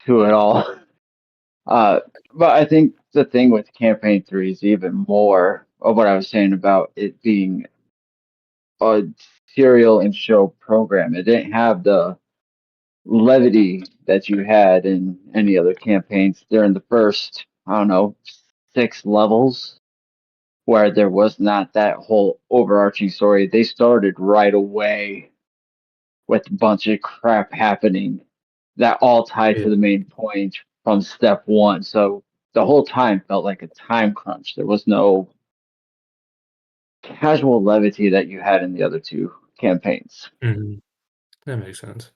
to it all. But I think the thing with campaign 3 is even more of what I was saying about it being a serial and show program. It didn't have the levity that you had in any other campaigns during the first, I don't know, 6 levels, where there was not that whole overarching story. They started right away with a bunch of crap happening that all tied Yeah. to the main point from step 1. So the whole time felt like a time crunch. There was no casual levity that you had in the other 2 campaigns. Mhm. That makes sense.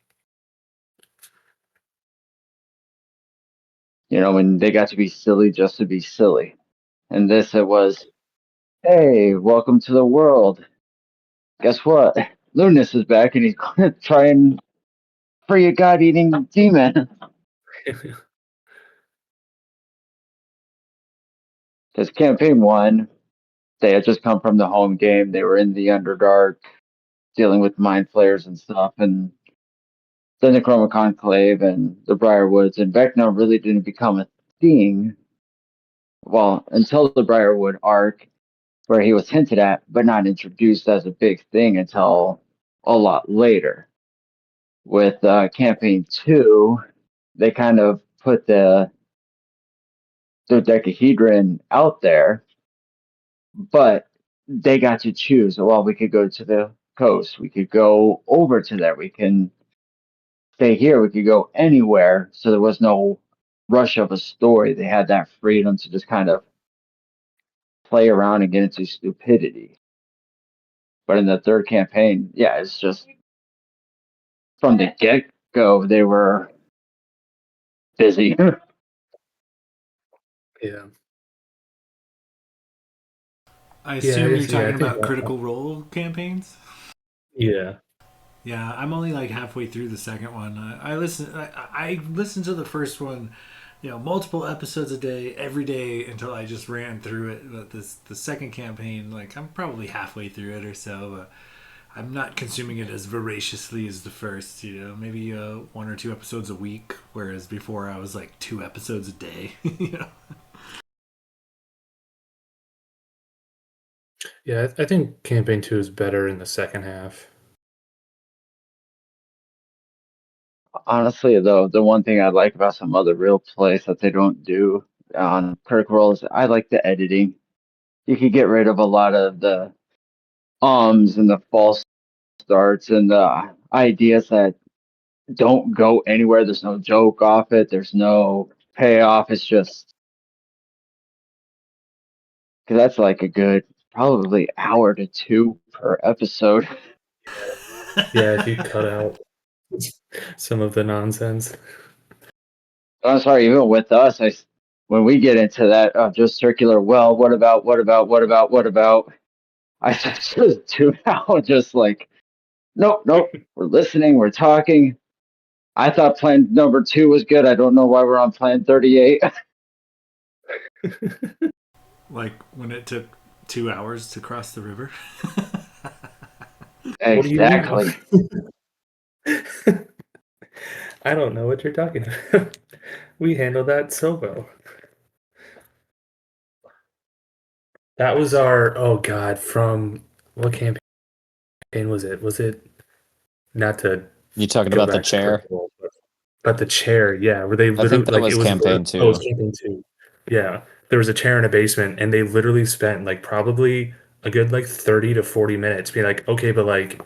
You know, and they got to be silly just to be silly. And this, it was, hey, welcome to the world. Guess what? Lunas is back and he's going to try and free a god eating demon. Because campaign 1, they had just come from the home game. They were in the Underdark dealing with mind flayers and stuff. And then the Chroma Conclave and the Briarwoods. And Vecna really didn't become a thing, well, until the Briarwood arc, where he was hinted at, but not introduced as a big thing until a lot later. With campaign 2, they kind of put the dodecahedron out there, but they got to choose. Well, we could go to the coast, we could go over to there, we can stay here, we could go anywhere. So there was no rush of a story. They had that freedom to just kind of play around and get into stupidity. But in the third campaign, yeah, it's just from the get go, they were busy. Yeah. I Yeah, assume you're I talking think about Critical Role campaigns. yeah. Yeah, I'm only like halfway through the second one. I listen. I listened to the first one, multiple episodes a day, every day until I just ran through it. But the second campaign, like I'm probably halfway through it or so. But I'm not consuming it as voraciously as the first. Maybe 1 or 2 episodes a week, whereas before I was like 2 episodes a day. Yeah, I think campaign 2 is better in the second half. Honestly, though, the one thing I like about some other real plays that they don't do on Critical Role is I like the editing. You could get rid of a lot of the ums and the false starts and the ideas that don't go anywhere. There's no joke off it. There's no payoff. It's just because that's like a good probably hour to 2 per episode. Yeah, if you cut out some of the nonsense. I'm sorry, even with us, when we get into that just circular, well, what about, I just tune out, just like, nope, we're listening, we're talking. I thought plan number 2 was good. I don't know why we're on plan 38. Like when it took 2 hours to cross the river. What do you mean? Exactly. I don't know what you're talking about. We handled that so well. That was our from what campaign was it? Was it not to You talking go about the back to chair? Critical, but the chair, yeah, where they I think literally that like was it was campaign oh, it was 2. campaign 2. Yeah. There was a chair in a basement and they literally spent like probably a good like 30 to 40 minutes being like, okay, but like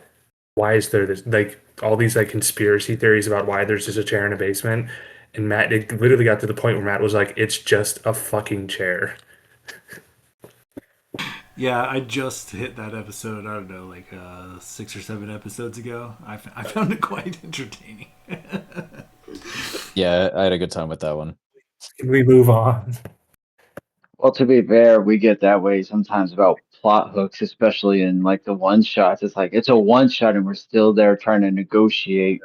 why is there this like all these like conspiracy theories about why there's just a chair in a basement? And Matt, it literally got to the point where Matt was like, it's just a fucking chair. Yeah, I just hit that episode. I don't know, like 6 or 7 episodes ago. I found it quite entertaining. Yeah, I had a good time with that one. Can we move on? Well, to be fair, we get that way sometimes about plot hooks, especially in like the one shots. It's like it's a one shot and we're still there trying to negotiate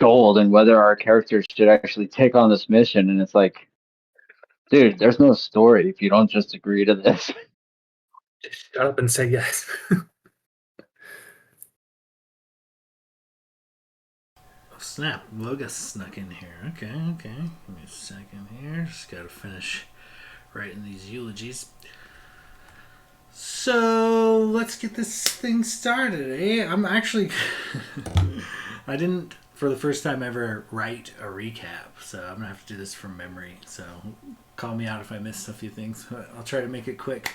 gold and whether our characters should actually take on this mission. And it's like, dude, there's no story if you don't just agree to this. Just shut up and say yes. snap. Loga snuck in here. Okay. Give me a second here. Just gotta finish writing these eulogies. So let's get this thing started, eh? I'm actually I didn't for the first time ever write a recap, so I'm gonna have to do this from memory. So call me out if I miss a few things. I'll try to make it quick.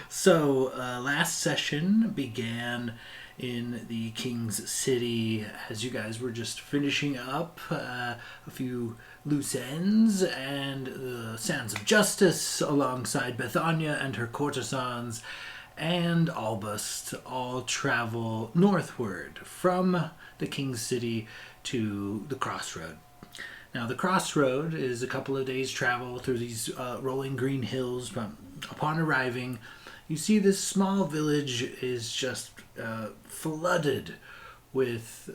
So last session began in the King's City as you guys were just finishing up a few loose ends and the Sands of Justice alongside Bethania and her courtesans and Albust all travel northward from the King's City to the Crossroad. Now, the Crossroad is a couple of days' travel through these rolling green hills, but upon arriving, you see this small village is just flooded with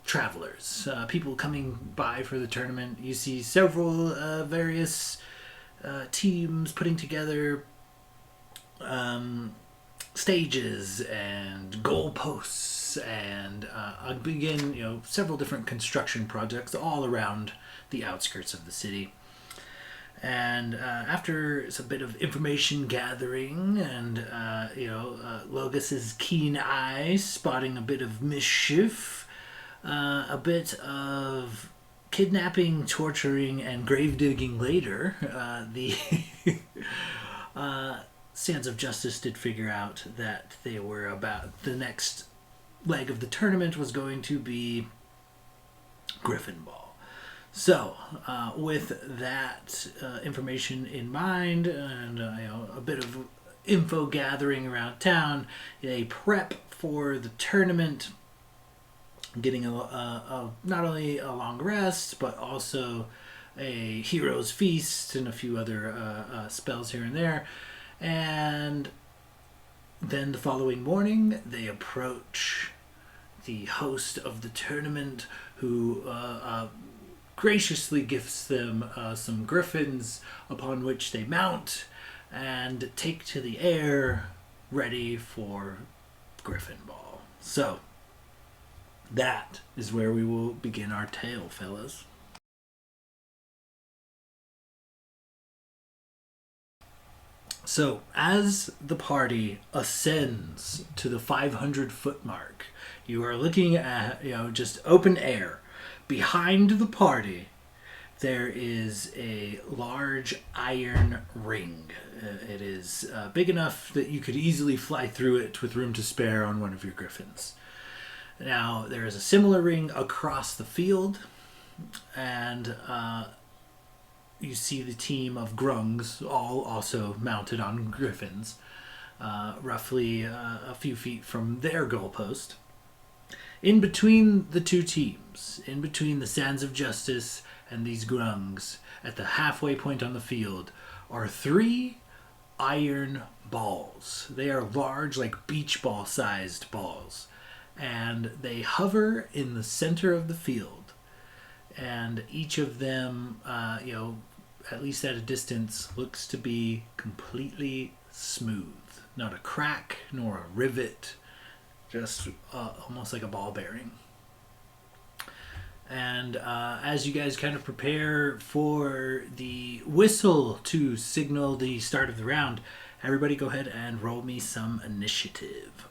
travelers, people coming by for the tournament. You see several various teams putting together stages and goalposts and begin, several different construction projects all around the outskirts of the city. And after some bit of information gathering and, Logus's keen eye spotting a bit of mischief, a bit of kidnapping, torturing, and grave digging later, the Sands of Justice did figure out that they were about the next leg of the tournament was going to be Griffin Ball. So, with that information in mind and a bit of info gathering around town, they prep for the tournament, getting not only a long rest but also a hero's feast and a few other spells here and there. And then the following morning, they approach the host of the tournament, who graciously gifts them some griffins, upon which they mount and take to the air, ready for Griffin Ball. So, that is where we will begin our tale, fellas. So, as the party ascends to the 500-foot mark, you are looking at, just open air. Behind the party, there is a large iron ring. It is big enough that you could easily fly through it with room to spare on one of your griffins. Now, there is a similar ring across the field, and you see the team of grungs, all also mounted on griffins, roughly a few feet from their goalpost. In between the two teams, in between the Sands of Justice and these grungs, at the halfway point on the field, are 3 iron balls. They are large, like beach ball sized balls, and they hover in the center of the field. And each of them, at least at a distance, looks to be completely smooth. Not a crack, nor a rivet, just almost like a ball bearing. And as you guys kind of prepare for the whistle to signal the start of the round, everybody go ahead and roll me some initiative.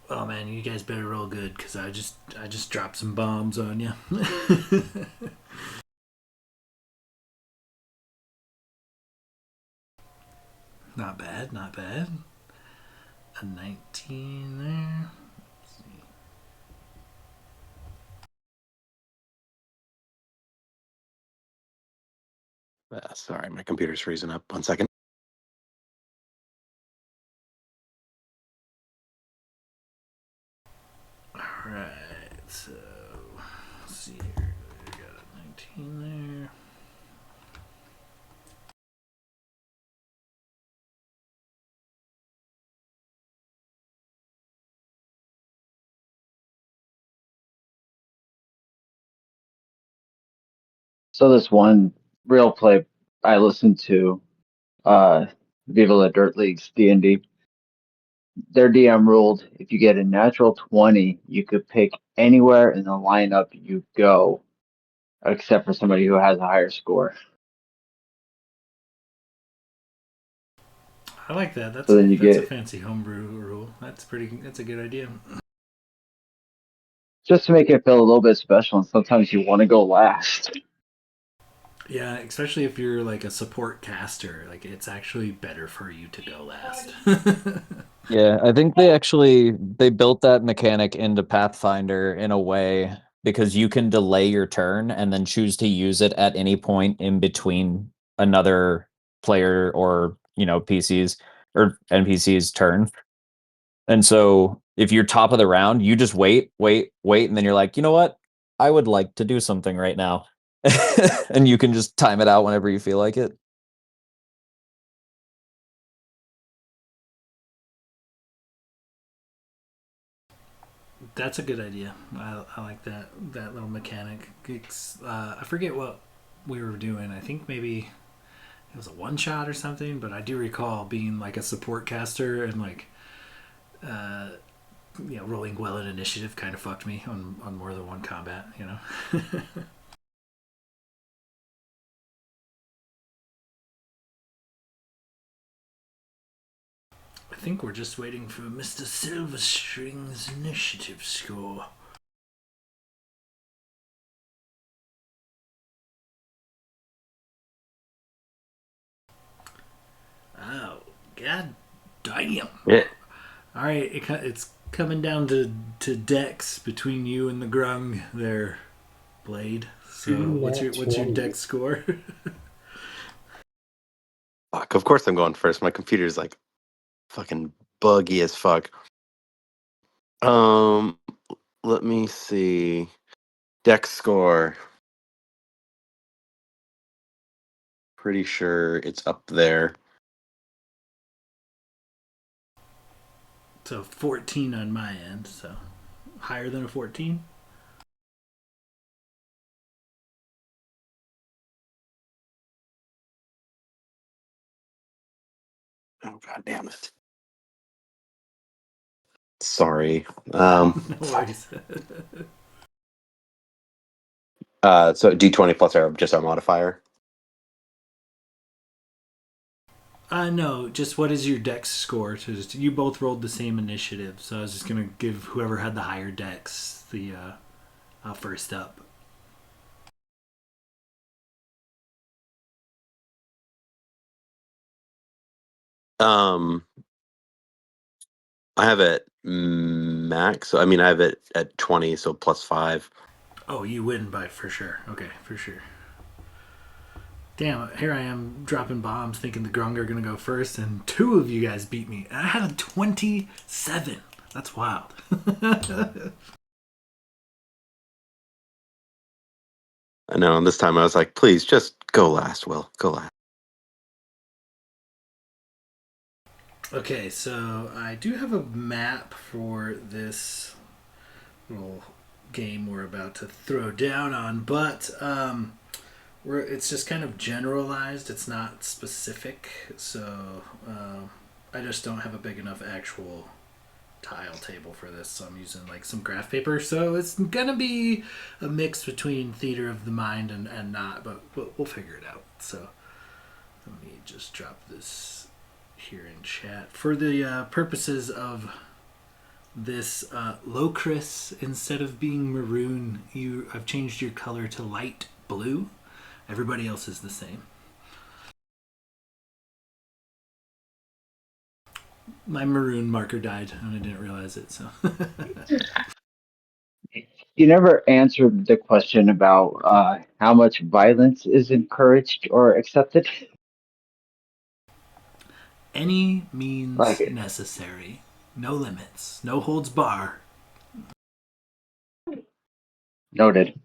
Oh man, you guys better roll good, because I just dropped some bombs on you. Not bad, not bad. A 19 there. Let's see. Sorry, my computer's freezing up. 1 second. Alright, so let's see here. We got a 19 there. So this one real play I listened to, Viva La Dirt League's D&D, their DM ruled if you get a natural 20, you could pick anywhere in the lineup you go, except for somebody who has a higher score. I like that. So then you That's a get, fancy homebrew rule. That's a good idea. just to make it feel a little bit special, and sometimes you want to go last. Yeah, especially if you're like a support caster, like it's actually better for you to go last. Yeah, I think they built that mechanic into Pathfinder in a way because you can delay your turn and then choose to use it at any point in between another player or, PCs or NPC's turn. And so if you're top of the round, you just wait, and then you're like, you know what? I would like to do something right now. And you can just time it out whenever you feel like it. That's a good idea. I like that little mechanic. I forget what we were doing. I think maybe it was a one shot or something, but I do recall being like a support caster and like rolling well in initiative kind of fucked me on more than one combat. I think we're just waiting for Mr. Silverstring's initiative score. Oh, god damn. Yeah. All right, it's coming down to dex between you and the grung there, Blade. So what's your dex score? Fuck. Of course I'm going first. My computer's like fucking buggy as fuck. Um, let me see. Dex score. Pretty sure it's up there. So 14 on my end. So higher than a 14. Oh god damn it. Sorry. No worries. So D20 plus our modifier. No, just what is your dex score? You both rolled the same initiative, so I was just gonna give whoever had the higher dex the first up. Um, I have it max. So I mean, I have it at 20, so plus 5. Oh, you win by for sure. Okay, for sure. Damn, here I am dropping bombs thinking the Grung are going to go first, and two of you guys beat me. And I had a 27. That's wild. I know. And this time I was like, please just go last, Will. Go last. Okay, so I do have a map for this little game we're about to throw down on, but it's just kind of generalized. It's not specific, so I just don't have a big enough actual tile table for this, so I'm using like some graph paper. So it's gonna be a mix between theater of the mind and not, but we'll figure it out. So let me just drop this here in chat for the purposes of this Locris. Instead of being maroon, I've changed your color to light blue. Everybody else is the same. My maroon marker died and I didn't realize it. So You never answered the question about how much violence is encouraged or accepted. any means Like, necessary. No limits. No holds bar. noted.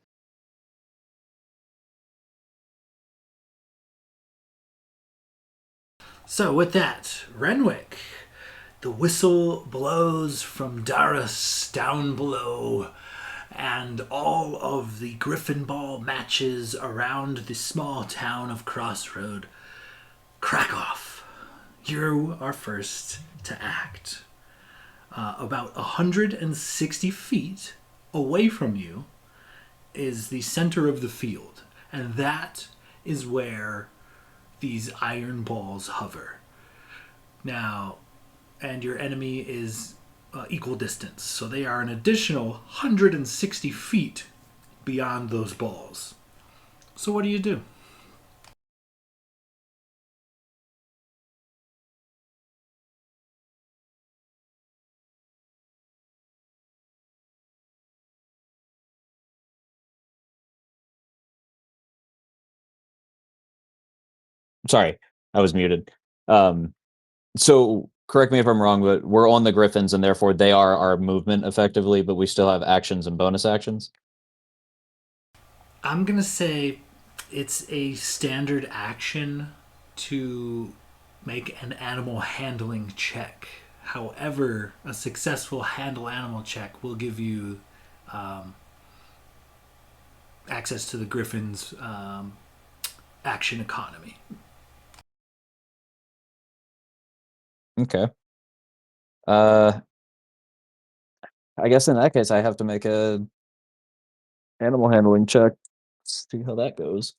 So with that, Renwick, the whistle blows from Darius down below, and all of the Griffin Ball matches around the small town of Crossroad crack off. You are first to act. About 160 feet away from you is the center of the field, and that is where these iron balls hover. Now, and your enemy is equal distance, so they are an additional 160 feet beyond those balls. So what do you do? Sorry, I was muted. So correct me if I'm wrong, but we're on the Griffins and therefore they are our movement effectively, but we still have actions and bonus actions. I'm gonna say it's a standard action to make an animal handling check. However, a successful handle animal check will give you access to the Griffin's action economy. Okay. Uh, I guess in that case, I have to make a animal handling check. Let's see how that goes.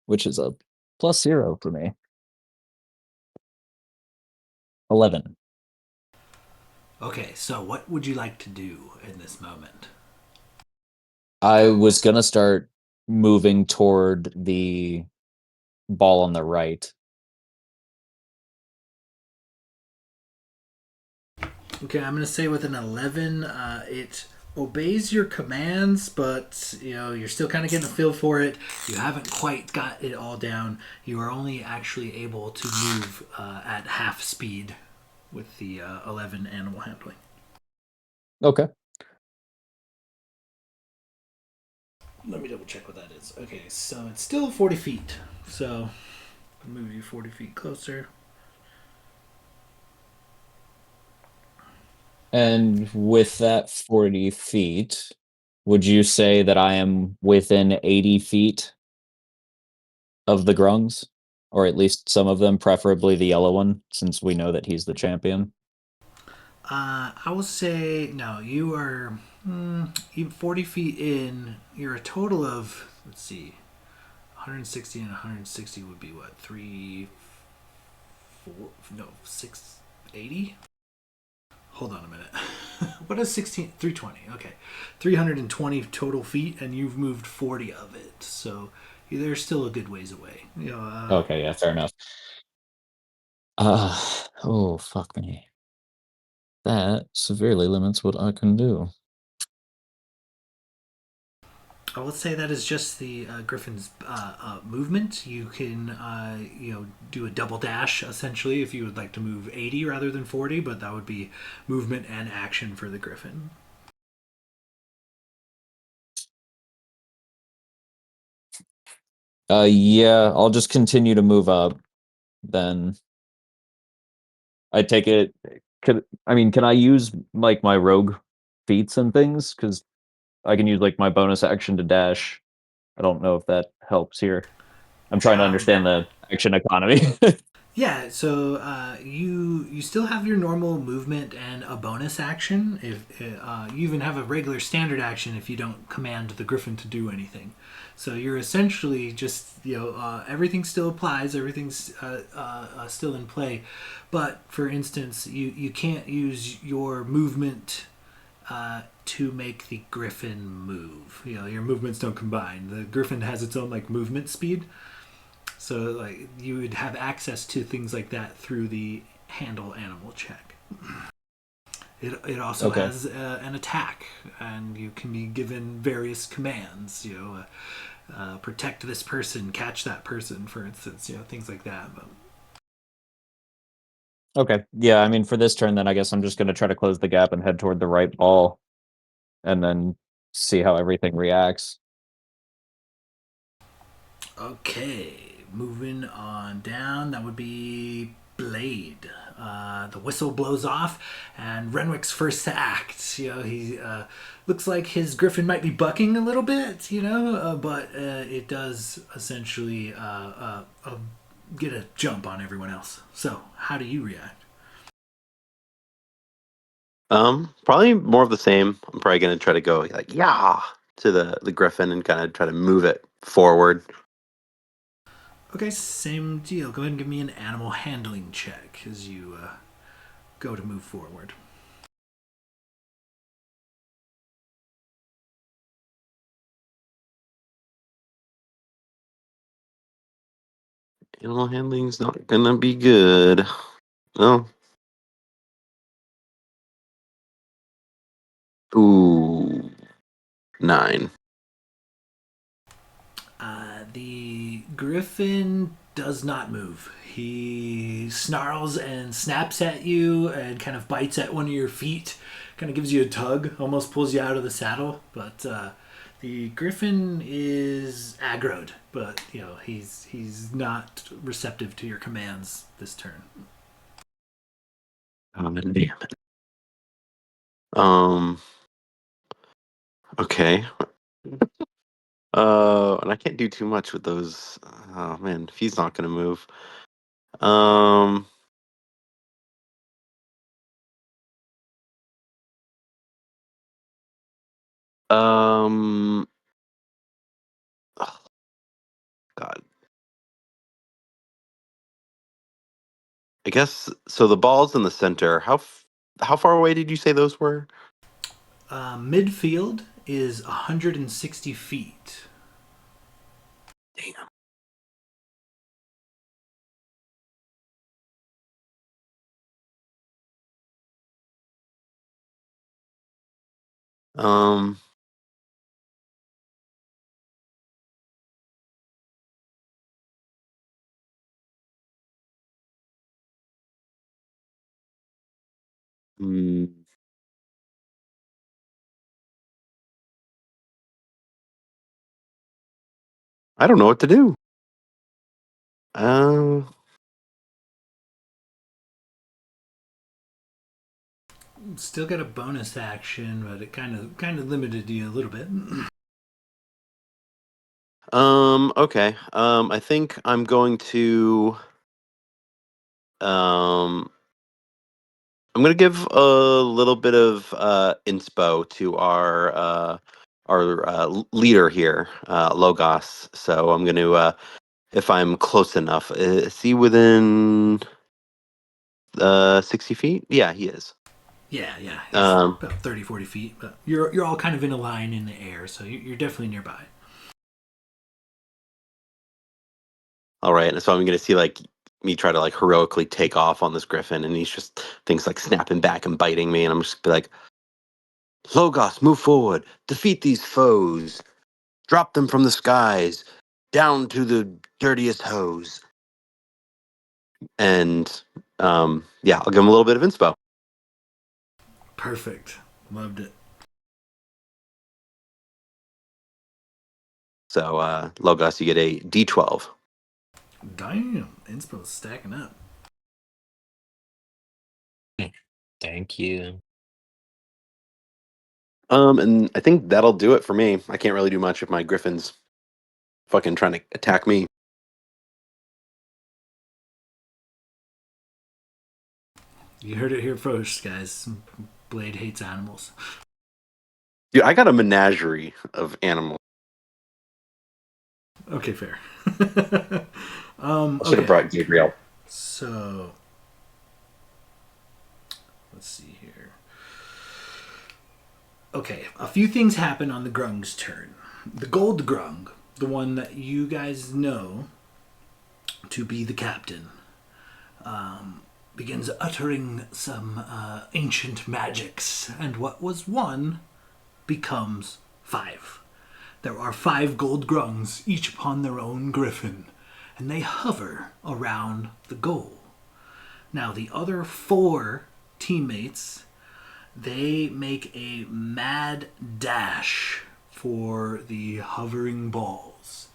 Which is a +0 for me. 11. Okay, so what would you like to do in this moment? I was gonna start moving toward the ball on the right. Okay, I'm gonna say with an 11, it obeys your commands, but you're still kind of getting a feel for it. You haven't quite got it all down. You are only actually able to move at half speed with the 11 animal handling. Okay. Let me double check what that is. Okay, so it's still 40 feet. So I'll move you 40 feet closer. And with that 40 feet, would you say that I am within 80 feet of the grungs? Or at least some of them, preferably the yellow one, since we know that he's the champion? I will say no. You are 40 feet in. You're a total of, let's see, 160 and 160 would be what, 680. Hold on a minute. What is 16? 320. Okay, 320 total feet, and you've moved 40 of it. So they're still a good ways away. Okay, yeah, fair enough. Oh, fuck me. That severely limits what I can do. I would say that is just the Griffin's movement. You can, do a double dash essentially if you would like to move 80 rather than 40, but that would be movement and action for the Griffin. Yeah, I'll just continue to move up. Then I take it. Can I use like my rogue feats and things? Because I can use like my bonus action to dash. I don't know if that helps here. I'm trying to understand the action economy. Yeah, so you still have your normal movement and a bonus action. If you even have a regular standard action if you don't command the Griffin to do anything. So you're essentially just everything still applies. Everything's still in play, but for instance, you can't use your movement to make the Griffin move. Your movements don't combine. The Griffin has its own like movement speed. So like you would have access to things like that through the handle animal check. It also Okay. has an attack, and you can be given various commands. Protect this person, catch that person, for instance. Things like that. But Okay. Yeah, for this turn, then I guess I'm just going to try to close the gap and head toward the right ball, and then see how everything reacts. okay, moving on down. That would be Blade. The whistle blows off, and Renwick's first to act. He looks like his griffin might be bucking a little bit, but it does essentially get a jump on everyone else. So, how do you react? Probably more of the same. I'm probably gonna try to go like yeah to the griffin and kind of try to move it forward. Okay, same deal. Go ahead and give me an animal handling check as you go to move forward. Animal handling's not gonna be good. No. Ooh, 9. The griffin does not move. He snarls and snaps at you and kind of bites at one of your feet. Kind of gives you a tug, almost pulls you out of the saddle. But the griffin is aggroed, but he's not receptive to your commands this turn. Oh, damn it. Okay. And I can't do too much with those. Oh man, if he's not gonna move. Um. Um. Oh, God. I guess so. The ball's in the center. How far away did you say those were? Midfield is 160 feet. Damn. Um. hmm, I don't know what to do. Uh. Still got a bonus action, but it kind of limited you a little bit. Okay. I think I'm going to. Um. I'm gonna give a little bit of inspo to our leader here, Logos. So I'm gonna, if I'm close enough, is he within 60 feet? Yeah, he is. Yeah, he's Um, about 30, 40 feet, but you're all kind of in a line in the air, so you're definitely nearby. all right, and so I'm gonna see like me try to like heroically take off on this griffin, and he's just things like snapping back and biting me, and I'm just be like, Logos, move forward, defeat these foes. Drop them from the skies down to the dirtiest hose. And yeah, I'll give them a little bit of inspo. Perfect. Loved it. So Logos, you get a D12. Damn, inspo's stacking up. Thank you. And I think that'll do it for me. I can't really do much if my griffin's fucking trying to attack me. You heard it here first, guys. Blade hates animals. Dude, I got a menagerie of animals. Okay, fair. I should have Okay, brought Gabriel. so let's see here. Okay, a few things happen on the Grung's turn. The Gold Grung, the one that you guys know to be the captain, begins uttering some ancient magics, and what was one becomes 5. There are 5 gold grungs, each upon their own griffin, and they hover around the goal. Now, the other 4 teammates, they make a mad dash for the hovering balls,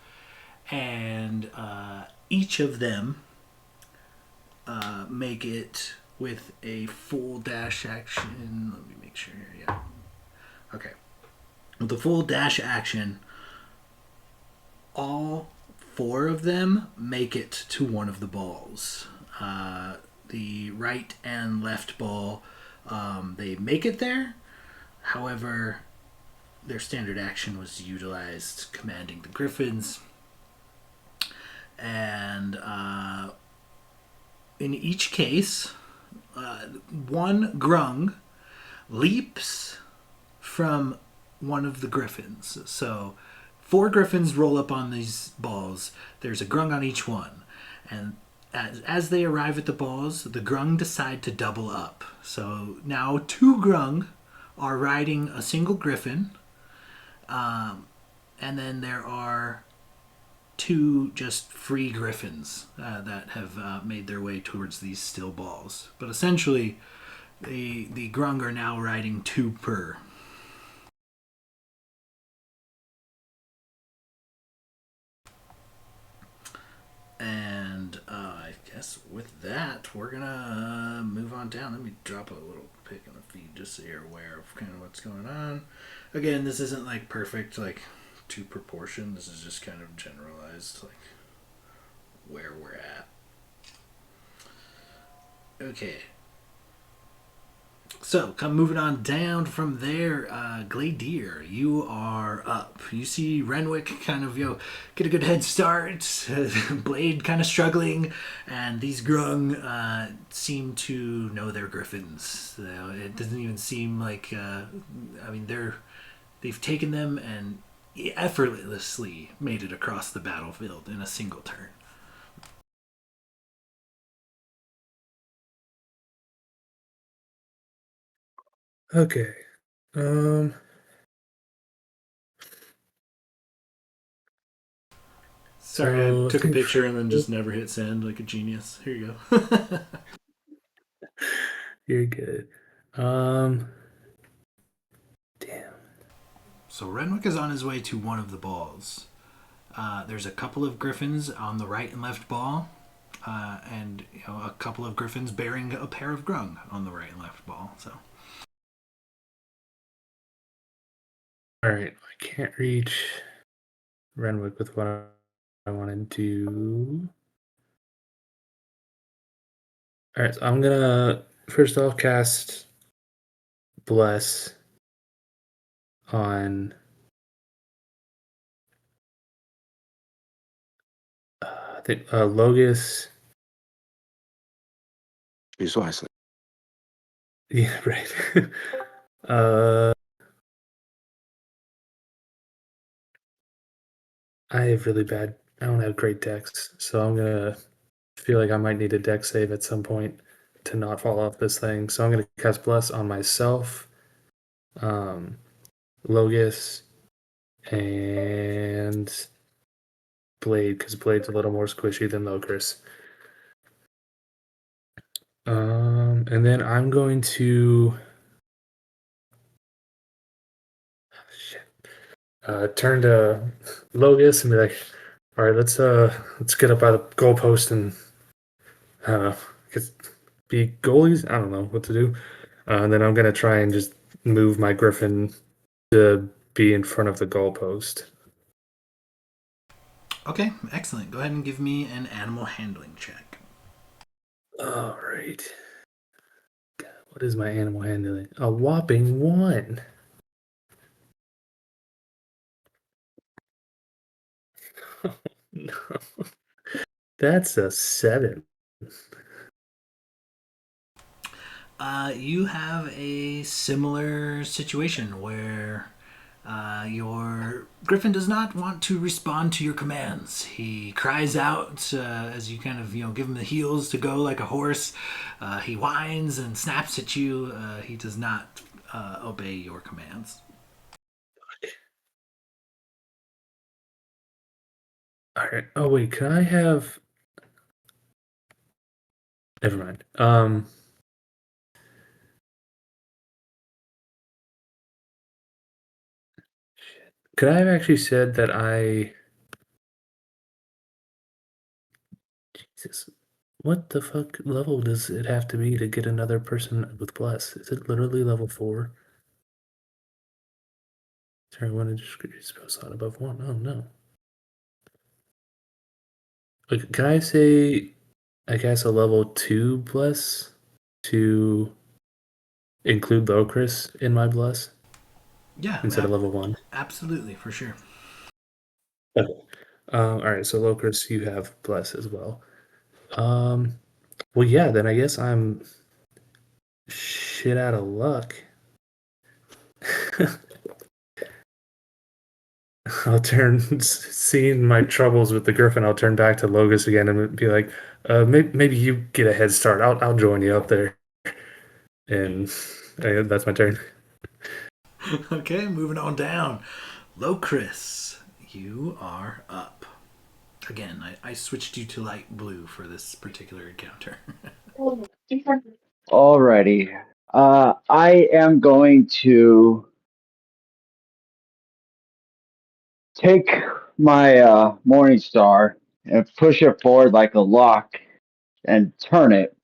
and each of them make it with a full dash action. Let me make sure here. Yeah. Okay. With the full dash action, all four of them make it to one of the balls. The right and left ball, they make it there. However, their standard action was utilized commanding the Griffins. And in each case, one grung leaps from one of the griffins. So 4 griffins roll up on these balls. There's a grung on each one. And as they arrive at the balls, the grung decide to double up. So now 2 grung are riding a single griffin. And then there are 2 just free griffins that have made their way towards these still balls. But essentially, the grung are now riding 2 per. And I guess with that, we're gonna move on down. Let me drop a little pic in the feed just so you're aware of kind of what's going on. Again, this isn't like perfect, like to proportion. This is just kind of generalized, like where we're at. Okay. So, come moving on down from there, Gladier, you are up. You see Renwick kind of, get a good head start, Blade kind of struggling, and these grung seem to know their griffins. It doesn't even seem like, they've taken them and effortlessly made it across the battlefield in a single turn. Okay. Sorry, So I took a think picture and then just never hit send like a genius. Here you go. you're good. Damn. So Renwick is on his way to one of the balls. There's a couple of griffins on the right and left ball, and a couple of griffins bearing a pair of grung on the right and left ball. So All right, I can't reach Renwick with what I want to do. All right, so I'm gonna first I'll cast Bless on I think Logus. Choose wisely. Yeah, right. uh, I have really bad. I don't have great decks, so I'm gonna feel like I might need a deck save at some point to not fall off this thing. So I'm gonna cast Bless on myself, Logus, and Blade, because Blade's a little more squishy than Locris. And then I'm going to turn to Logus and be like, all right, let's get up by the goalpost and I don't know, be goalies. I don't know what to do. And then I'm gonna try and just move my Griffin to be in front of the goalpost. okay, excellent. Go ahead and give me an animal handling check. All right. God, what is my animal handling? A whopping 1. No, that's a 7. You have a similar situation where your griffin does not want to respond to your commands. He cries out as you kind of give him the heels to go like a horse. He whines and snaps at you. He does not obey your commands. All right. Oh wait, can I have? Never mind. Could I have actually said that I? Jesus, What the fuck level does it have to be to get another person with bless? Is it literally level 4? Sorry, one to distribute spell slot above 1. Oh no. Like, can I say, I guess, a level 2 bless to include Locris in my bless Yeah, instead of level 1? absolutely, for sure. Okay. All right, so Locris, you have bless as well. Well, yeah, then I guess I'm shit out of luck. I'll turn, seeing my troubles with the Griffin, I'll turn back to Logus again and be like, maybe you get a head start. I'll join you up there. And that's my turn. Okay, moving on down. Locris, you are up. Again, I switched you to light blue for this particular encounter. Alrighty. I am going to take my Morning Star and push it forward like a lock and turn it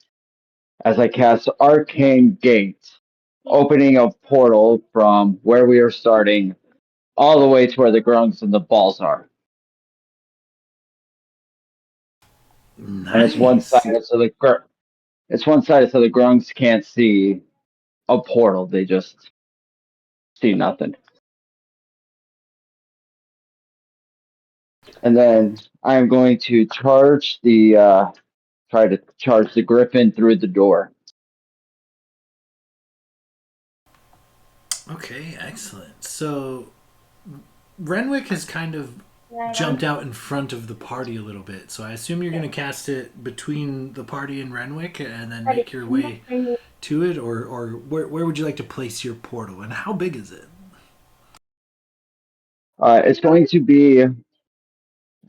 as I cast Arcane Gate, opening a portal from where we are starting all the way to where the grunts and the balls are. And it's one Nice. sided so the grunts can't see a portal. They just see nothing. And then I'm going to try to charge the Griffin through the door. Okay, excellent. So Renwick has kind of jumped out in front of the party a little bit. So I assume you're going to cast it between the party and Renwick and then make your way to it, or where would you like to place your portal, and how big is it? It's going to be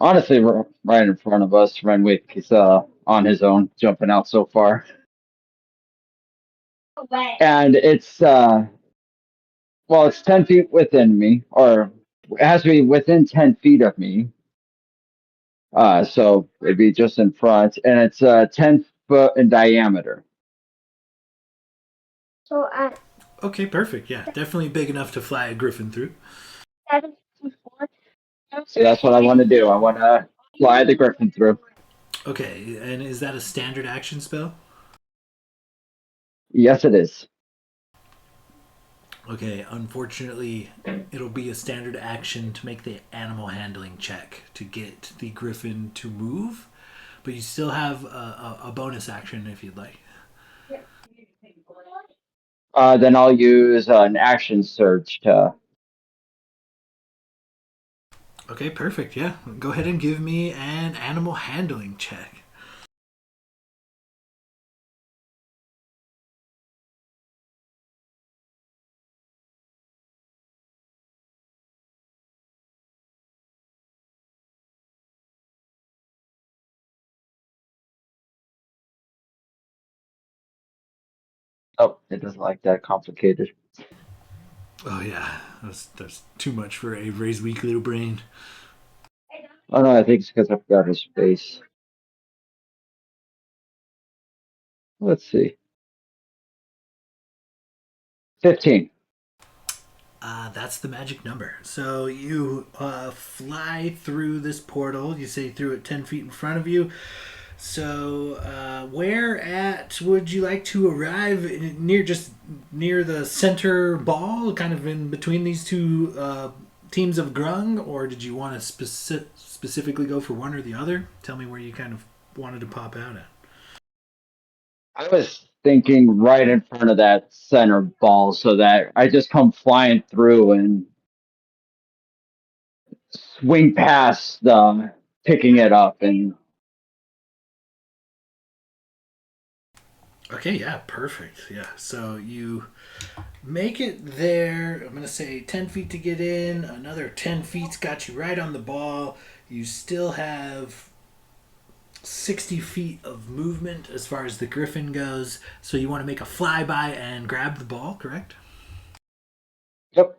honestly right in front of us. Renwick is on his own, jumping out so far, and it's 10 feet within me, or it has to be within 10 feet of me. So it'd be just in front, and it's 10 foot in diameter. Okay, perfect. Yeah, definitely big enough to fly a griffin through. So that's what I want to do. I want to fly the Griffin through. Okay, and is that a standard action spell? Yes, it is. Okay, unfortunately, it'll be a standard action to make the animal handling check to get the griffin to move, but you still have a bonus action if you'd like. Then I'll use an action surge to. Okay, perfect. Yeah, go ahead and give me an animal handling check. Oh, it doesn't like that complicated. Oh yeah, that's too much for Avery's weak little brain. Oh no, I think it's because I forgot his face. Let's see. 15. That's the magic number. So you fly through this portal. You say through it 10 feet in front of you. So where at would you like to arrive? Near the center ball, kind of in between these two teams of grung, or did you want to specifically go for one or the other? Tell me where you kind of wanted to pop out at. I was thinking right in front of that center ball so that I just come flying through and swing past the picking it up and. Okay, yeah, perfect. Yeah, so you make it there. I'm going to say 10 feet to get in. Another 10 feet's got you right on the ball. You still have 60 feet of movement as far as the griffin goes. So you want to make a flyby and grab the ball, correct? Yep.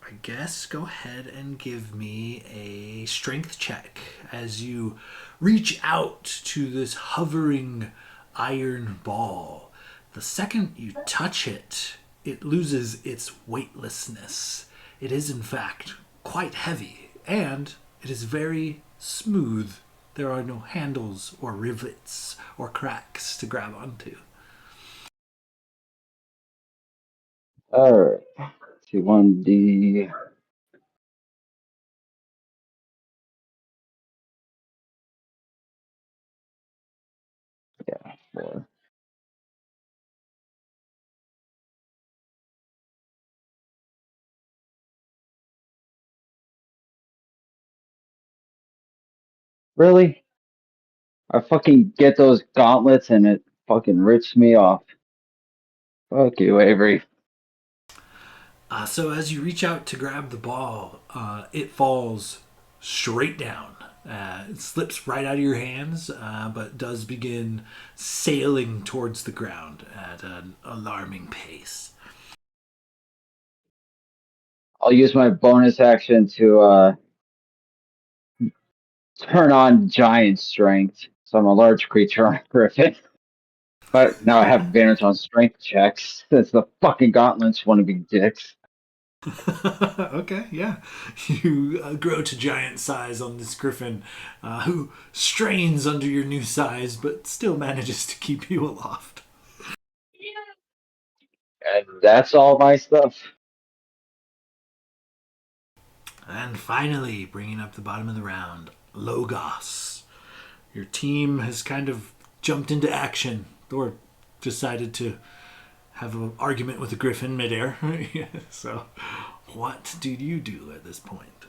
I guess go ahead and give me a strength check as you reach out to this hovering iron ball. The second you touch it, it loses its weightlessness. It is, in fact, quite heavy, and it is very smooth. There are no handles or rivets or cracks to grab onto. All right. See 1D. Yeah, 4. Really? I fucking get those gauntlets and it fucking rips me off. Fuck you, Avery. So as you reach out to grab the ball, it falls straight down. It slips right out of your hands, but does begin sailing towards the ground at an alarming pace. I'll use my bonus action to turn on giant strength. So I'm a large creature on a griffin. But now I have advantage on strength checks. Since the fucking gauntlets want to be dicks. Okay, yeah. You grow to giant size on this griffin, who strains under your new size, but still manages to keep you aloft. And that's all my stuff. And finally, bringing up the bottom of the round, Logos. Your team has kind of jumped into action or decided to have an argument with a griffin midair. So, what do you do at this point?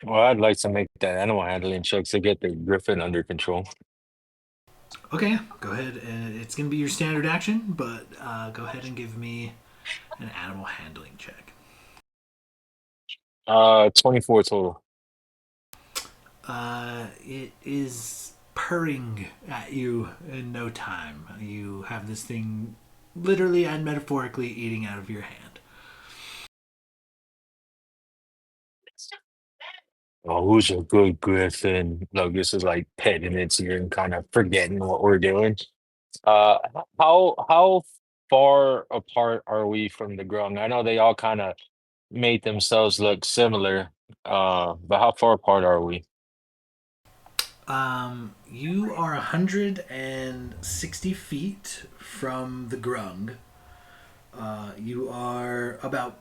Well, I'd like to make that animal handling check to get the griffin under control. Okay, go ahead. It's going to be your standard action, but go ahead and give me an animal handling check. 24 total. It is purring at you in no time. You have this thing literally and metaphorically eating out of your hand. Oh, who's a good griffin? Look, this is like petting its ear and kind of forgetting what we're doing. How far apart are we from the grung? I know they all kind of made themselves look similar, but how far apart are we? You are 160 feet from the grung. You are about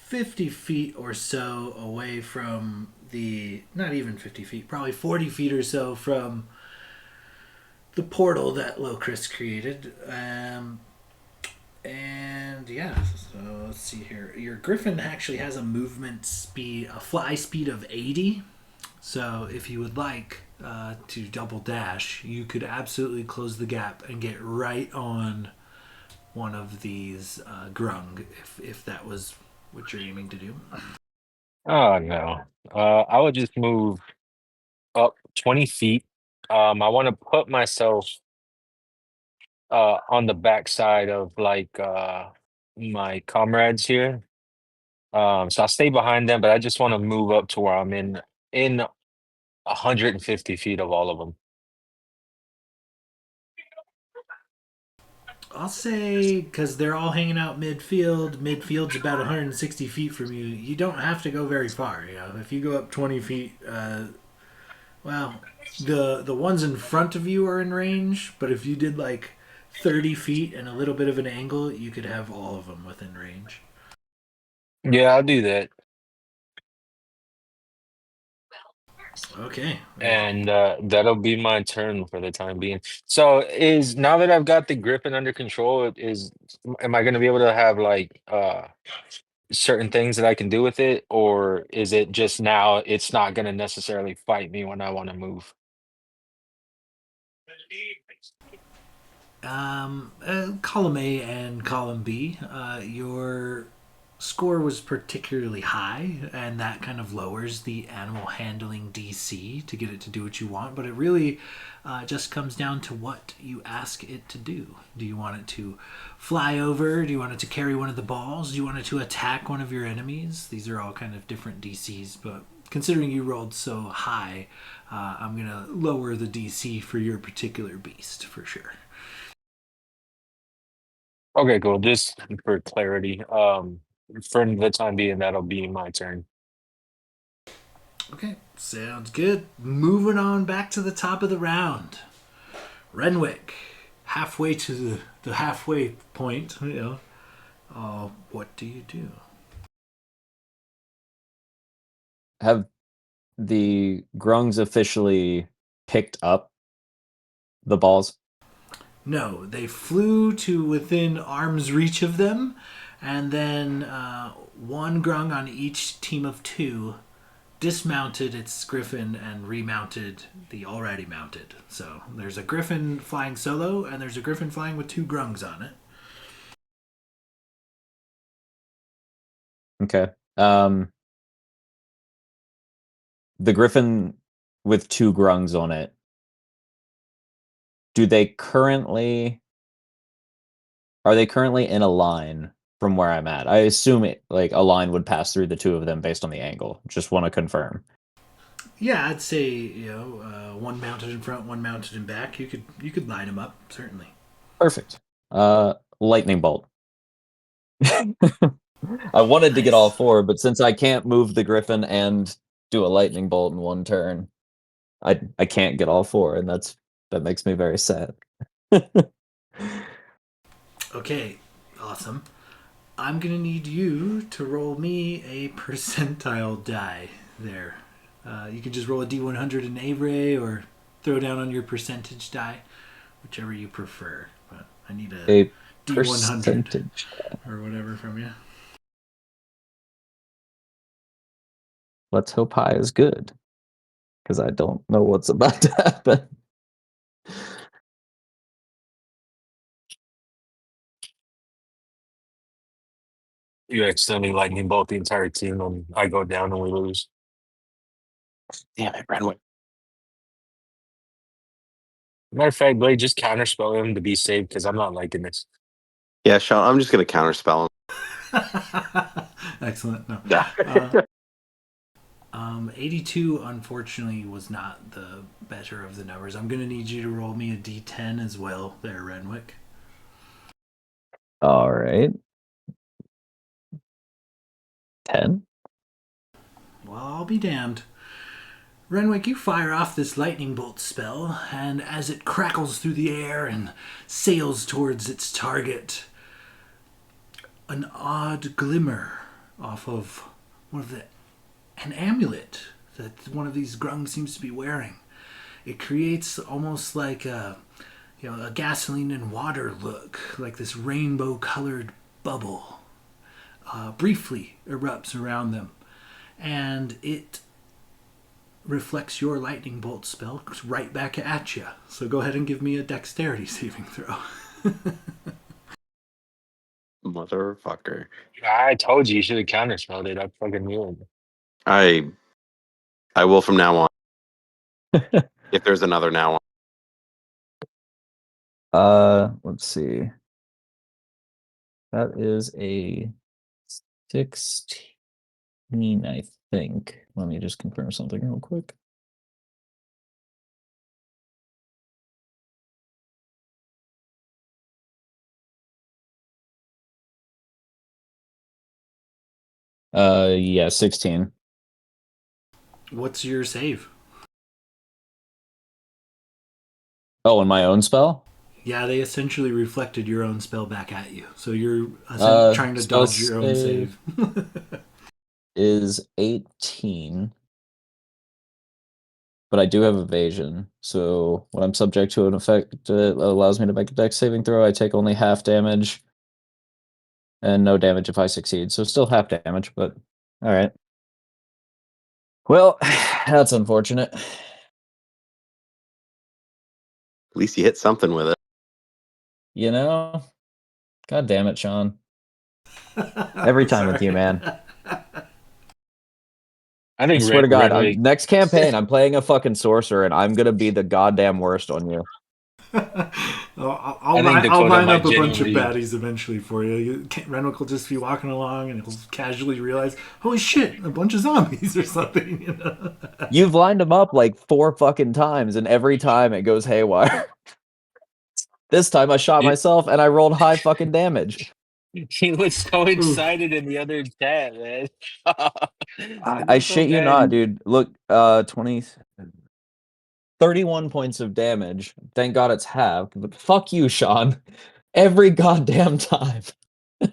50 feet or so away from the, not even 50 feet, probably 40 feet or so from the portal that Locris created. And yeah, so let's see here. Your Griffin actually has a movement speed, a fly speed of 80. So if you would like to double dash, you could absolutely close the gap and get right on one of these grung if that was what you're aiming to do. Oh no. I would just move up 20 feet. I want to put myself on the backside of like my comrades here. So I'll stay behind them, but I just want to move up to where I'm in 150 feet of all of them. I'll say because they're all hanging out midfield. Midfield's about 160 feet from you. You don't have to go very far. You know, if you go up 20 feet, well, the ones in front of you are in range. But if you did like 30 feet and a little bit of an angle, you could have all of them within range. Yeah, I'll do that. Okay. And that'll be my turn for the time being. So is now that I've got the griffin under control, am I gonna be able to have like certain things that I can do with it, or is it just now it's not gonna necessarily fight me when I want to move? Column A and column B. Your score was particularly high, and that kind of lowers the animal handling DC to get it to do what you want. But it really just comes down to what you ask it to do. Do you want it to fly over? Do you want it to carry one of the balls? Do you want it to attack one of your enemies? These are all kind of different DCs, but considering you rolled so high, I'm going to lower the DC for your particular beast for sure. Okay, cool. Just for clarity, for the time being, that'll be my turn. Okay, sounds good. Moving on back to the top of the round. Renwick, halfway to the halfway point, what do you do? Have the grungs officially picked up the balls? No, they flew to within arm's reach of them, and then one grung on each team of two dismounted its griffin and remounted the already mounted. So there's a griffin flying solo, and there's a griffin flying with two grungs on it. Okay. The griffin with two grungs on it, are they currently in a line from where I'm at? I assume a line would pass through the two of them based on the angle. Just want to confirm. Yeah, I'd say one mounted in front, one mounted in back. You could line them up certainly. Perfect. Lightning bolt. I wanted to get all four, but since I can't move the griffin and do a lightning bolt in one turn, I can't get all four, and that makes me very sad. Okay, awesome. I'm gonna need you to roll me a percentile die there. You can just roll a D100 in A-Ray or throw down on your percentage die, whichever you prefer. But I need a D100 percentage or whatever from you. Let's hope high is good, because I don't know what's about to happen. You accidentally lightning bolt the entire team, and I go down and we lose. Damn it, Renwick. Matter of fact, Blade, just counterspell him to be safe because I'm not liking this. Yeah, Sean, I'm just gonna counterspell him. Excellent. No. Yeah. 82 unfortunately was not the better of the numbers. I'm gonna need you to roll me a D10 as well there, Renwick. All right. 10. Well, I'll be damned. Renwick, you fire off this lightning bolt spell, and as it crackles through the air and sails towards its target, an odd glimmer off of an amulet that one of these grungs seems to be wearing. It creates almost like a gasoline and water look, like this rainbow-colored bubble. Briefly erupts around them, and it reflects your lightning bolt spell right back at you. So go ahead and give me a dexterity saving throw. Motherfucker. I told you should have counterspelled it. I fucking knew it. I will from now on. If there's another now on. Let's see. That is a 16, I think. Let me just confirm something real quick. Yeah, 16. What's your save? Oh, and my own spell? Yeah, they essentially reflected your own spell back at you. So you're trying to spell dodge your own save. Is 18. But I do have evasion, so when I'm subject to an effect that allows me to make a dex saving throw, I take only half damage, and no damage if I succeed. So still half damage, but all right. Well, that's unfortunate. At least you hit something with it. God damn it, Sean. Every time with you, man. I I think swear to God, Renwick. next campaign, I'm playing a fucking sorcerer, and I'm gonna be the goddamn worst on you. I think I'll Dakota line up might a bunch of genuinely. baddies eventually for you. Renwick will just be walking along and he'll casually realize, holy shit, a bunch of zombies or something. You know? You've lined them up like 4 fucking times, and every time it goes haywire. This time I shot myself, and I rolled high fucking damage. He was so Oof. excited in the other chat, man. I shit you not, dude. Look, 20, 31 points of damage. Thank God it's halved, but fuck you, Sean. Every goddamn time. I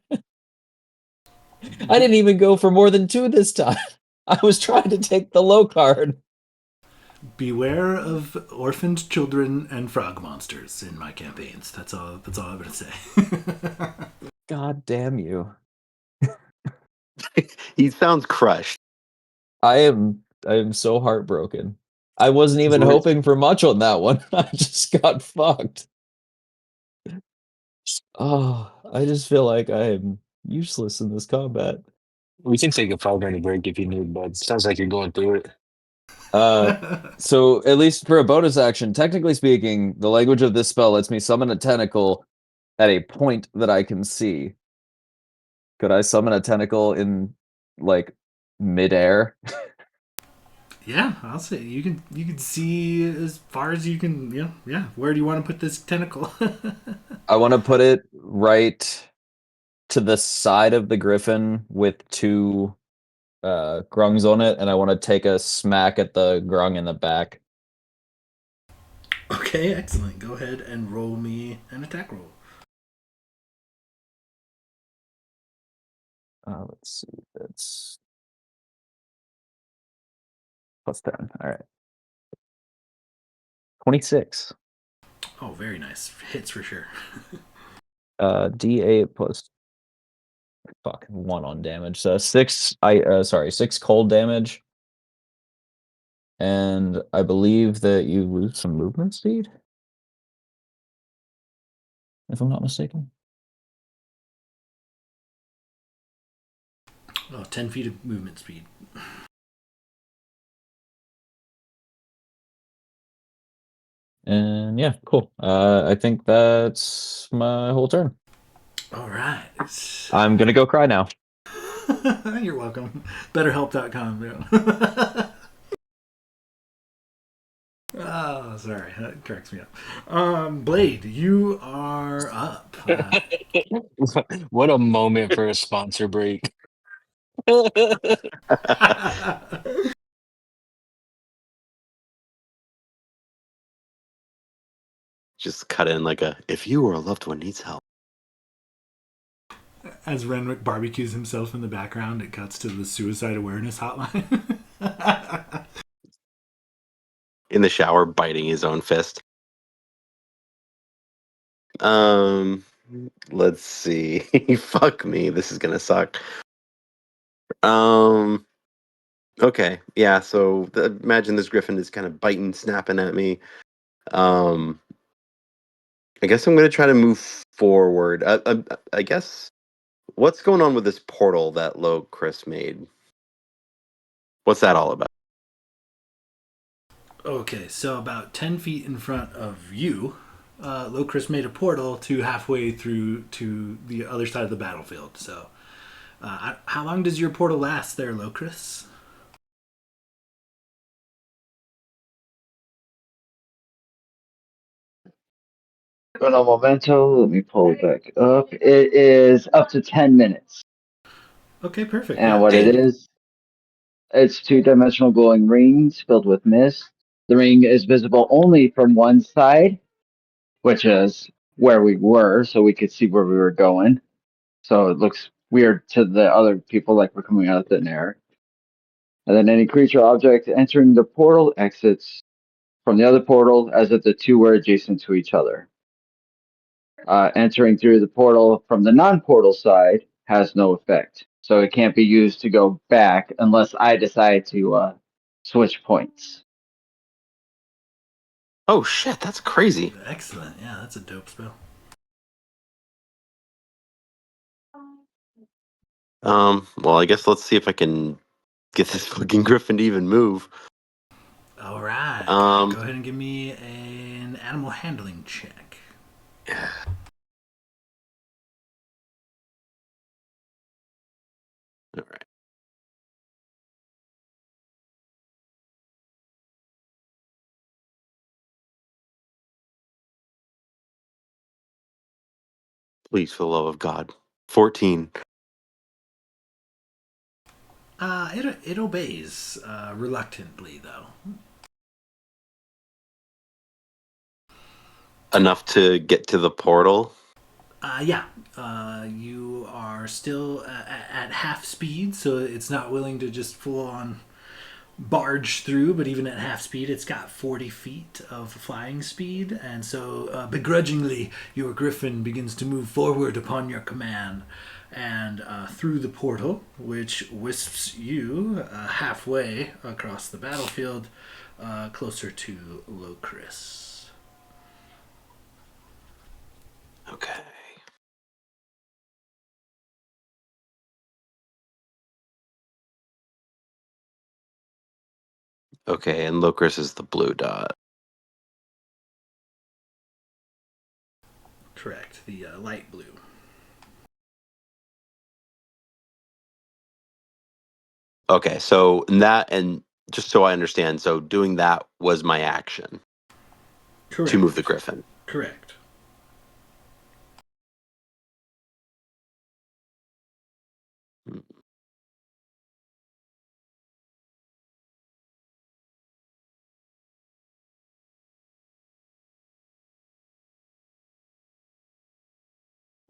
didn't even go for more than 2 this time. I was trying to take the low card. Beware of orphaned children and frog monsters in my campaigns. That's all I'm gonna say. God damn you. He sounds crushed. I am so heartbroken. I wasn't even We're- hoping for much on that one. I just got fucked. Oh, I just feel like I am useless in this combat. We can take a 5 minute break if you need, but it sounds like you're going through it. So at least for a bonus action, technically speaking, the language of this spell lets me summon a tentacle at a point that I can see. Could I summon a tentacle in like midair? Yeah, I'll say you can see as far as you can. Yeah. Where do you want to put this tentacle? I want to put it right to the side of the griffin with 2 grungs on it, and I want to take a smack at the grung in the back. Okay, excellent. Go ahead and roll me an attack roll. Let's see. That's +10. All right. 26. Oh, very nice. Hits for sure. D8 plus 1 on damage. So 6 6 cold damage. And I believe that you lose some movement speed, if I'm not mistaken. Oh, 10 feet of movement speed. And yeah, cool. I think that's my whole turn. All right. I'm gonna go cry now. You're welcome. BetterHelp.com. Oh, sorry. That cracks me up. Blade, you are up. What a moment for a sponsor break. Just cut in like a, if you or a loved one needs help. As Renwick barbecues himself in the background, it cuts to the suicide awareness hotline. In the shower, biting his own fist. Let's see. Fuck me. This is gonna suck. Okay. Yeah. So imagine this griffin is kind of biting, snapping at me. Um, I guess I'm gonna try to move forward. I guess what's going on with this portal that Low Chris made? What's that all about? Okay, so about 10 feet in front of you, Locris made a portal to halfway through to the other side of the battlefield. So, how long does your portal last there, Locris? Uno momento. Let me pull it back up. It is up to 10 minutes. Okay, perfect. And Yeah. what it is, it's 2-dimensional glowing rings filled with mist. The ring is visible only from one side, which is where we were, so we could see where we were going. So it looks weird to the other people, like we're coming out of thin air. And then any creature or object entering the portal exits from the other portal as if the two were adjacent to each other. Entering through the portal from the non-portal side has no effect. So it can't be used to go back unless I decide to switch points. Oh shit, that's crazy. Excellent. Yeah, that's a dope spell. Well, I guess let's see if I can get this fucking griffin to even move. All right. Um, Go ahead and give me an animal handling check. All right. Please, for the love of God. 14. It obeys reluctantly, though. Enough to get to the portal. Yeah. You are still at half speed, so it's not willing to just full on barge through, but even at half speed, it's got 40 feet of flying speed, and so begrudgingly, your griffin begins to move forward upon your command and through the portal, which wisps you halfway across the battlefield, closer to Locris. Okay. Okay, and Locris is the blue dot. Correct, the light blue. Okay, so that, and just so I understand, so doing that was my action Correct. to move the griffin. Correct.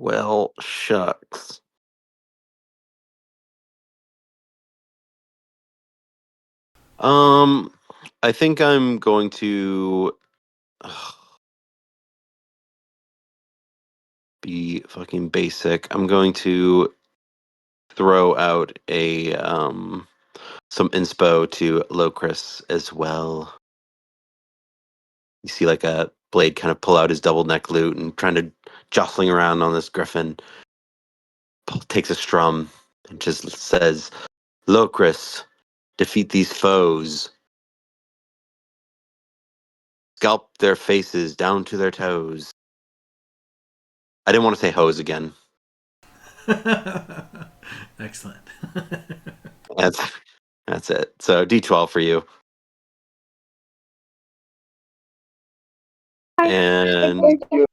Well, shucks. I think I'm going to be fucking basic. I'm going to throw out a some inspo to Locris as well. You see like a blade kind of pull out his double neck loot and trying to jostling around on this griffin. Takes a strum and just says, "Locris, defeat these foes. Scalp their faces down to their toes." I didn't want to say hose again. Excellent. That's that's it. So D12 for you. And Thank you.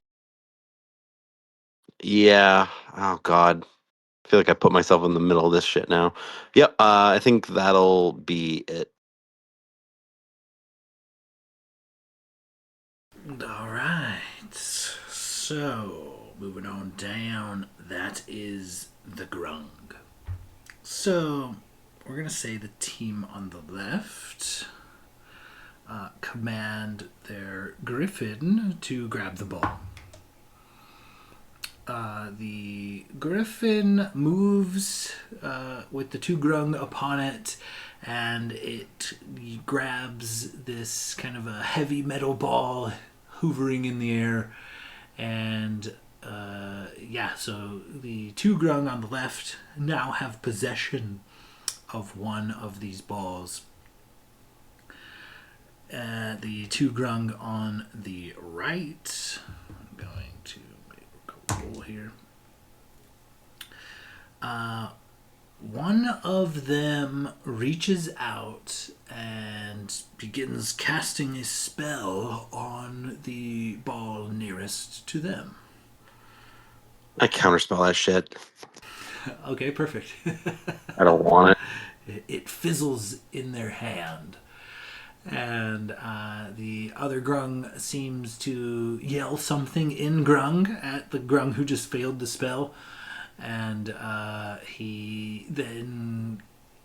yeah, oh god. I feel like I put myself in the middle of this shit now. Yep, I think that'll be it. All right. So, moving on down, that is the Grung. So, we're going to say the team on the left command their Griffin to grab the ball. The Griffin moves with the two Grung upon it, and it grabs this kind of a heavy metal ball hovering in the air. And so the two Grung on the left now have possession of one of these balls. The two Grung on the right, I'm going to make a roll here. One of them reaches out and begins casting a spell on the ball nearest to them. I counterspell that shit. Okay, perfect. I don't want it. It fizzles in their hand. And the other Grung seems to yell something in Grung at the Grung who just failed the spell. And he then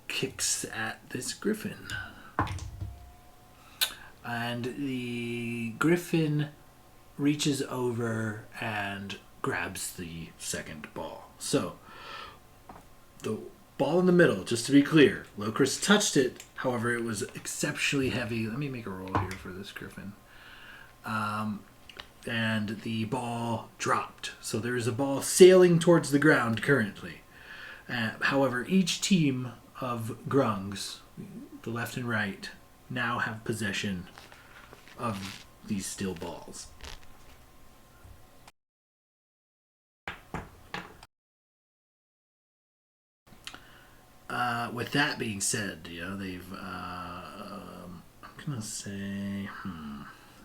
kicks at this Griffin. And the Griffin reaches over and grabs the second ball. So, the ball in the middle, just to be clear, Locris touched it. However, it was exceptionally heavy. Let me make a roll here for this Griffin. And the ball dropped. So there is a ball sailing towards the ground currently. However, each team of grungs, the left and right, now have possession of these steel balls. With that being said, they've. I'm gonna say,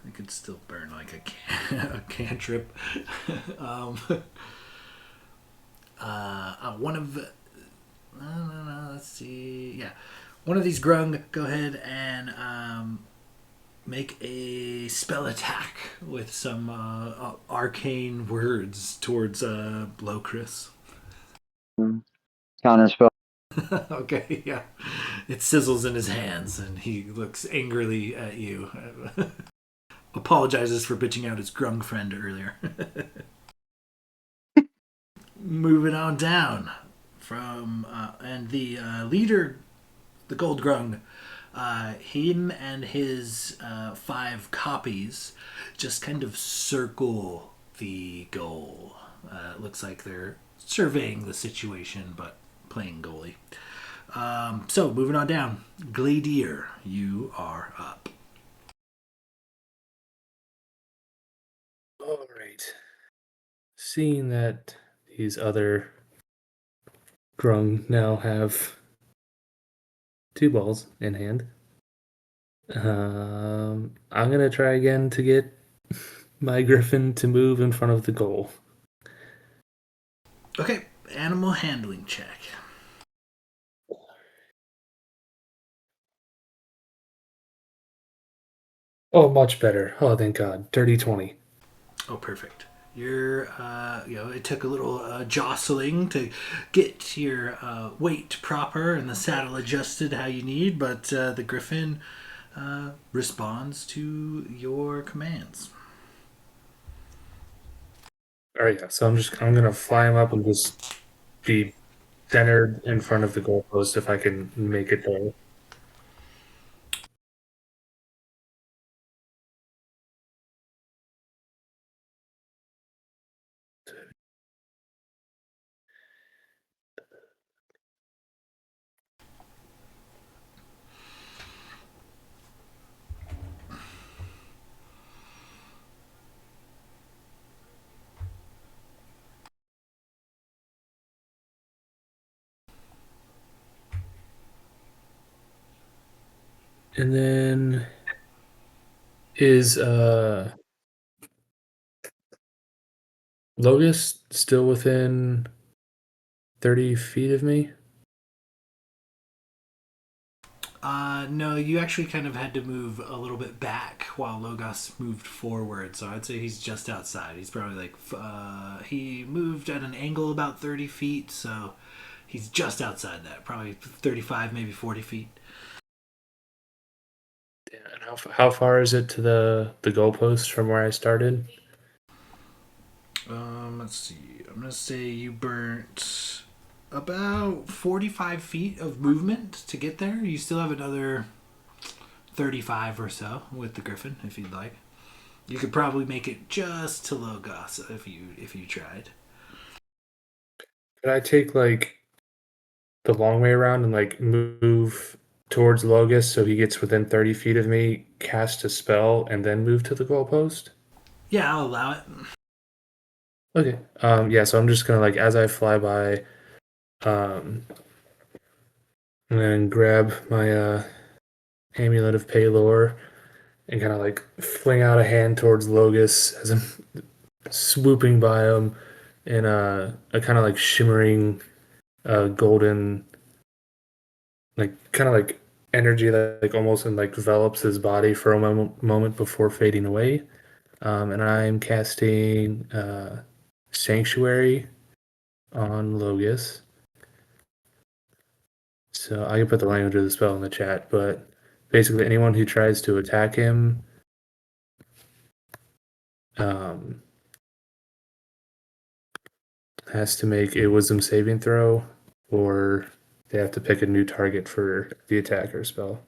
they could still burn like a cantrip. um, one of. No, let's see. Yeah, one of these grung. Go ahead and make a spell attack with some arcane words towards Blowchris. Counterspell. Okay, yeah. It sizzles in his hands and he looks angrily at you. Apologizes for bitching out his grung friend earlier. Moving on down from and the leader, the gold grung, him and his 5 copies just kind of circle the goal. It looks like they're surveying the situation, but playing goalie. So moving on down, Gladier, you are up. All right. Seeing that these other grung now have 2 balls in hand, I'm gonna try again to get my griffin to move in front of the goal. Okay, animal handling check. Oh, much better. Oh, thank God. Dirty 20. Oh, perfect. You're, it took a little jostling to get your weight proper and the saddle adjusted how you need, but the griffin responds to your commands. All right, yeah. So I'm gonna fly him up and just be centered in front of the goalpost if I can make it there. And then is Logus still within 30 feet of me? No, you actually kind of had to move a little bit back while Logos moved forward. So I'd say he's just outside. He's probably he moved at an angle about 30 feet, so he's just outside that. Probably 35, maybe 40 feet. Yeah, and how far is it to the goalpost from where I started? Let's see. I'm gonna say you burnt about 45 feet of movement to get there. You still have another 35 or so with the griffin if you'd like. You could probably make it just to Logos if you tried. Could I take like the long way around and like move towards Logus so he gets within 30 feet of me, cast a spell, and then move to the goalpost? Yeah, I'll allow it. Okay. Yeah, so I'm just gonna like as I fly by, um and grab my amulet of Palor and kind of like fling out a hand towards Logus as I'm swooping by him in a kind of like shimmering golden like kind of like energy that like almost like envelops his body for a moment before fading away. And I'm casting Sanctuary on Logus. So I can put the language of the spell in the chat, but basically anyone who tries to attack him um, has to make a wisdom saving throw, or they have to pick a new target for the attacker spell.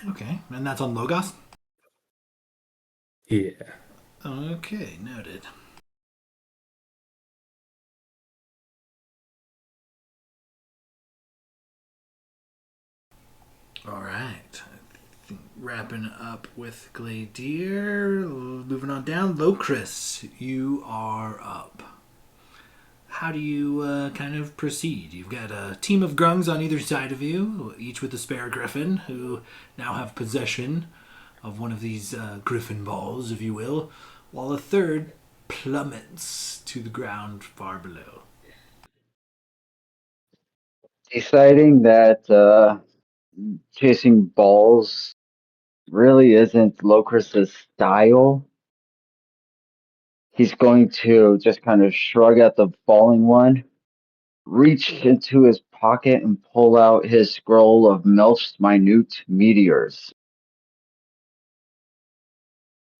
Okay, and that's on Logos? Yeah. Okay, noted. All right. Wrapping up with Gladier. Moving on down. Locris, you are up. How do you kind of proceed? You've got a team of grungs on either side of you, each with a spare griffin, who now have possession of one of these griffin balls, if you will, while a third plummets to the ground far below. Deciding that chasing balls really isn't Locris's style, he's going to just kind of shrug at the falling one, reach into his pocket and pull out his scroll of Melf's minute meteors,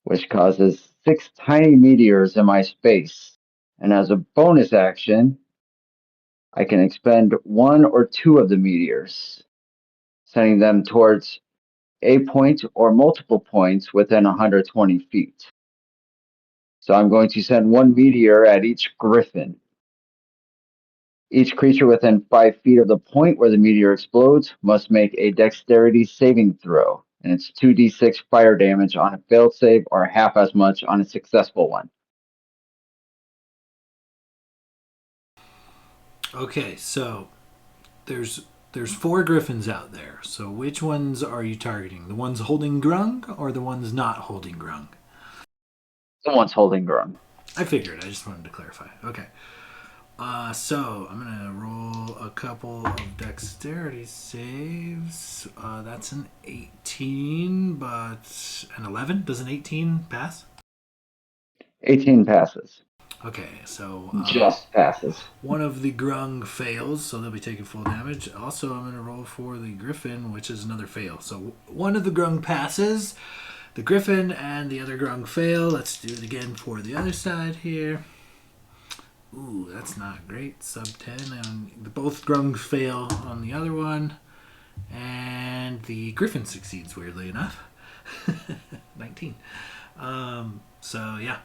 which causes 6 tiny meteors in my space. And as a bonus action, I can expend 1 or 2 of the meteors, sending them towards a point or multiple points within 120 feet. So I'm going to send 1 meteor at each griffin. Each creature within 5 feet of the point where the meteor explodes must make a dexterity saving throw, and it's 2d6 fire damage on a failed save or half as much on a successful one. Okay, so there's 4 griffins out there. So which ones are you targeting? The ones holding grung or the ones not holding grung? Someone's holding Grum. I figured. I just wanted to clarify. Okay. So I'm gonna roll a couple of dexterity saves. That's an 18, but an 11. Does an 18 pass? 18 passes. Okay, so Just passes. one of the grung fails, so they'll be taking full damage. Also, I'm gonna roll for the griffin, which is another fail. So one of the grung passes. The griffin and the other grung fail. Let's do it again for the other side here. Ooh, that's not great. Sub 10. And both grungs fail on the other one. And the griffin succeeds, weirdly enough. 19. So, yeah.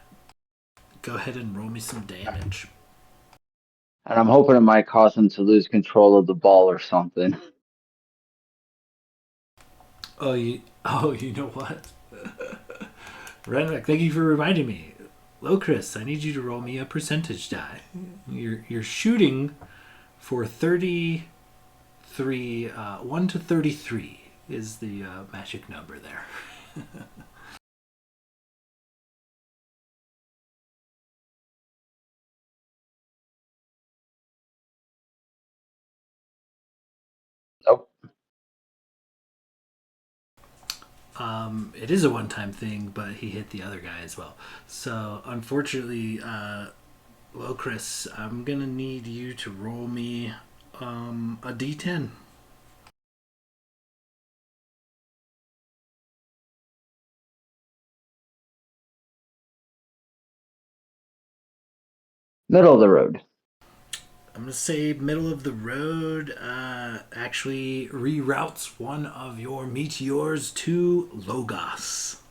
Go ahead and roll me some damage. And I'm hoping it might cause him to lose control of the ball or something. Oh, you know what? Renwick, thank you for reminding me. Locris, I need you to roll me a percentage die. You're shooting for 33. 1 to 33 is the magic number there. Nope. It is a one-time thing, but he hit the other guy as well. So unfortunately, Locris, I'm gonna need you to roll me a d10. Middle of the road. I'm gonna say middle of the road actually reroutes one of your meteors to Logos.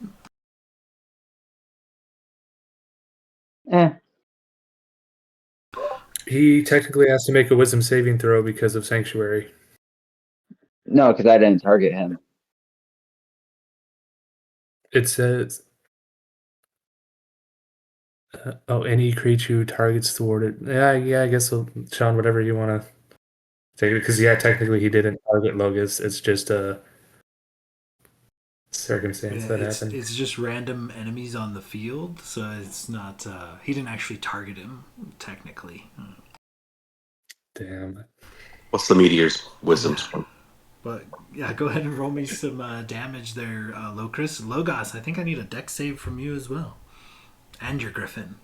Eh. He technically has to make a wisdom saving throw because of Sanctuary. No, because I didn't target him. It says, any creature who targets thwarted. Yeah, I guess, so, Sean, whatever you want to take it. Because, yeah, technically he didn't target Logus. It's just a circumstance that happened. It's just random enemies on the field, so it's not. He didn't actually target him technically. Damn. What's the meteor's wisdom? But yeah, go ahead and roll me some damage there, Locris. Logos, I think I need a dex save from you as well, and your griffin.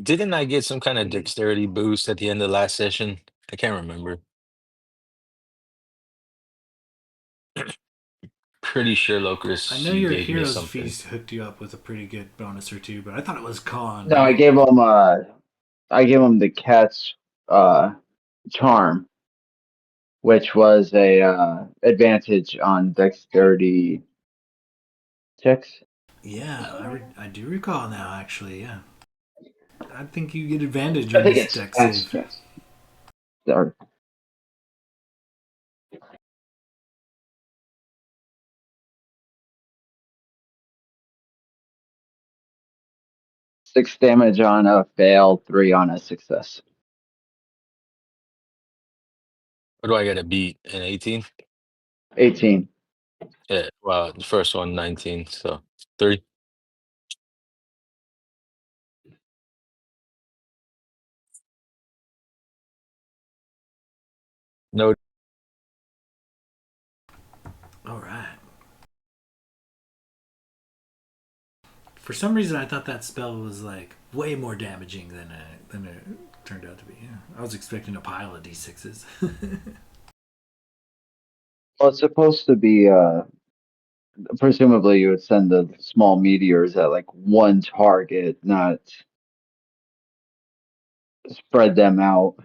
Didn't I get some kind of dexterity boost at the end of the last session? I can't remember. Pretty sure Locris, I know you your gave me hero's something. feast hooked you up with a pretty good bonus or two, but I thought it was con. No, I gave him the cat's charm, which was a advantage on dexterity checks. Yeah, I do recall now. Actually, yeah, I think you get advantage I on think this it's dex cat's save. checks. Or 6 damage on a fail, 3 on a success. What do I gotta beat? An 18? 18. Yeah, well, the first one 19, so 3. No, All right. For some reason, I thought that spell was like way more damaging than it turned out to be. Yeah. I was expecting a pile of d6s. Well, it's supposed to be, presumably you would send the small meteors at like one target, not spread them out.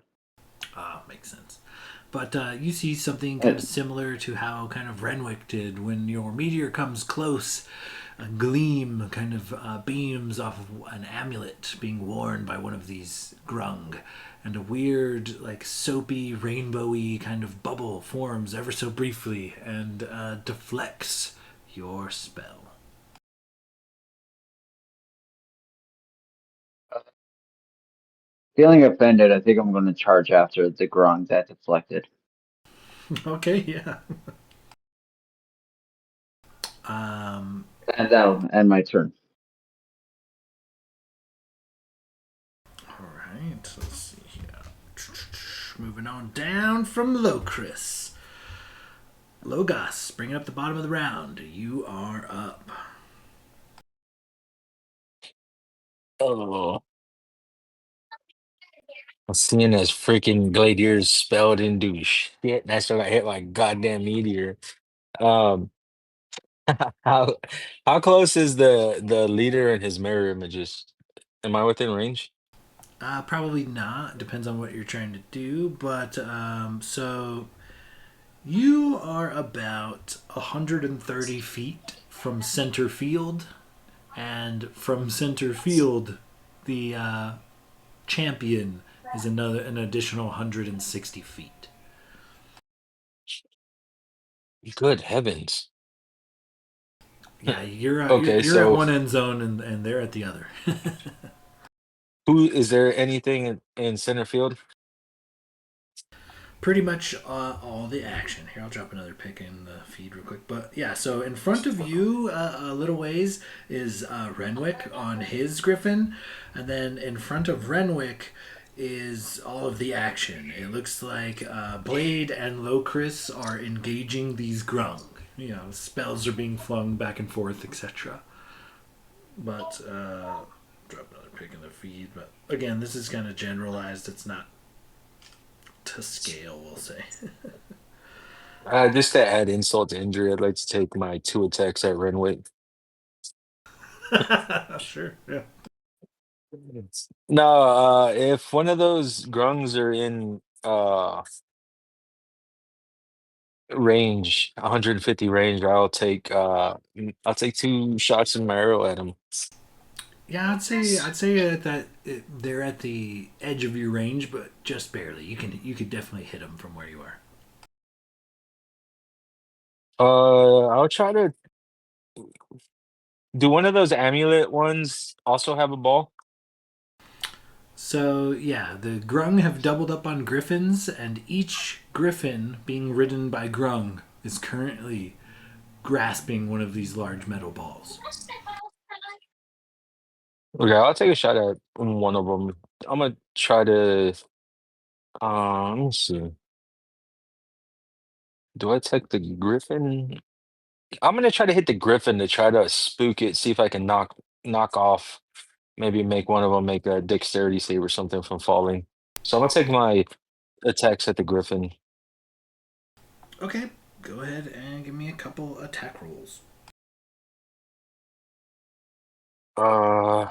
Ah, makes sense. But you see something kind And of similar to how kind of Renwick did when your meteor comes close. A gleam kind of beams off of an amulet being worn by one of these grung, and a weird, like soapy, rainbowy kind of bubble forms ever so briefly and deflects your spell. feeling offended, I think I'm going to charge after the grung that deflected. Okay, yeah. Um, And that'll end my turn. all right, let's see here. Moving on down from Locris. Logos, bringing up the bottom of the round. You are up. oh, I'm seeing as freaking Gladier's spelled into shit. That's what I hit my goddamn meteor. Um, how how close is the leader and his mirror images? Am I within range? Probably not. Depends on what you're trying to do. But so you are about 130 feet from center field, and from center field, the champion is an additional 160 feet. Good heavens. Yeah, you're Okay, you're at so one end zone and they're at the other. who is there anything in center field? Pretty much all the action. Here, I'll drop another pick in the feed real quick. But yeah, so in front of you, a little ways, is Renwick on his griffin. And then in front of Renwick is all of the action. It looks like Blade and Locris are engaging these grung. You know, spells are being flung back and forth, etc. But, drop another pick in the feed. But again, this is kind of generalized. It's not to scale, we'll say. Just to add insult to injury, I'd like to take my 2 attacks at Renwick. Sure, yeah. No, if one of those grungs are in range, 150 range, I'll take 2 shots in my arrow at him. Yeah, I'd say they're at the edge of your range, but just barely. You could definitely hit them from where you are. I'll try to do one of those amulet ones also have a ball? So yeah, the grung have doubled up on griffins, and each griffin being ridden by grung is currently grasping one of these large metal balls. Okay, I'll take a shot at one of them. I'm gonna try to let me see. Do I take the griffin? I'm gonna try to hit the griffin to try to spook it, see if I can knock off, maybe make one of them make a dexterity save or something from falling. So I'm gonna take my attacks at the griffin. Okay, go ahead and give me a couple attack rolls. Uh,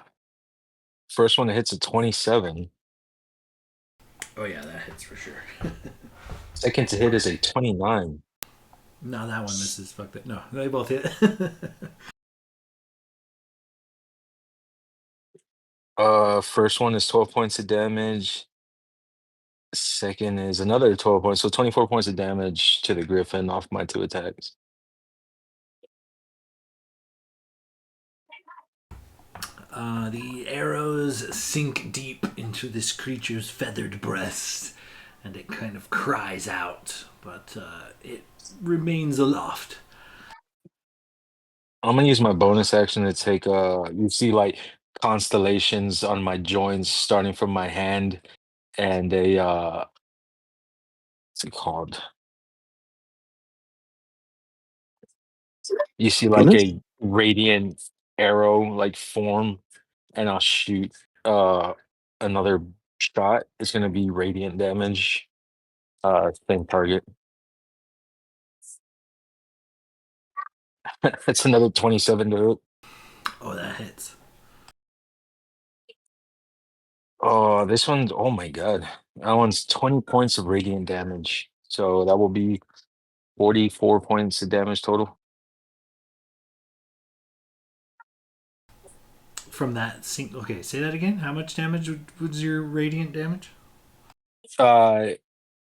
First one that hits a 27. Oh yeah, that hits for sure. Second to hit is a 29. No, that one misses. Fuck that. No, they both hit. First one is 12 points of damage. Second is another 12 points, so 24 points of damage to the griffin off my 2 attacks. The arrows sink deep into this creature's feathered breast, and it kind of cries out, but it remains aloft. I'm gonna use my bonus action to take you see like constellations on my joints starting from my hand and a what's it called? You see like Bonus? a radiant arrow like form and I'll shoot uh another shot. It's gonna be radiant damage. Same target. It's another 27 to hit. Oh, that hits. Oh, this one's oh my god. That one's 20 points of radiant damage. So that will be 44 points of damage total. From that sink. Okay, say that again. How much damage was your radiant damage? Uh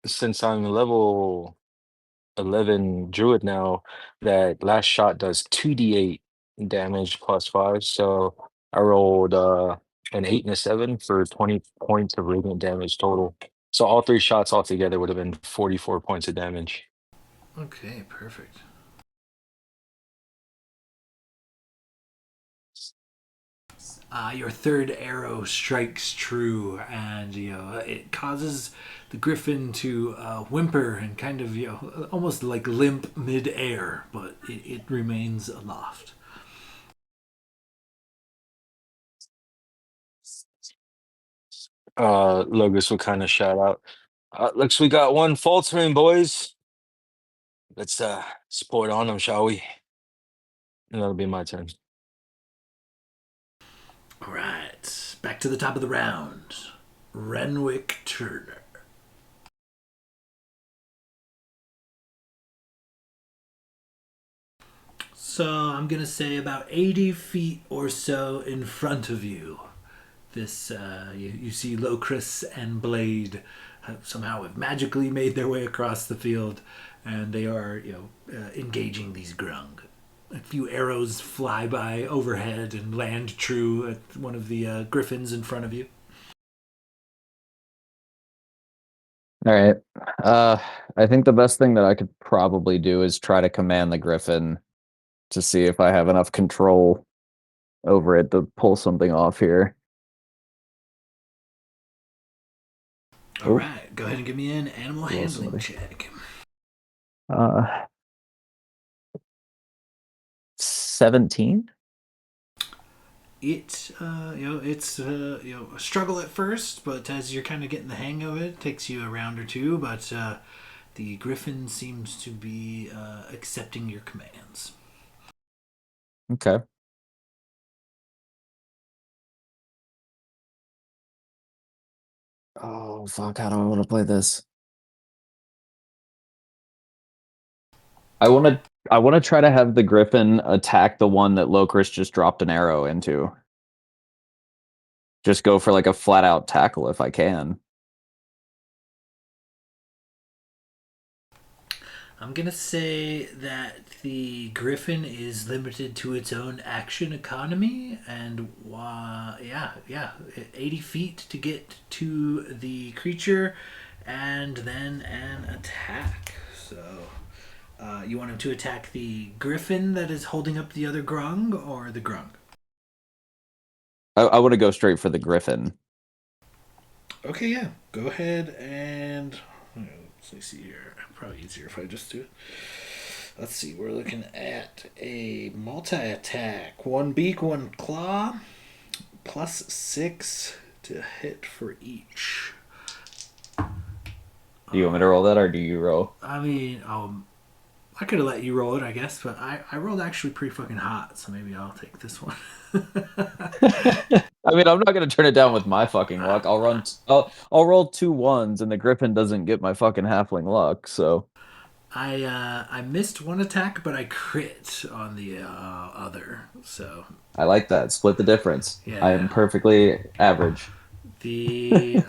since I'm level 11 druid now, that last shot does 2d8 damage plus 5. So I rolled an 8 and a 7 for 20 points of radiant damage total. So all three shots altogether would have been 44 points of damage. Okay, perfect. Your third arrow strikes true, and it causes the griffin to whimper and kind of almost like limp mid-air, but it remains aloft. Logos will kind of shout out. Looks we got one faltering, boys. Let's support on them, shall we? And that'll be my turn. All right, back to the top of the round. Renwick Turner. So I'm gonna say about 80 feet or so in front of you. This you see Locris and Blade somehow have magically made their way across the field, and they are engaging these grung. A few arrows fly by overhead and land true at one of the griffins in front of you. All right. I think the best thing that I could probably do is try to command the griffin to see if I have enough control over it to pull something off here. All right, go ahead and give me an animal handling somebody. check. 17. It's a struggle at first, but as you're kind of getting the hang of it, it takes you a round or two. But the griffin seems to be accepting your commands. Okay. Oh fuck! How do I want to play this? I want to try to have the griffin attack the one that Locris just dropped an arrow into. Just go for like a flat out tackle if I can. I'm gonna say that the griffin is limited to its own action economy, and 80 feet to get to the creature, and then an attack. So, you want him to attack the griffin that is holding up the other grung, or the grung? I want to go straight for the griffin. Okay, yeah. Go ahead and let's see here. Probably easier if I just do it. Let's see. We're looking at a multi-attack. One beak, one claw, plus 6 to hit for each. Do you want me to roll that, or do you roll? I mean, I could have let you roll it, I guess, but I rolled actually pretty fucking hot, so maybe I'll take this one. I mean, I'm not gonna turn it down with my fucking luck. I'll roll 2 1s, and the griffin doesn't get my fucking halfling luck. So I missed one attack, but I crit on the other. So I like that. Split the difference. Yeah. I am perfectly average. the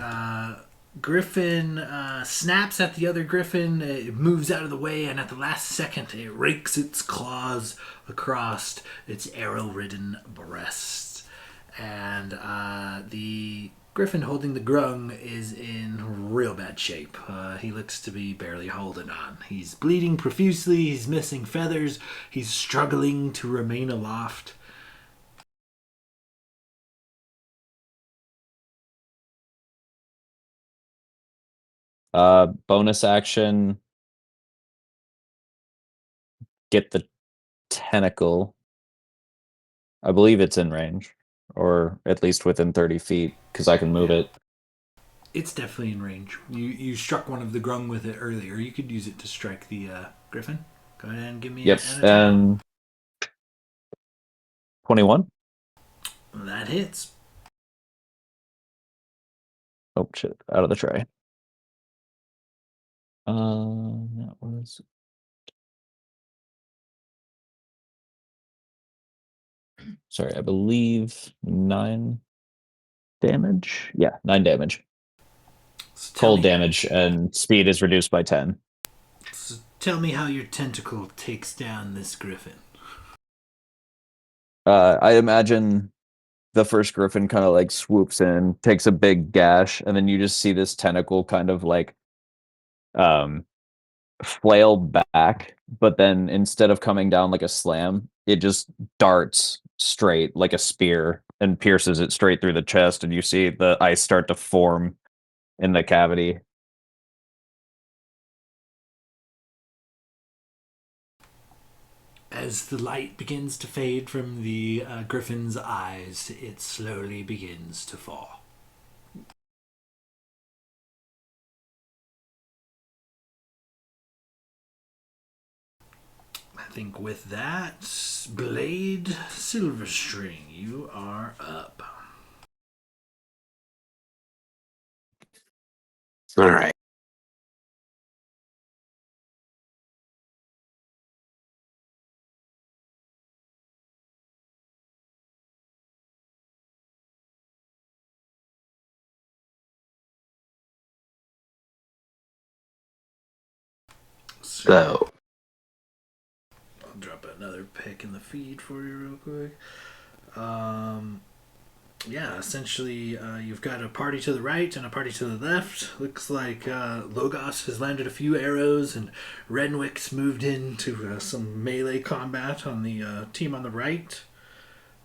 griffin snaps at the other griffin. It moves out of the way, and at the last second, it rakes its claws across its arrow-ridden breast. and the griffin holding the grung is in real bad shape. He looks to be barely holding on. He's bleeding profusely, he's missing feathers, he's struggling to remain aloft. Bonus action, get the tentacle. I believe it's in range, or at least within 30 feet, because I can move Yeah. it. It's definitely in range. You struck one of the grung with it earlier. You could use it to strike the griffin. Go ahead and give me Yep, an attack roll. and 21. That hits. Oh shit, out of the tray. That was sorry, I believe 9 damage. Yeah, 9 damage. So Cold damage, and speed is reduced by 10. So tell me how your tentacle takes down this griffin. I imagine the first griffin kind of like swoops in, takes a big gash, and then you just see this tentacle kind of like um flail back, but then instead of coming down like a slam, it just darts straight like a spear and pierces it straight through the chest, and you see the ice start to form in the cavity. As the light begins to fade from the griffin's eyes, it slowly begins to fall. I think with that, Blade Silverstring, you are up. All right. So, I'll drop another pick in the feed for you real quick. Um, yeah, essentially, you've got a party to the right and a party to the left. Looks like Logos has landed a few arrows, and Renwick's moved into some melee combat on the team on the right.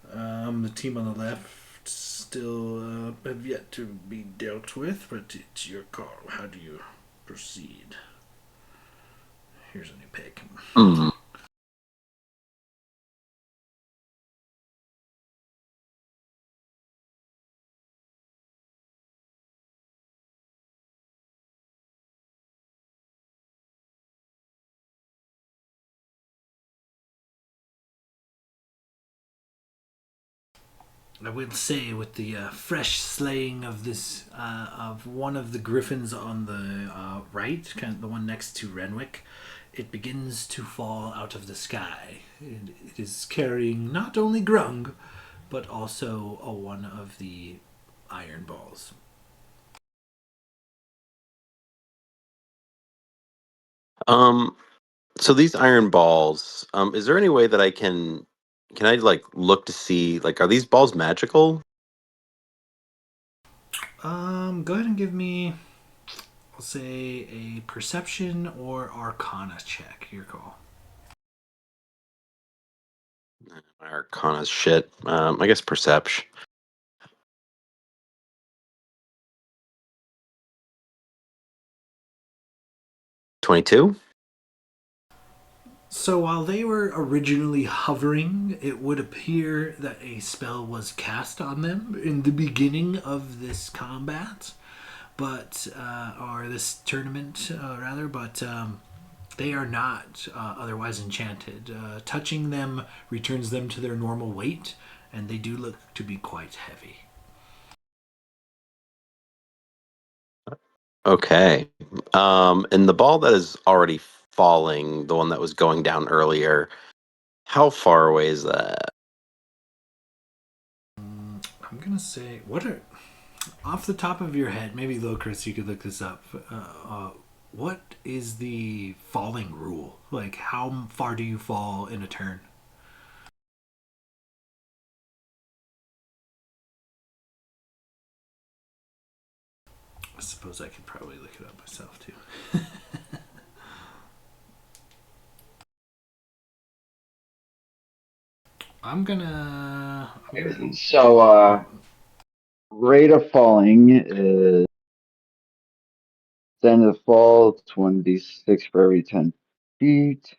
The team on the left still have yet to be dealt with, but it's your call. How do you proceed? Here's a new pick. mm, I will say, with the fresh slaying of this of one of the griffins on the right, kind of the one next to Renwick, it begins to fall out of the sky. It is carrying not only Grung, but also one of the iron balls. um, so these iron balls, is there any way that can I like look to see like are these balls magical? Go ahead and give me, I'll say, a perception or arcana check. Your call. My Arcana's shit. I guess perception. 22? So while they were originally hovering, it would appear that a spell was cast on them in the beginning of this combat, but or this tournament rather, but they are not otherwise enchanted. Touching them returns them to their normal weight, and they do look to be quite heavy. Okay. And the ball that is already falling, the one that was going down earlier, how far away is that? I'm gonna say, what are off the top of your head? Maybe though, Chris, you could look this up. What is the falling rule? Like, how far do you fall in a turn? I suppose I could probably look it up myself too. I'm gonna. So, rate of falling is the end of the fall, 26 for every 10 feet.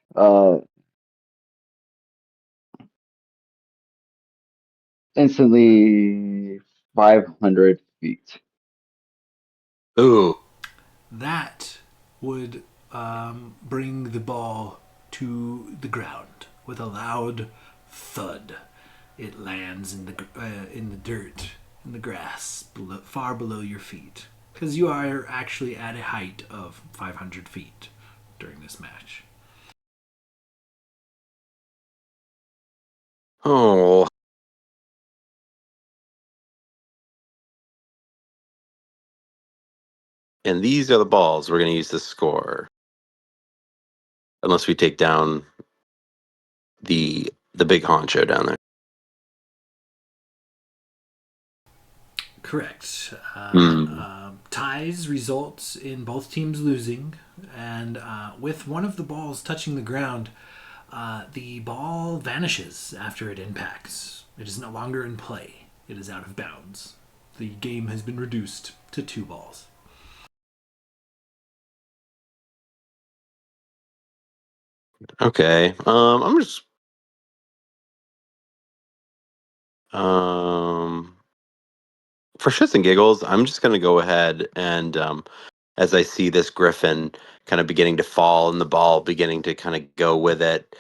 Instantly 500 feet. Ooh. That would bring the ball to the ground with a loud thud. It lands in the dirt, in the grass, far below your feet, because you are actually at a height of 500 feet during this match. Oh. And these are the balls we're going to use to score. Unless we take down the big honcho down there. Correct. Hmm. Ties results in both teams losing, and with one of the balls touching the ground, the ball vanishes after it impacts. It is no longer in play. It is out of bounds. The game has been reduced to 2 balls. Okay. I'm just for shits and giggles, I'm just gonna go ahead and as I see this griffin kind of beginning to fall and the ball beginning to kind of go with it,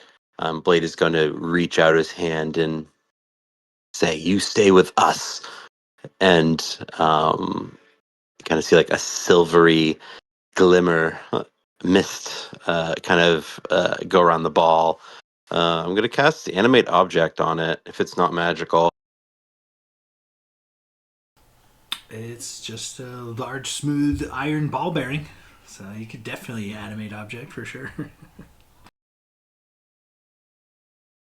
Blade is going to reach out his hand and say, "You stay with us," and kind of see like a silvery glimmer, mist, kind of go around the ball. I'm gonna cast animate object on it if it's not magical. It's just a large, smooth iron ball bearing, so you could definitely animate object for sure.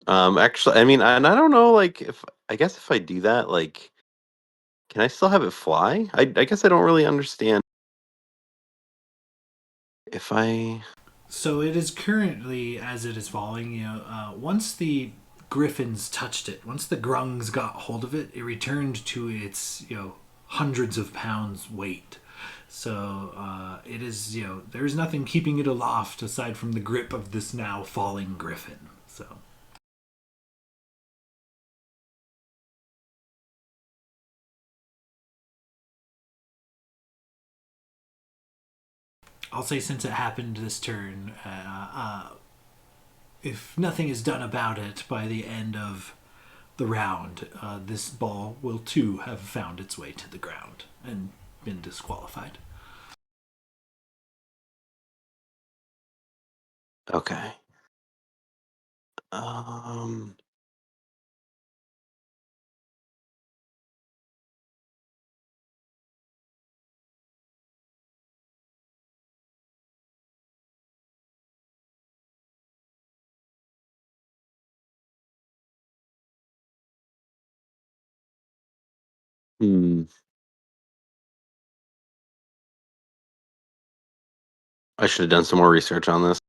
Actually, I mean, and I don't know, like, if I guess if I do that, like, can I still have it fly? I guess I don't really understand if I. So it is currently, as it is falling, once the griffins touched it, once the grungs got hold of it, it returned to its, hundreds of pounds weight. So it is, there's nothing keeping it aloft aside from the grip of this now falling griffin. So I'll say since it happened this turn, if nothing is done about it by the end of the round, this ball will too have found its way to the ground and been disqualified. Okay. Um. Hmm. I should have done some more research on this.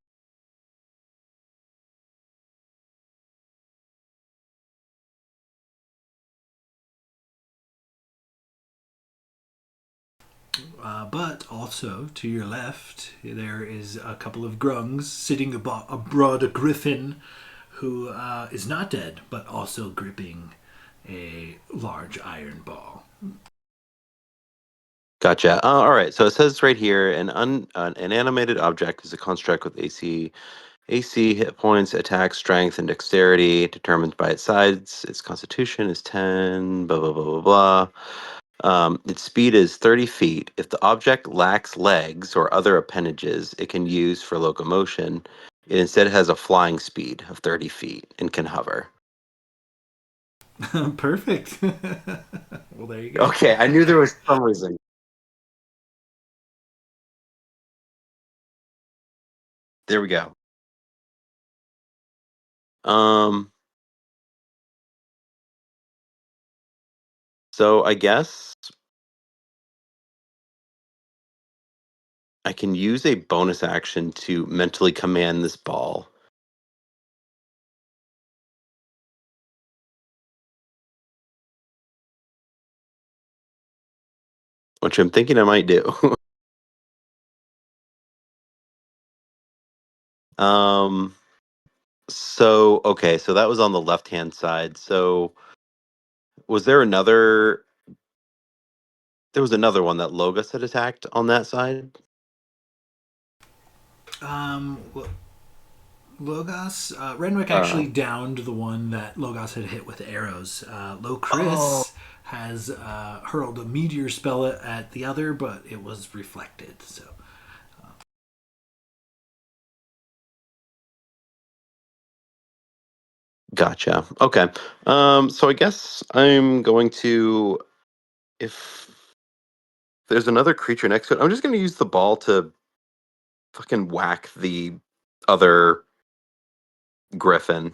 But also to your left, there is a couple of grungs sitting abroad a griffin who is not dead, but also gripping a large iron ball. Gotcha. All right. So it says right here, an animated object is a construct with AC hit points, attack, strength, and dexterity determined by its size. Its constitution is 10. Blah blah blah blah blah. Its speed is 30 feet. If the object lacks legs or other appendages it can use for locomotion, it instead has a flying speed of 30 feet and can hover. Perfect. Well, there you go. Okay, I knew there was some reason. There we go. Um, so I guess I can use a bonus action to mentally command this ball. Which I'm thinking I might do. So that was on the left-hand side. So was there another one that Logos had attacked on that side? Well, Logos, Renwick actually downed the one that Logos had hit with arrows. Chris has hurled a meteor spell at the other, but it was reflected. So. Gotcha. Okay. So I guess I'm going to, if there's another creature next to it, I'm just going to use the ball to fucking whack the other griffin,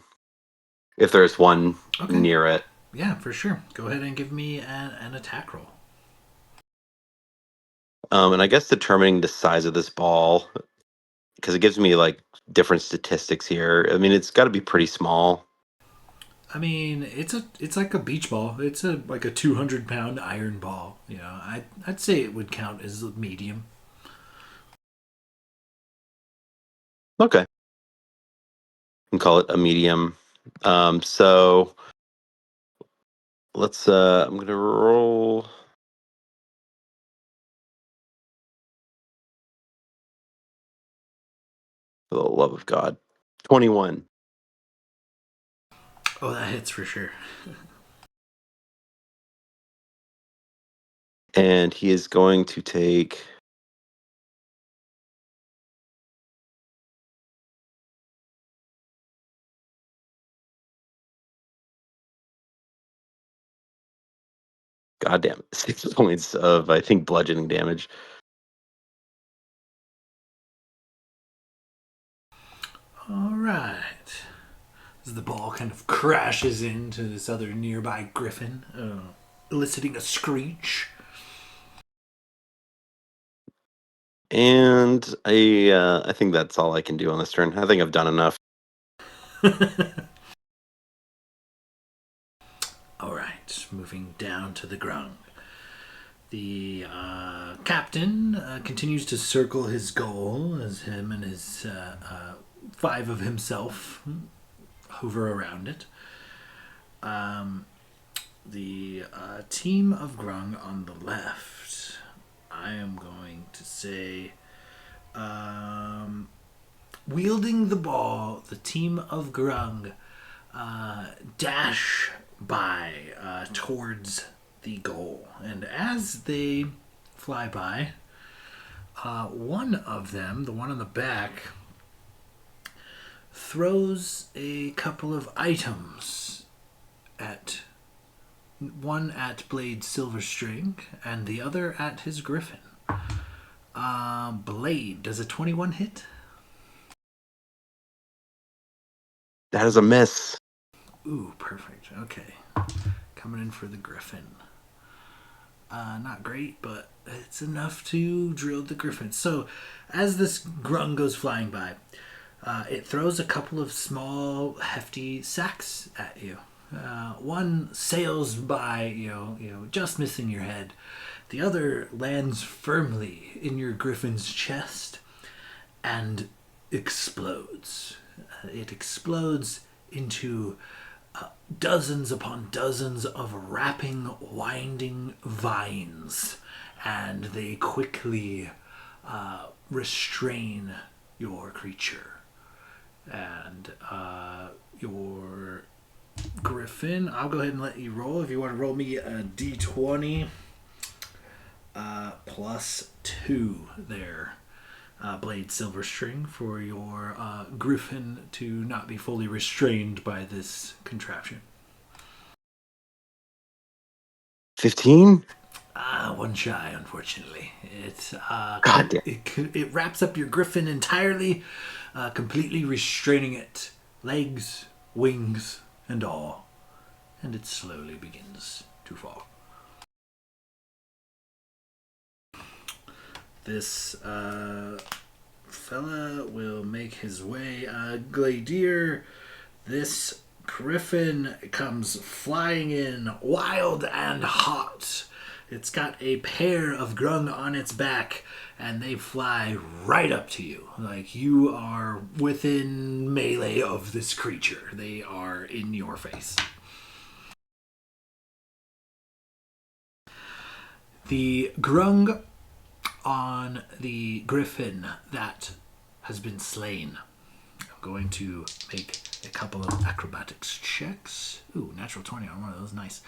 if there's one near it. Yeah, for sure. Go ahead and give me an attack roll. And I guess determining the size of this ball, because it gives me like different statistics here. I mean, it's got to be pretty small. I mean, it's like a beach ball. It's like a 200-pound iron ball. You know, I'd say it would count as medium. Okay. And call it a medium. So let's I'm gonna roll. For the love of God. 21. Oh, that hits for sure. And he is going to take goddamn 6 points of, I think, bludgeoning damage. All right. As the ball kind of crashes into this other nearby griffin, eliciting a screech. And I think that's all I can do on this turn. I think I've done enough. All right, moving down to the grung. The captain continues to circle his goal as him and his 5 of himself hover around it. The team of grung on the left, I am going to say, wielding the ball, the team of grung dash by towards the goal. And as they fly by, one of them, the one on the back, throws a couple of items at one at Blade Silverstring and the other at his griffin. Blade, does a 21 hit? That is a miss. Ooh, perfect. Okay. Coming in for the griffin. Not great, but it's enough to drill the griffin. So, as this grung goes flying by, it throws a couple of small, hefty sacks at you. One sails by, just missing your head. The other lands firmly in your griffin's chest and explodes. It explodes into dozens upon dozens of wrapping, winding vines, and they quickly restrain your creature. And your griffin, I'll go ahead and let you roll. If you want to roll me a d20 plus 2 there. Blade Silverstring, for your griffin to not be fully restrained by this contraption. 15? One shy, unfortunately. God damn. It wraps up your griffin entirely, completely restraining it. Legs, wings, and all. And it slowly begins to fall. This fella will make his way. Gladier, this griffin comes flying in wild and hot. It's got a pair of grung on its back, and they fly right up to you. Like you are within melee of this creature. They are in your face. The grung on the griffin that has been slain. I'm going to make a couple of acrobatics checks. Ooh, natural 20 on one of those. Nice.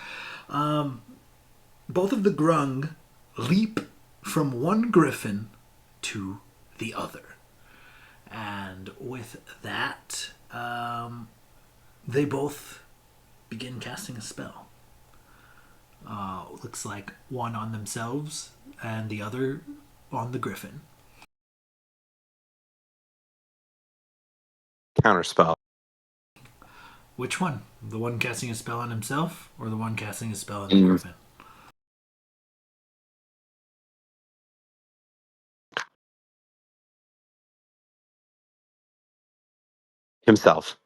Both of the grung leap from one griffin to the other. And with that, they both begin casting a spell. Looks like one on themselves and the other on the griffin. Counterspell. Which one? The one casting a spell on himself or the one casting a spell on the griffin? Himself.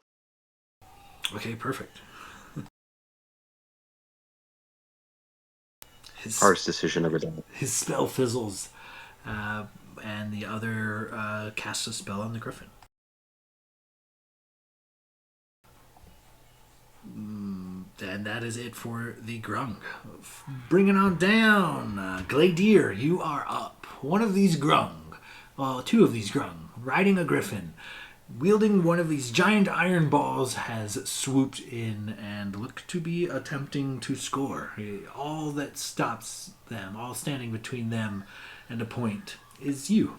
Okay, perfect. Hardest decision ever done. His spell fizzles, and the other casts a spell on the griffin. And that is it for the grung. Bring it on down. Gladier, you are up. One of these grung, well, two of these grung, riding a griffin, wielding one of these giant iron balls, has swooped in and looked to be attempting to score. All that stops them, all standing between them and a point, is you.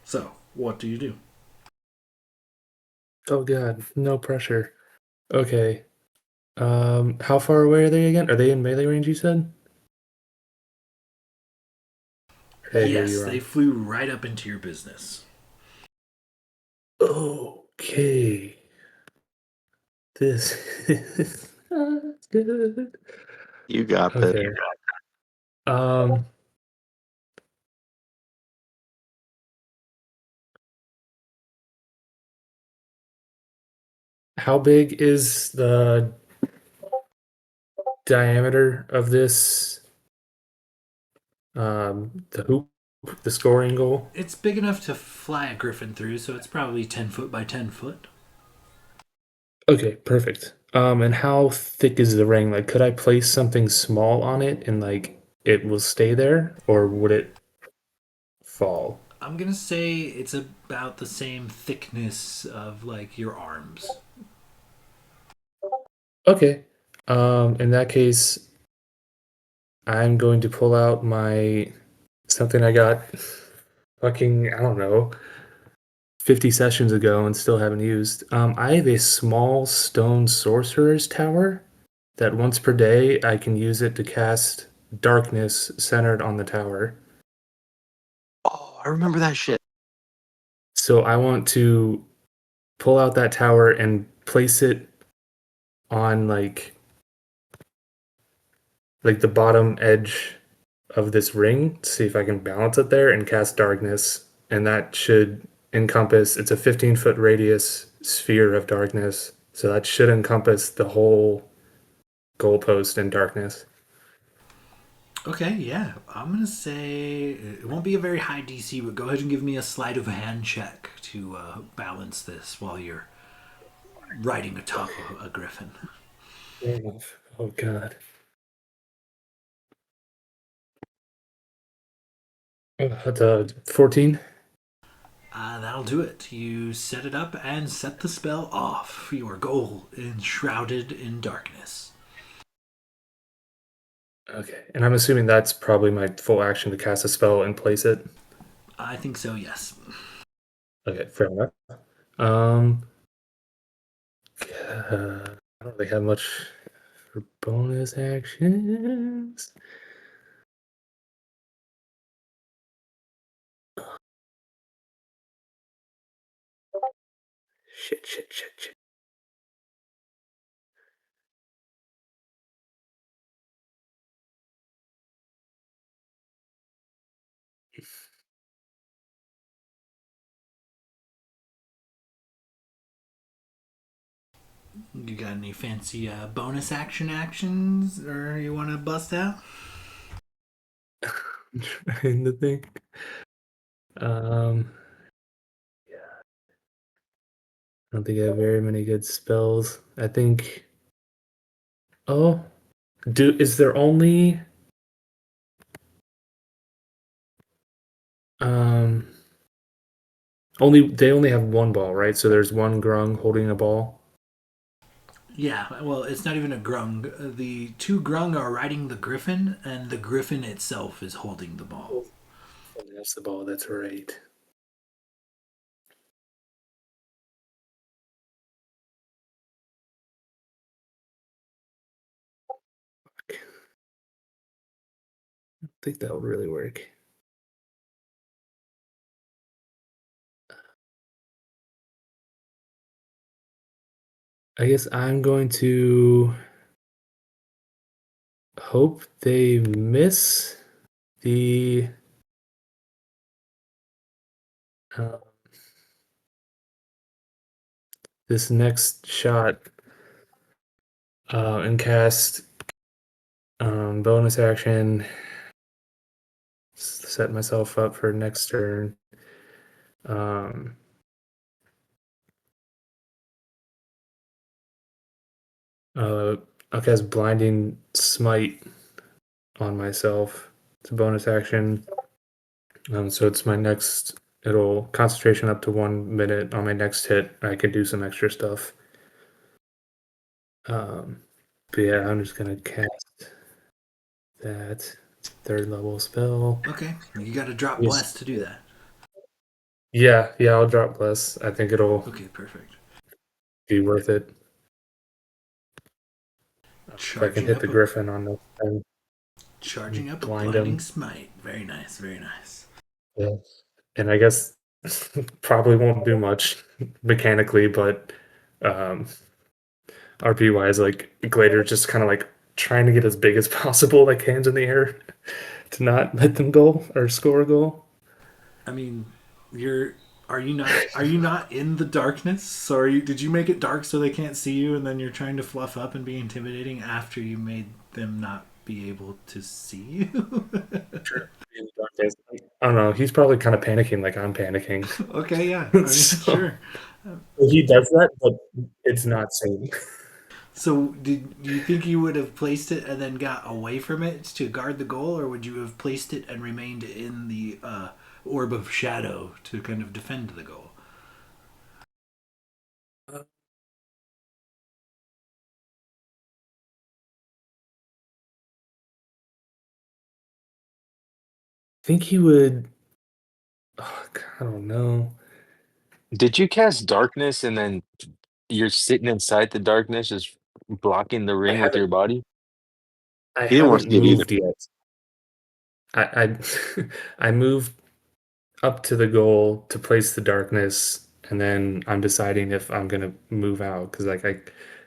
So, what do you do? Oh god, no pressure. Okay. How far away are they again? Are they in melee range, you said? Did I hear you Yes, they wrong? flew right up into your business. Okay. This is not good. You got this. Okay. Um, how big is the diameter of this? The hoop, the scoring goal? It's big enough to fly a griffin through, so it's probably 10 foot by 10 foot. Okay, perfect. And how thick is the ring? Like, could I place something small on it and like it will stay there, or would it fall? I'm gonna say it's about the same thickness of like your arms. Okay. In that case, I'm going to pull out my something I got fucking, I don't know, 50 sessions ago and still haven't used. I have a small stone sorcerer's tower that once per day I can use it to cast darkness centered on the tower. Oh, I remember that shit. So I want to pull out that tower and place it on like the bottom edge of this ring to see if I can balance it there and cast darkness. And that should encompass, it's a 15-foot radius sphere of darkness. So that should encompass the whole goalpost in darkness. Okay, yeah. I'm gonna say it won't be a very high DC, but go ahead and give me a sleight of hand check to balance this while you're riding atop a griffin. Fair enough. Oh god. That's a 14. That'll do it. You set it up and set the spell off. Your goal enshrouded in darkness. Okay. And I'm assuming that's probably my full action to cast a spell and place it. I think so, yes. Okay, fair enough. Um, I don't really have much for bonus actions. Shit. You got any fancy bonus actions or you want to bust out? I'm trying to think. Um, I don't think I have very many good spells. I think. Oh, is there only um they only have one ball, right? So there's one grung holding a ball. Yeah, well, it's not even a grung. The two grung are riding the griffin, and the griffin itself is holding the ball. Only has the ball. That's right. I think that would really work. I guess I'm going to hope they miss the uh, this next shot and cast bonus action. Set myself up for next turn. Um, I'll cast blinding smite on myself. It's a bonus action. So it's my next. It'll concentration up to 1 minute on my next hit. I can do some extra stuff. But yeah, I'm just gonna cast that third level spell. Okay, you got to drop Yes. bless to do that. Yeah, I'll drop bless. I think it'll Okay, perfect. be worth it. If I can Charging hit up the a griffin on this thing, charging up a blind blinding him. smite. Very nice, very nice. Yeah. And I guess probably won't do much mechanically, but um, RP wise, like Glader just kind of like trying to get as big as possible, like hands in the air, to not let them go or score a goal. I mean, you're are you not in the darkness? So did you make it dark so they can't see you, and then you're trying to fluff up and be intimidating after you made them not be able to see you? I don't know. He's probably kind of panicking, like I'm panicking. Okay, yeah. I mean, So sure. he does that, but it's not sane. So, did you think you would have placed it and then got away from it to guard the goal, or would you have placed it and remained in the orb of shadow to kind of defend the goal? I think he would. Oh, I don't know. Did you cast darkness and then you're sitting inside the darkness, just blocking the I ring with haven't. your body? I He didn't want haven't to see it either. moved yet. I I moved up to the goal to place the darkness, and then I'm deciding if I'm gonna move out because like I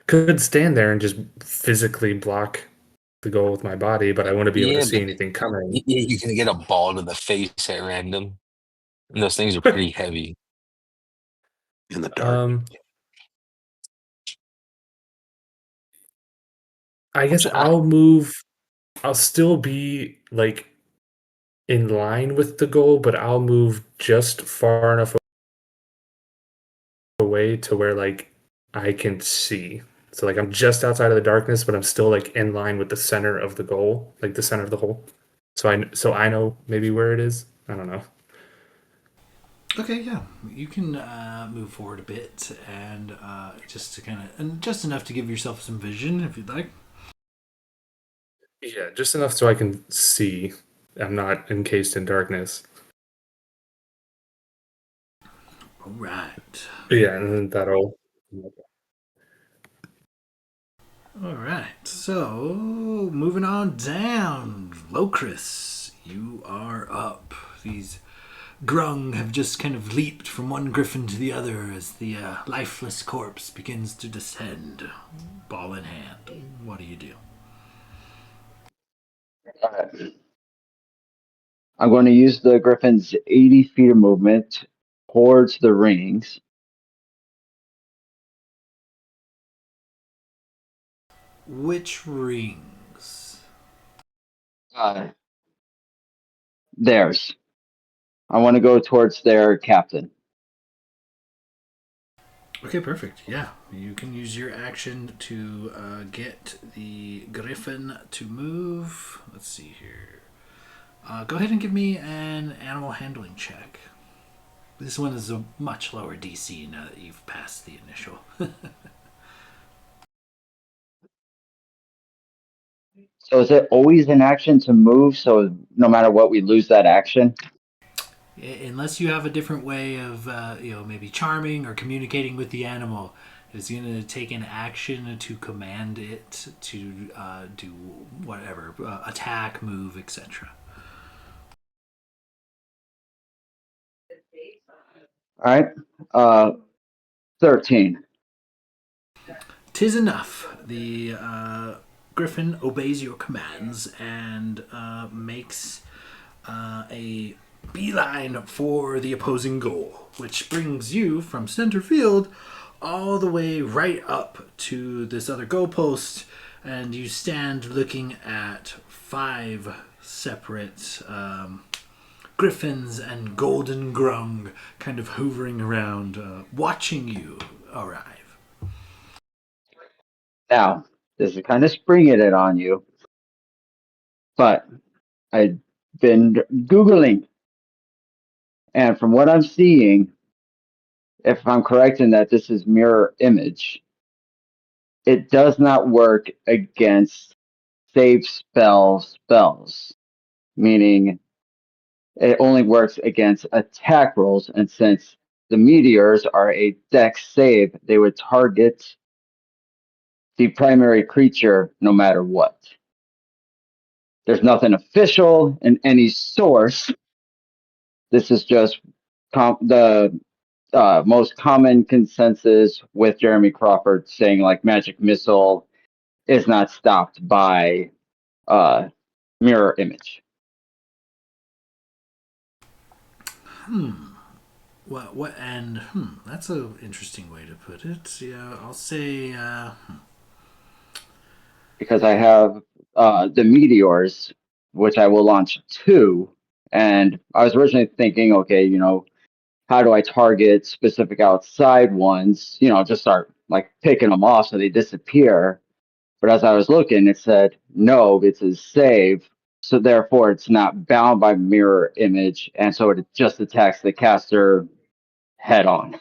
could stand there and just physically block the goal with my body, but I wouldn't be able to Yeah, see but anything coming. you can get a ball to the face at random. And those things are pretty heavy. In the dark. Um, I I'm guess tr- I'll move. I'll still be like in line with the goal, but I'll move just far enough away to where like I can see. So like I'm just outside of the darkness, but I'm still like in line with the center of the goal, like the center of the hole. So I know maybe where it is. I don't know. Okay, yeah, you can move forward a bit and just to kind of and just enough to give yourself some vision if you'd like. Yeah, just enough so I can see. I'm not encased in darkness. All right, But yeah, and then that'll. all right. So moving on down, Locris, you are up. These grung have just kind of leaped from one griffin to the other as the lifeless corpse begins to descend, ball in hand. What do you do? I'm going to use the Griffin's 80 feet of movement towards the rings. Which rings? Theirs. I want to go towards their captain. Okay, perfect. Yeah, you can use your action to get the griffin to move. Let's see here. Go ahead and give me an animal handling check. This one is a much lower DC now that you've passed the initial. So is it always an action to move? So no matter what, we lose that action? Unless you have a different way of, maybe charming or communicating with the animal, it's going to take an action to command it to do whatever, attack, move, etc. All right. 13. 'Tis enough. The griffin obeys your commands and makes a beeline for the opposing goal, which brings you from center field all the way right up to this other goalpost, and you stand looking at 5 separate griffins and golden grung kind of hovering around, watching you arrive. Now, this is kind of springing it on you, but I've been Googling, and from what I'm seeing, if I'm correct in that this is mirror image, it does not work against save spells, meaning it only works against attack rolls, and since the meteors are a dex save, they would target the primary creature no matter what. There's nothing official in any source. This is just the most common consensus with Jeremy Crawford saying like magic missile is not stopped by mirror image. What and that's an interesting way to put it. Yeah, I'll say Because I have the meteors, which I will launch 2, and I was originally thinking, okay, how do I target specific outside ones? Just start like picking them off so they disappear. But as I was looking, it said no, it's a save, so therefore it's not bound by mirror image, and so it just attacks the caster head on.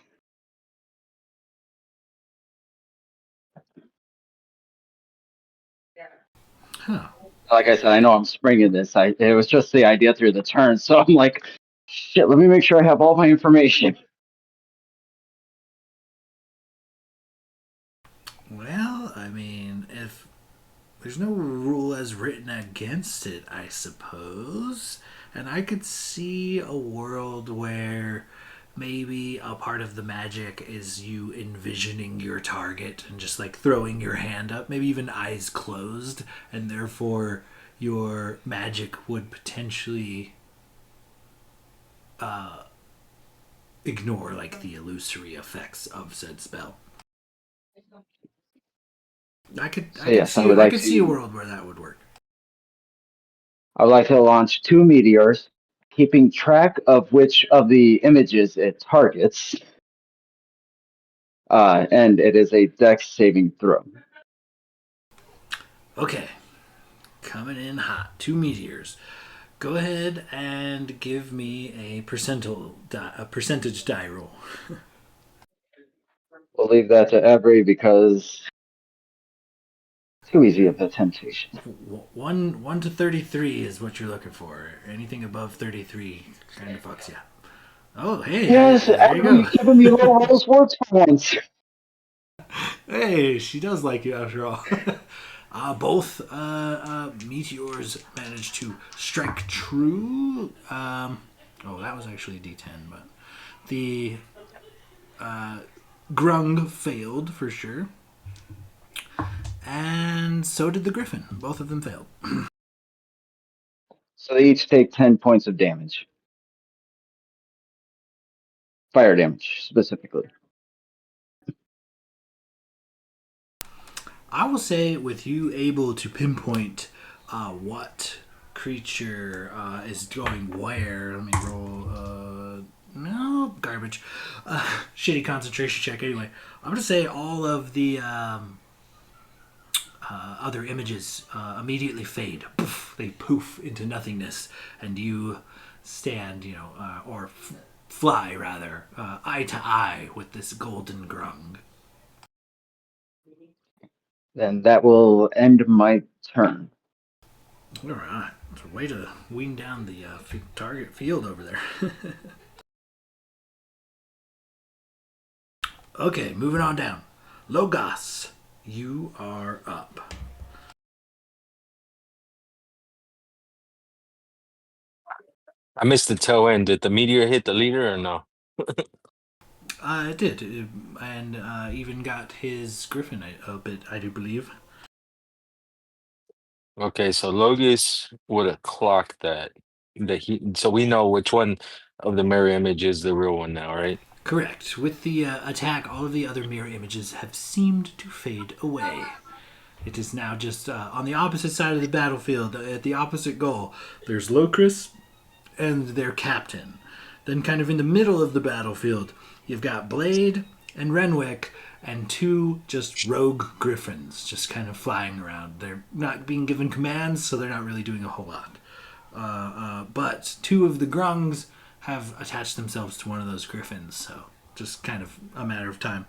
huh. Like I said, I know I'm springing this. It was just the idea through the turn, so I'm like, shit. Let me make sure I have all my information. Well, I mean, if there's no rule as written against it, I suppose. And I could see a world where maybe a part of the magic is you envisioning your target and just like throwing your hand up, maybe even eyes closed, and therefore your magic would potentially ignore like the illusory effects of said spell. I could So yes, I would I like could see a to. world where that would work. I would like to launch 2 meteors, keeping track of which of the images it targets. And it is a dex saving throw. Okay, coming in hot. 2 meteors. Go ahead and give me a percentage die roll. We'll leave that to Every because too easy of a temptation. 1 to 33 is what you're looking for. Anything above 33 kind of fucks you. Oh, hey, Yes, there you Every go. giving me low rolls works for once. Hey, she does like you after all. Both meteors managed to strike true. That was actually D10, but the Grung failed for sure. And so did the Griffin. Both of them failed. So they each take 10 points of damage. Fire damage, specifically. I will say, with you able to pinpoint what creature is going where, let me roll. No, garbage. Shitty concentration check anyway. I'm going to say all of the other images immediately fade. Poof, they poof into nothingness, and you stand, or fly rather, eye to eye with this golden grung. Then that will end my turn. All right, it's a way to wean down the target field over there. Okay, moving on down. Logos, you are up. I missed the toe end. Did the meteor hit the leader or no? It did, and even got his griffin a bit, I do believe. Okay, so Logis would have clocked that. So we know which one of the mirror image is the real one now, right? Correct. With the attack, all of the other mirror images have seemed to fade away. It is now just on the opposite side of the battlefield, at the opposite goal. There's Locris and their captain. Then, kind of in the middle of the battlefield, you've got Blade and Renwick and two just rogue griffins just kind of flying around. They're not being given commands, so they're not really doing a whole lot. But two of the grungs have attached themselves to one of those griffins, so just kind of a matter of time.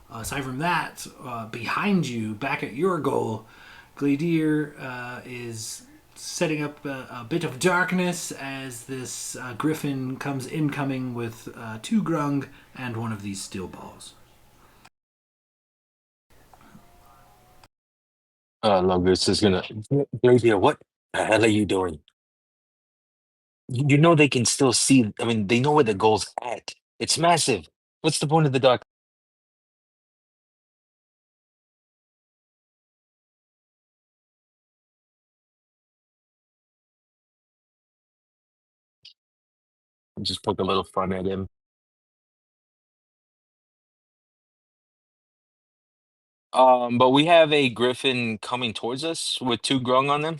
Aside from that, behind you, back at your goal, Gladir is setting up a bit of darkness as this griffin comes incoming with two grung and one of these steel balls. Logis is gonna. Glacier, what the hell are you doing? You know they can still see. I mean, they know where the goal's at. It's massive. What's the point of the dark? Just poke a little fun at him. But we have a griffin coming towards us with two grung on them.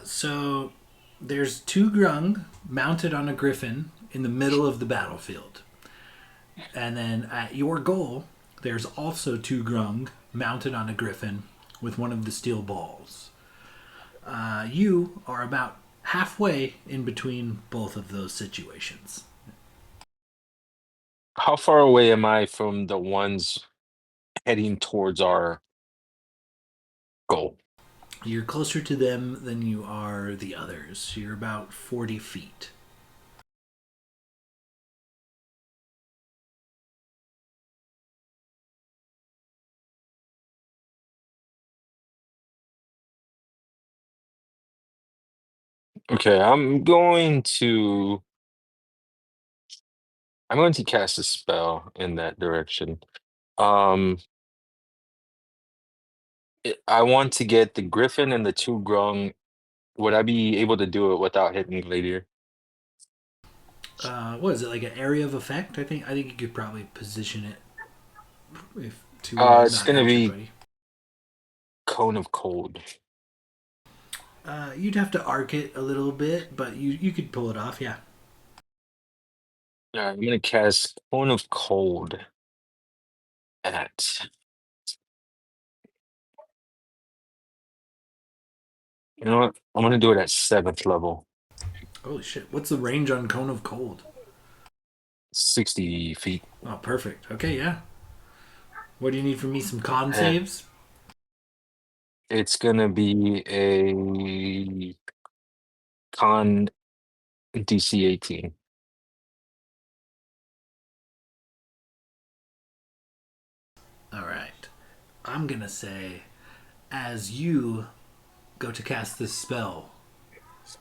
So there's two grung mounted on a griffin in the middle of the battlefield. And then at your goal, there's also two grung mounted on a griffin with one of the steel balls. You are about halfway in between both of those situations. How far away am I from the ones heading towards our goal? You're closer to them than you are the others. You're about 40 feet. Okay, I'm going to cast a spell in that direction. Um, I want to get the griffin and the two grung. Would I be able to do it without hitting Gladiator? What is it, like an area of effect? I think you could probably position it if to It's not gonna hurt your be buddy. cone of cold. You'd have to arc it a little bit, but you could pull it off, yeah. I'm gonna cast cone of cold at. You know what? I'm gonna do it at 7th level, Holy shit! What's the range on Cone of Cold? 60 feet. Oh, perfect. Okay, yeah. What do you need from me? Some con Eh, saves? It's gonna be a con DC 18. All right. I'm gonna say, as you go to cast this spell,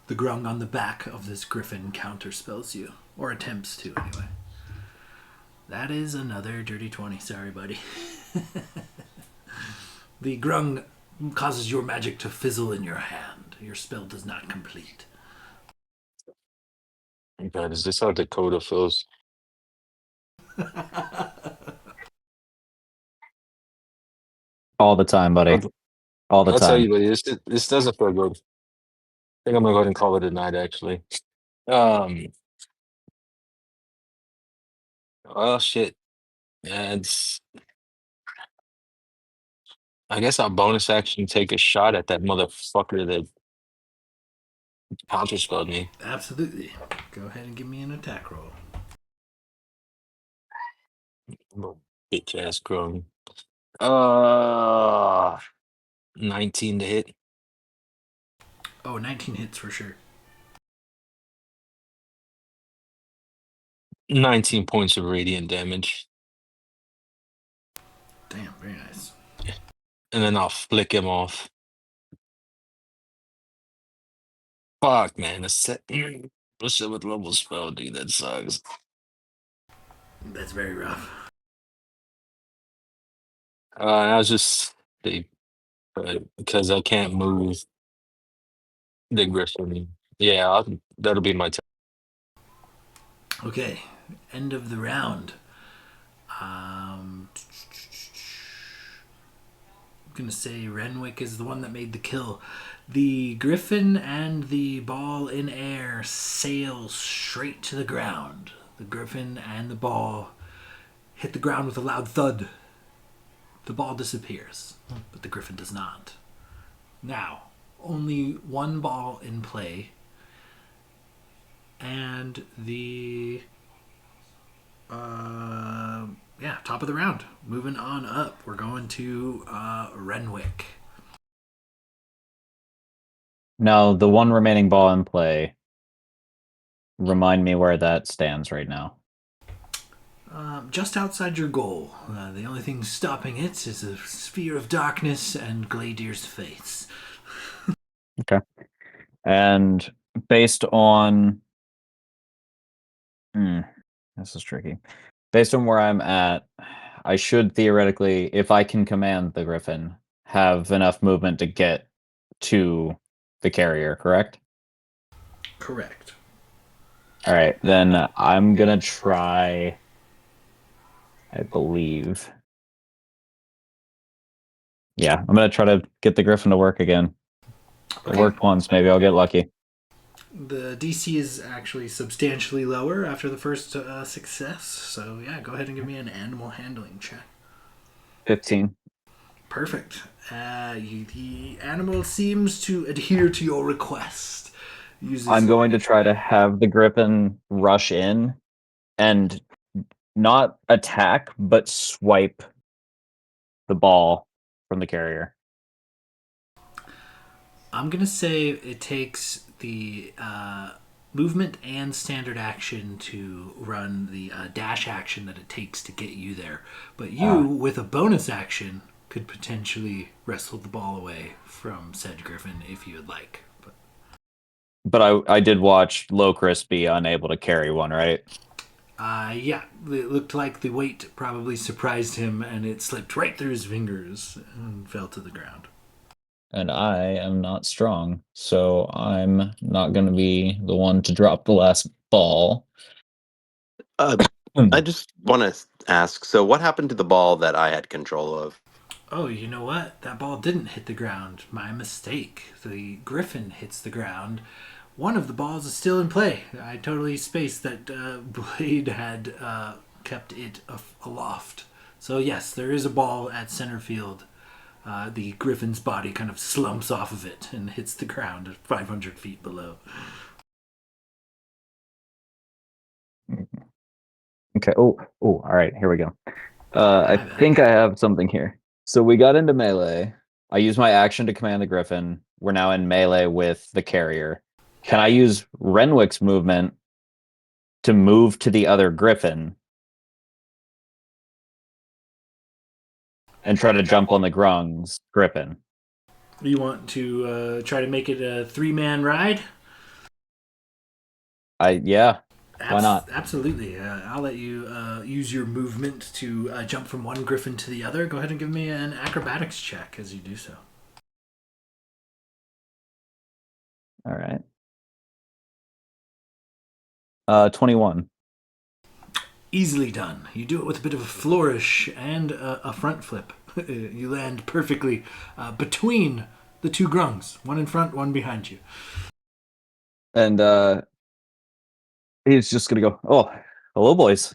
the grung on the back of this griffin counterspells you, or attempts to anyway. That is another dirty 20. Sorry, buddy. The grung causes your magic to fizzle in your hand. Your spell does not complete. God, is this how Dakota feels? All the time, buddy. I'll, All the I'll tell time. you, buddy, this doesn't feel good. I think I'm gonna go ahead and call it a night, actually. Um, well, shit. Yeah, I guess I'll bonus action take a shot at that motherfucker that counterspelled me. Absolutely. Go ahead and give me an attack roll. Little bitch ass crone. Uh, 19 to hit. Oh, 19 hits for sure. 19 points of radiant damage. Damn, very nice. And then I'll flick him off. Fuck, man. What's up with level spell, dude? That sucks. That's very rough. I was just because I can't move the griffin. Yeah, that'll be my turn. Okay, end of the round. I'm gonna say Renwick is the one that made the kill. The griffin and the ball in air sail straight to the ground. The griffin and the ball hit the ground with a loud thud. The ball disappears, but the griffin does not. Now, only one ball in play, and the top of the round. Moving on up, we're going to Renwick. Now, the one remaining ball in play, remind me where that stands right now. Just outside your goal. The only thing stopping it is a sphere of darkness and Gladier's face. Okay. And based on... this is tricky. Based on where I'm at, I should theoretically, if I can command the Griffin, have enough movement to get to the carrier, correct? Correct. All right, then I'm gonna try, I believe. Yeah, I'm gonna try to get the Griffin to work again. It worked once, maybe I'll get lucky. The DC is actually substantially lower after the first success, so yeah, go ahead and give me an animal handling check. 15. Perfect. The animal seems to adhere to your request. I'm going to try to have the Griffin rush in and not attack, but swipe the ball from the carrier. I'm going to say it takes the movement and standard action to run the dash action that it takes to get you there. But you, with a bonus action, could potentially wrestle the ball away from said Griffin if you would like. But I did watch Locris be unable to carry one, right? Yeah, it looked like the weight probably surprised him and it slipped right through his fingers and fell to the ground. And I am not strong, so I'm not going to be the one to drop the last ball. I just want to ask, so what happened to the ball that I had control of? Oh, you know what? That ball didn't hit the ground. My mistake. The Griffin hits the ground. One of the balls is still in play. I totally spaced that Blade had kept it aloft. So yes, there is a ball at center field. The Griffin's body kind of slumps off of it and hits the ground at 500 feet below. Okay. Oh, all right. Here we go. I think I have something here. So we got into melee. I used my action to command the Griffin. We're now in melee with the carrier. Can I use Renwick's movement to move to the other Griffin and try to jump on the Grung's Griffin? You want to try to make it a 3-man ride? Yeah. Why not? Absolutely. I'll let you use your movement to jump from one Griffin to the other. Go ahead and give me an acrobatics check as you do so. All right. 21. Easily done. You do it with a bit of a flourish and a front flip. You land perfectly between the two grungs, one in front, one behind you. And he's just gonna go, "Oh, hello, boys."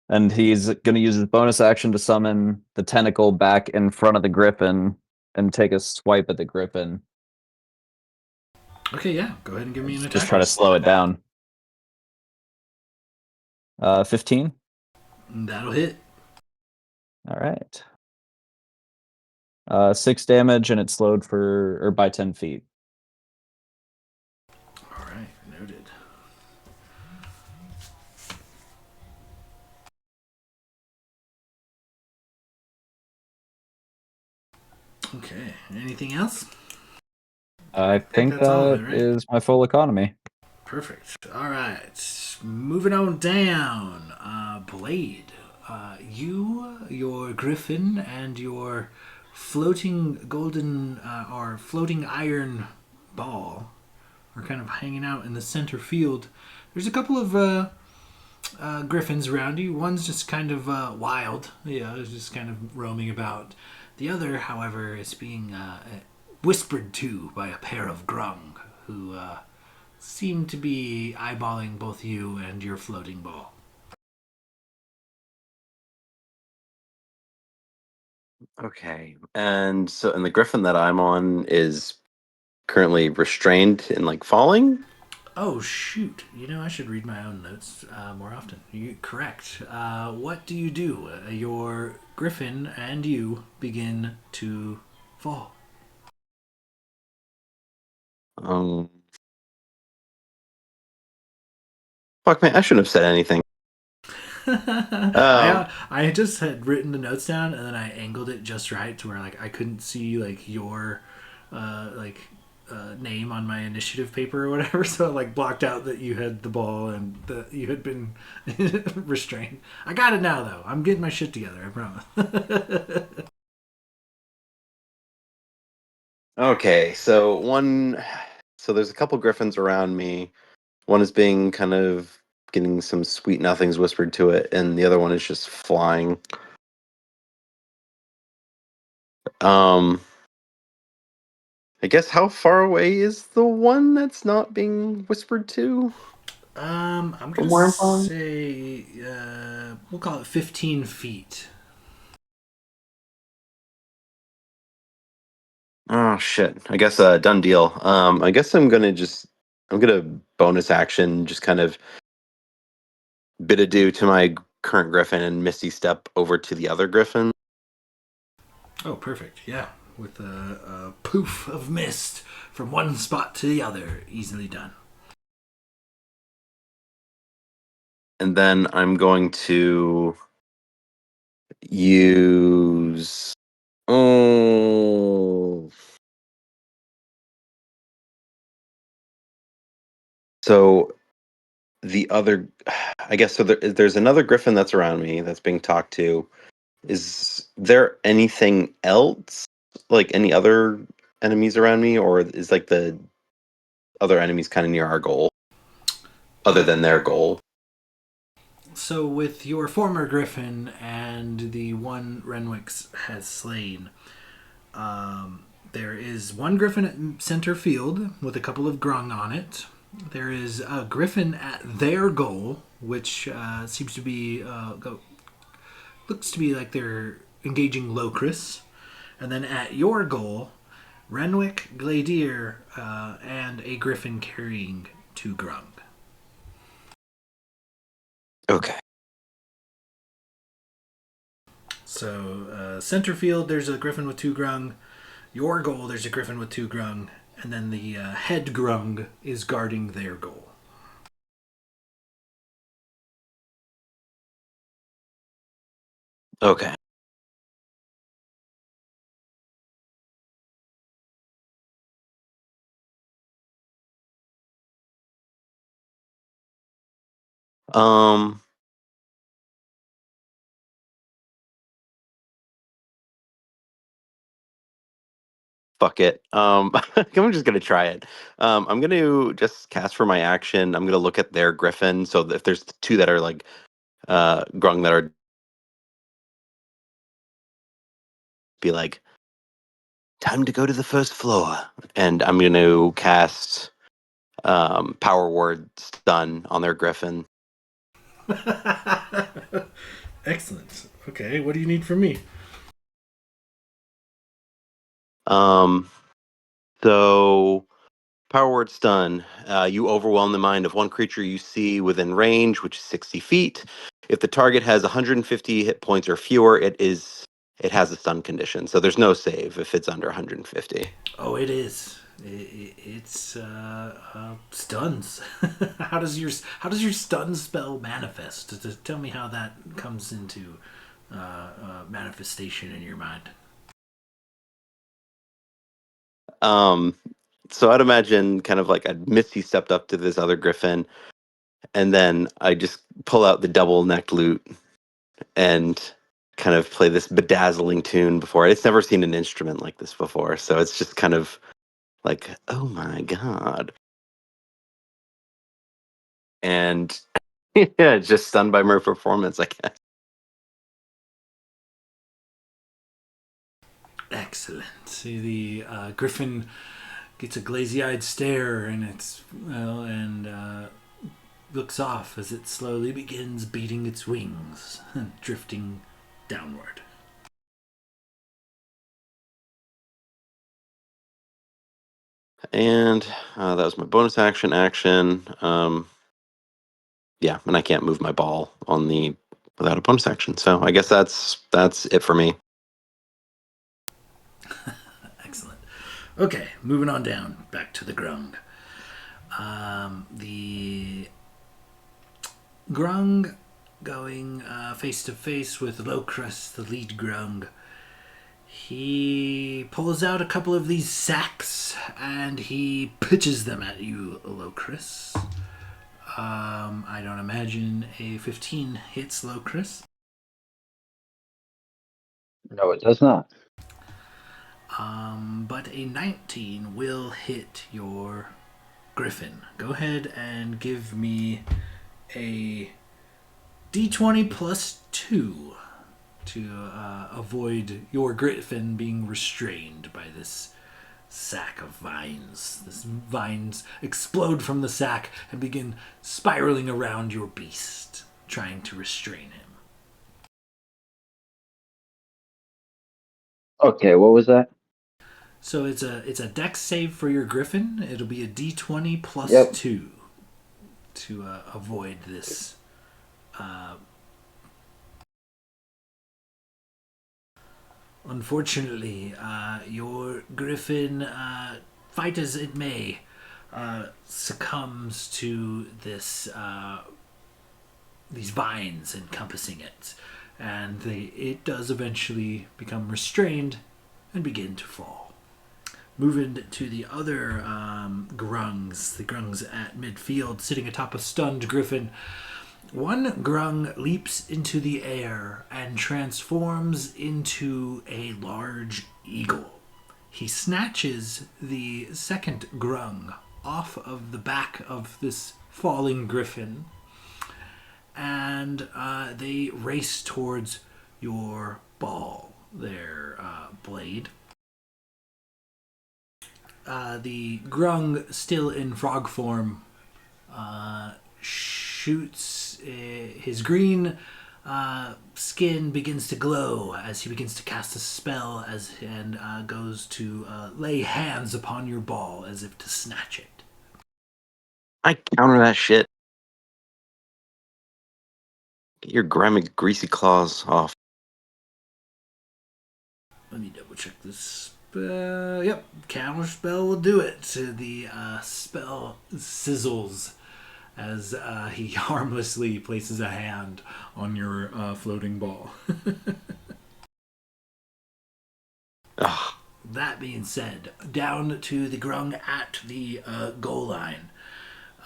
And he's gonna use his bonus action to summon the tentacle back in front of the griffin and take a swipe at the griffin. Okay, yeah. Go ahead and give me an attack. Just try to slow it down. 15. That'll hit. All right. 6 damage, and it's slowed by 10 feet. All right, noted. Okay, anything else? I think that's all of that it, right? is my full economy. Perfect. All right, moving on down. Blade, your griffin, and your floating golden or floating iron ball are kind of hanging out in the center field. There's a couple of griffins around you. One's just kind of wild, it's just kind of roaming about. The other, however, is being whispered to by a pair of grung who seem to be eyeballing both you and your floating ball. Okay. And the griffin that I'm on is currently restrained and like falling. Oh shoot! I should read my own notes more often. Correct. What do you do? Your griffin and you begin to fall. Fuck man, I shouldn't have said anything. I just had written the notes down and then I angled it just right to where I couldn't see your name on my initiative paper or whatever, so I blocked out that you had the ball and that you had been restrained. I got it now though. I'm getting my shit together, I promise. Okay, so there's a couple griffins around me. One is being kind of getting some sweet nothings whispered to it, and the other one is just flying. I guess how far away is the one that's not being whispered to? I'm gonna say we'll call it 15 feet. Oh shit. I guess done deal. I guess I'm gonna bonus action just kind of bid adieu to my current griffin and misty step over to the other griffin. Oh, perfect. Yeah, with a poof of mist from one spot to the other, easily done. And then I'm going to use so the other I guess so there's another griffin that's around me that's being talked to. Is there anything else? Like any other enemies around me, or is the other enemies kind of near our goal? Other than their goal. So, with your former griffin and the one Renwick has slain, there is one griffin at center field with a couple of grung on it. There is a griffin at their goal, which seems to be looks to be like they're engaging Locris, and then at your goal, Renwick, Gladier, and a griffin carrying two grung. Okay. So, center field, there's a griffin with two grung. Your goal, there's a griffin with two grung. And then the head grung is guarding their goal. Okay. Fuck it. I'm just gonna try it. I'm gonna just cast for my action. I'm gonna look at their griffin. So if there's two that are grung that are be like, time to go to the first floor. And I'm going to cast Power Word Stun on their griffin. Excellent. Okay, what do you need from me? So Power Word Stun. You overwhelm the mind of one creature you see within range, which is 60 feet. If the target has 150 hit points or fewer, it has a stun condition. So there's no save if it's under 150. Oh, it is. It's stuns. How does your stun spell manifest? Tell me how that comes into manifestation in your mind. So I'd imagine kind of like a Misty stepped up to this other griffin, and then I just pull out the double necked lute and kind of play this bedazzling tune before. It's never seen an instrument like this before, so it's just kind of like, oh my god. And yeah, just stunned by my performance, I guess. Excellent. See, the griffin gets a glazy-eyed stare, and looks off as it slowly begins beating its wings and drifting downward. And that was my bonus action. Yeah, and I can't move my ball without a bonus action. So I guess that's it for me. Excellent. Okay, moving on down, back to the grung. The grung going face to face with Locrus, the lead grung. He pulls out a couple of these sacks and he pitches them at you, Locrus. I don't imagine a 15 hits Locrus. No, it does not. But a 19 will hit your griffin. Go ahead and give me a d20 plus 2 to avoid your griffin being restrained by this sack of vines. These vines explode from the sack and begin spiraling around your beast, trying to restrain him. Okay, what was that? So it's a dex save for your griffin. It'll be a d20 plus Yep. 2 to avoid this. Unfortunately, your griffin, fight as it may, succumbs to these vines encompassing it, and it does eventually become restrained and begin to fall. Moving to the other grungs, the grungs at midfield, sitting atop a stunned griffin. One grung leaps into the air and transforms into a large eagle. He snatches the second grung off of the back of this falling griffin, and they race towards your ball, their blade. The grung, still in frog form, shoots his green skin begins to glow as he begins to cast a spell and goes to lay hands upon your ball as if to snatch it. I counter that shit. Get your grimy, greasy claws off. Let me double check this. Yep, counter spell will do it. The spell sizzles as he harmlessly places a hand on your floating ball. Ugh. That being said, down to the grung at the goal line.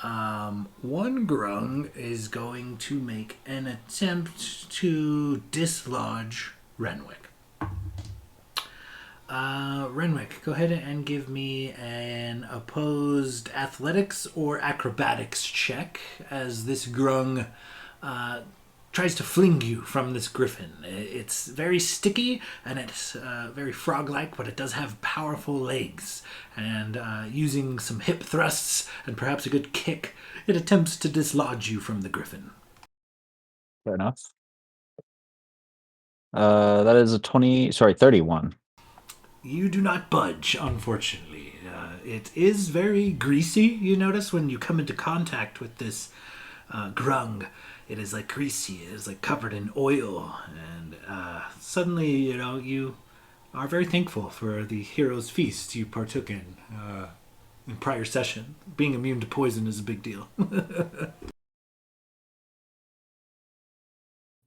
One grung is going to make an attempt to dislodge Renwick. Renwick, go ahead and give me an opposed athletics or acrobatics check as this grung tries to fling you from this griffin. It's very sticky and it's very frog-like, but it does have powerful legs. And using some hip thrusts and perhaps a good kick, it attempts to dislodge you from the griffin. Fair enough. That is a 31. You do not budge, unfortunately. It is very greasy, you notice, when you come into contact with this grung. It is like greasy, it is like covered in oil, and suddenly, you are very thankful for the hero's feast you partook in prior session. Being immune to poison is a big deal.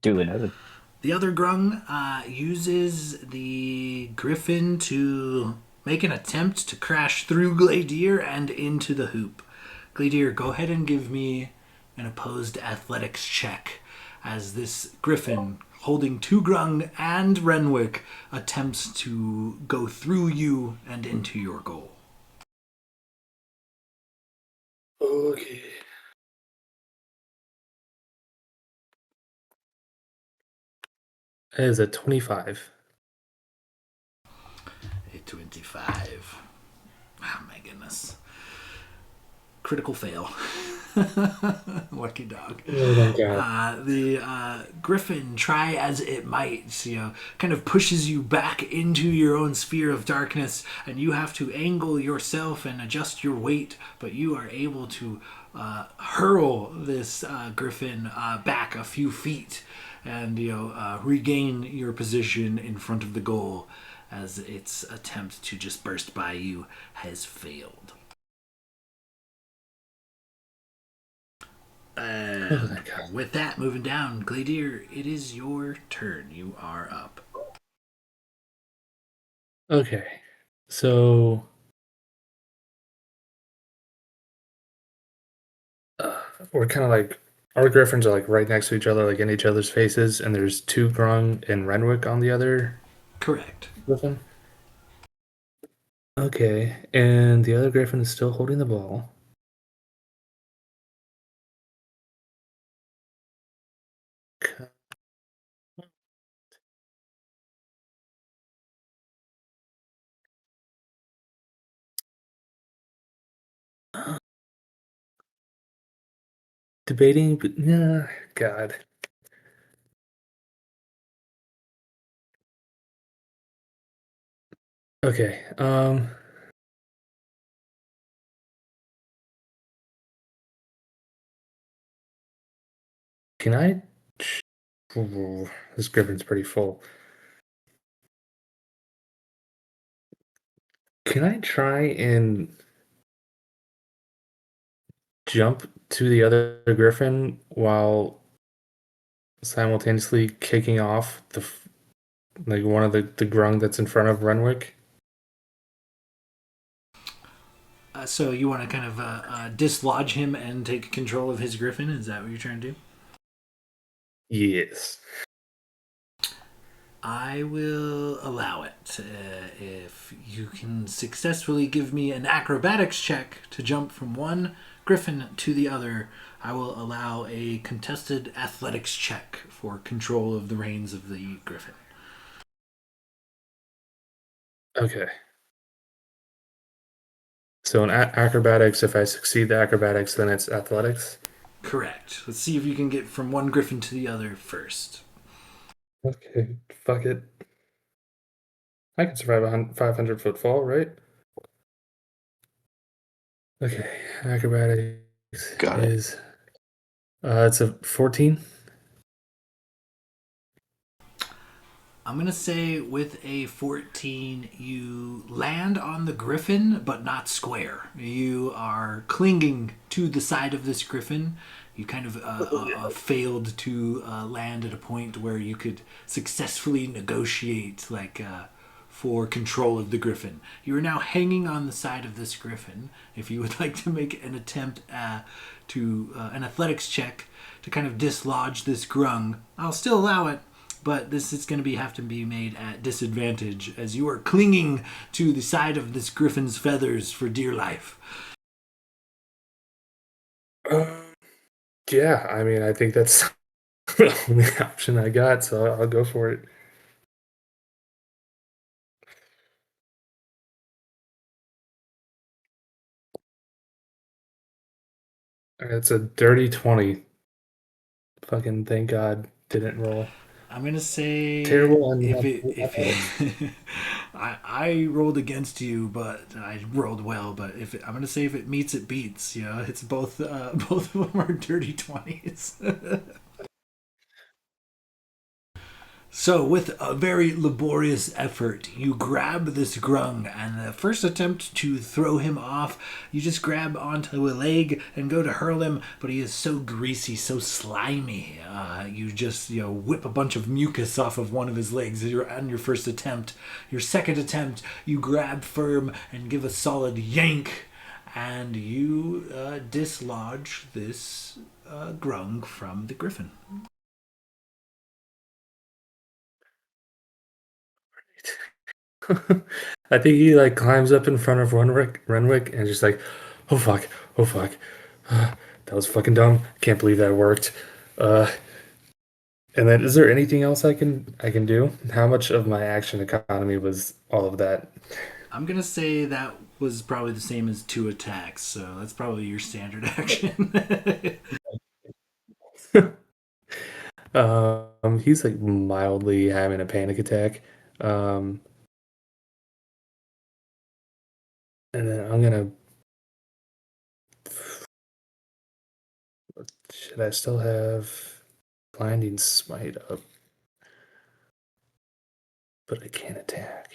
Duly noted. The other grung uses the griffin to make an attempt to crash through Gladier and into the hoop. Gladier, go ahead and give me an opposed athletics check as this griffin, holding two grung and Renwick, attempts to go through you and into your goal. Okay. That is a 25. A 25. Oh my goodness. Critical fail. Lucky dog. Oh my god. The griffin, try as it might, kind of pushes you back into your own sphere of darkness, and you have to angle yourself and adjust your weight, but you are able to hurl this griffin back a few feet and regain your position in front of the goal as its attempt to just burst by you has failed. With that, moving down, Gladier, it is your turn. You are up. Okay. So we're kind of like our griffins are like right next to each other, like in each other's faces, and there's two grung and Renwick on the other Correct. griffin. Okay, and the other griffin is still holding the ball. Debating, but God. Okay. Can I? Ooh, this griffin's pretty full. Can I try and jump to the other griffin while simultaneously kicking off like one of the grung that's in front of Renwick? So you want to kind of dislodge him and take control of his griffin? Is that what you're trying to do? Yes. I will allow it. If you can successfully give me an acrobatics check to jump from one griffin to the other, I will allow a contested athletics check for control of the reins of the griffin. Okay. So in acrobatics, if I succeed the acrobatics, then it's athletics. Correct. Let's see if you can get from one griffin to the other first. Okay, fuck it. I can survive a 500-foot fall, right? Okay, acrobatics Got it. is it's a 14. I'm going to say with a 14, you land on the griffin, but not square. You are clinging to the side of this griffin. You kind of failed to land at a point where you could successfully negotiate, for control of the griffin. You are now hanging on the side of this griffin. If you would like to make an attempt to an athletics check to kind of dislodge this grung, I'll still allow it. But this is going to have to be made at disadvantage as you are clinging to the side of this griffin's feathers for dear life. Yeah, I mean, I think that's the only option I got, so I'll go for it. It's a dirty 20. Fucking thank God didn't roll. I'm gonna say Terrible and I rolled against you, but I rolled well. But I'm gonna say if it meets, it beats. You know, it's both both of them are dirty 20s. So, with a very laborious effort, you grab this grung, and the first attempt to throw him off, you just grab onto a leg and go to hurl him, but he is so greasy, so slimy. You just, whip a bunch of mucus off of one of his legs on your first attempt. Your second attempt, you grab firm and give a solid yank, and you dislodge this grung from the griffin. I think he like climbs up in front of Renwick and just like, oh fuck, oh fuck, that was fucking dumb. Can't believe that worked. Uh, and then, is there anything else I can do? How much of my action economy was all of that? I'm gonna say that was probably the same as 2 attacks, so that's probably your standard action. He's like mildly having a panic attack. Um, and then I'm gonna. Should I still have blinding smite up? But I can't attack.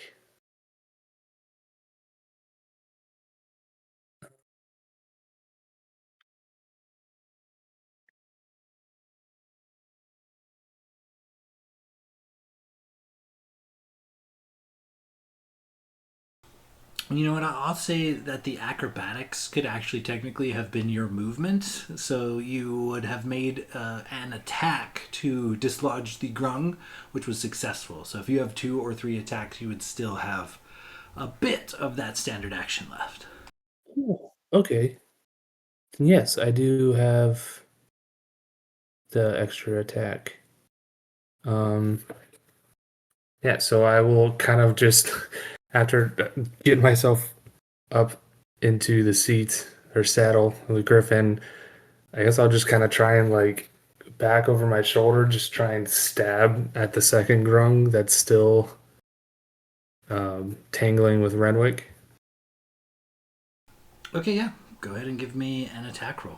You know what? I'll say that the acrobatics could actually technically have been your movement, so you would have made an attack to dislodge the grung, which was successful. So if you have 2 or 3 attacks, you would still have a bit of that standard action left. Ooh, okay. Yes, I do have the extra attack. Um, yeah, so I will kind of just, after getting myself up into the seat or saddle of the Griffin, I guess I'll just kind of try and like back over my shoulder, just try and stab at the second grung that's still tangling with Renwick. Okay, yeah. Go ahead and give me an attack roll.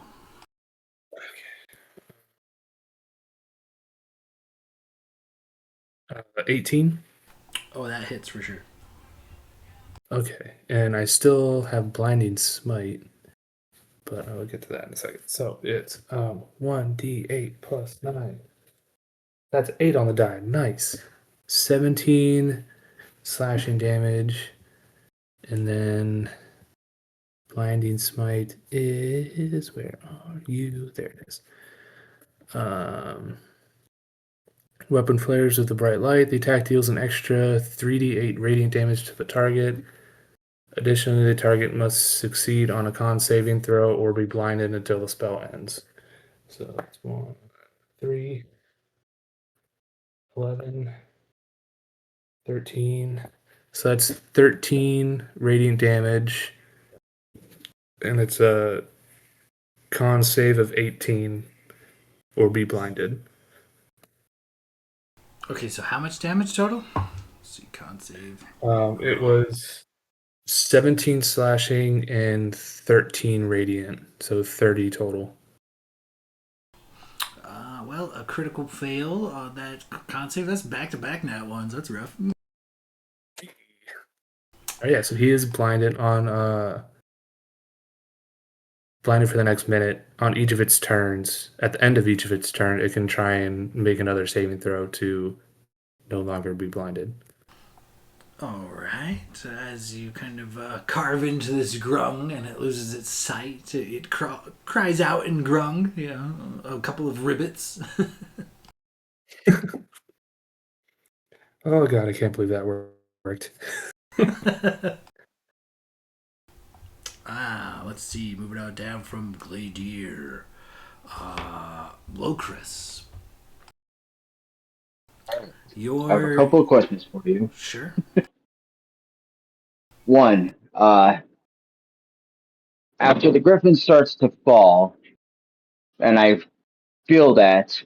18. Oh, that hits for sure. Okay, and I still have blinding smite, but I will get to that in a second. So it's 1d8 plus 9. That's 8 on the die. Nice. 17 slashing damage, and then blinding smite is, where are you? There it is. Weapon flares with the bright light. The attack deals an extra 3d8 radiant damage to the target. Additionally, the target must succeed on a con saving throw or be blinded until the spell ends. So that's 1, 3, 11, 13. So that's 13 radiant damage. And it's a con save of 18 or be blinded. Okay, so how much damage total? Let's see, con save. It was 17 slashing and 13 radiant. So 30 total. Well, a critical fail on that con save. That's back-to-back nat ones. That's rough. Oh, yeah, so he is blinded on blinded for the next minute on each of its turns. At the end of each of its turn, it can try and make another saving throw to no longer be blinded. All right. As you kind of carve into this grung and it loses its sight, it cries out in grung. You know, a couple of ribbits. Oh god, I can't believe that worked. Let's see. Moving on down from Gladier. Locris. I have a Your couple of questions for you. sure. One, after the griffin starts to fall, and I feel that,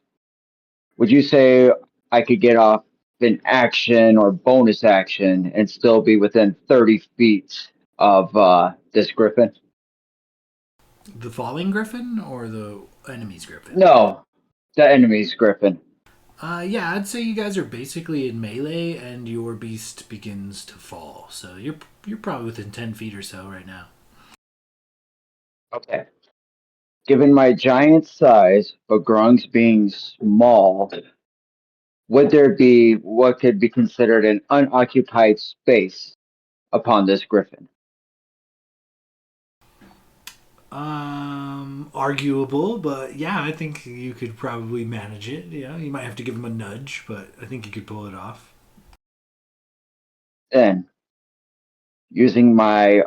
would you say I could get off an action or bonus action and still be within 30 feet of this griffin? The falling griffin or the enemy's griffin? No, the enemy's griffin. Yeah, I'd say you guys are basically in melee, and your beast begins to fall. So you're probably within 10 feet or so right now. Okay. Given my giant size, but grungs being small, would there be what could be considered an unoccupied space upon this griffin? Arguable, but yeah, I think you could probably manage it. Yeah, you might have to give him a nudge, but I think you could pull it off. Then, using my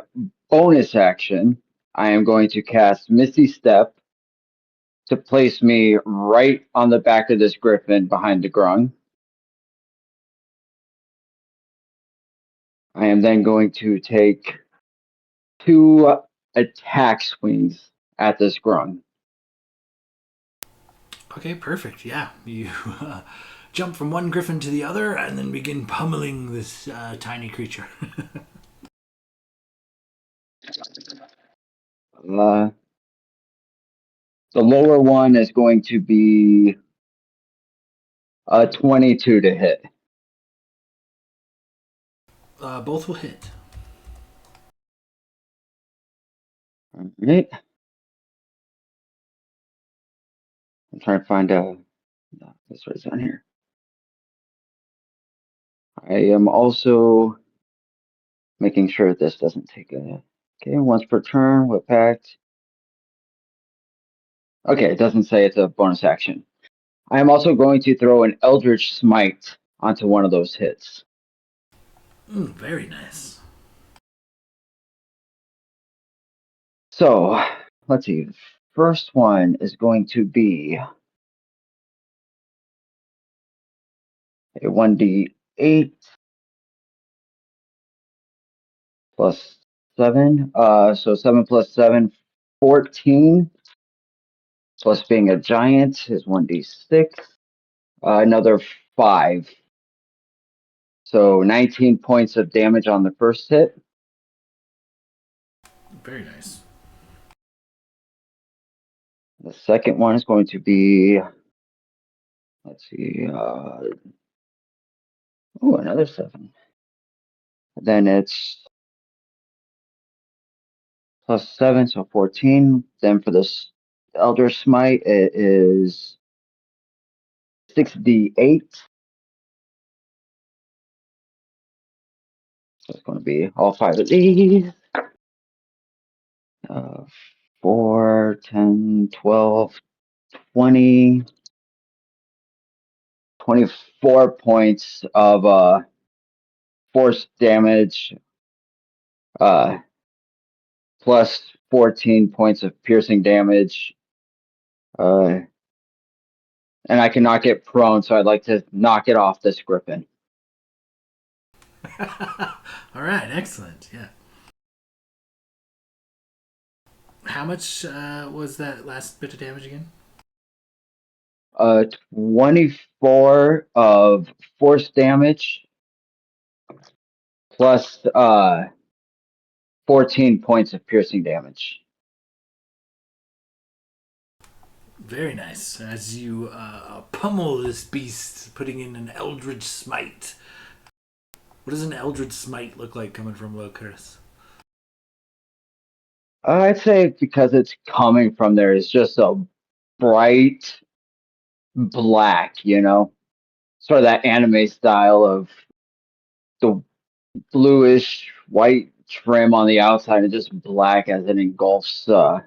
bonus action, I am going to cast Misty Step to place me right on the back of this griffin behind the grung. I am then going to take two attack swings at this grung. Okay, perfect. Yeah, you jump from one griffin to the other and then begin pummeling this tiny creature. Uh, the lower one is going to be a 22 to hit. Both will hit. All right. I'm trying to find a. No, this was on here. I am also making sure this doesn't take a. Okay, once per turn with pact. Okay, it doesn't say it's a bonus action. I am also going to throw an Eldritch Smite onto one of those hits. Very nice. So, let's see. First one is going to be a 1d8 plus 7. So 7 plus 7, 14. Plus being a giant is 1d6. Another 5. So 19 points of damage on the first hit. Very nice. The second one is going to be, let's see, another 7. Then it's plus 7, so 14. Then for this Elder Smite, it is 6d8. So it's going to be all 5 of these. 4, 10, 12, 20, 24 points of force damage, uh, plus 14 points of piercing damage. And I can knock it prone, so I'd like to knock it off this griffin. All right, excellent. Yeah. How much was that last bit of damage again? 24 of force damage plus 14 points of piercing damage. Very nice. As you pummel this beast, putting in an Eldritch Smite. What does an Eldritch Smite look like coming from Locris? I'd say because it's coming from there, it's just a bright black, sort of that anime style of the bluish white trim on the outside and just black as it engulfs the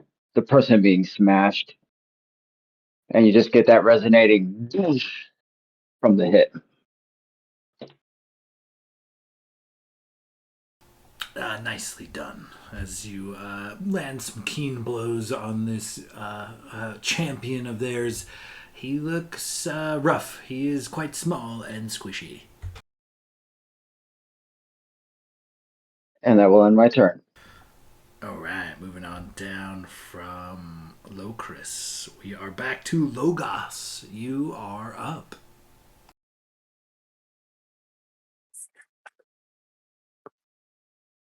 person being smashed. And you just get that resonating from the hit. Nicely done. As you land some keen blows on this champion of theirs, He looks rough. He is quite small and squishy. And that will end my turn. All right, moving on down from Locris. We are back to Logos. You are up.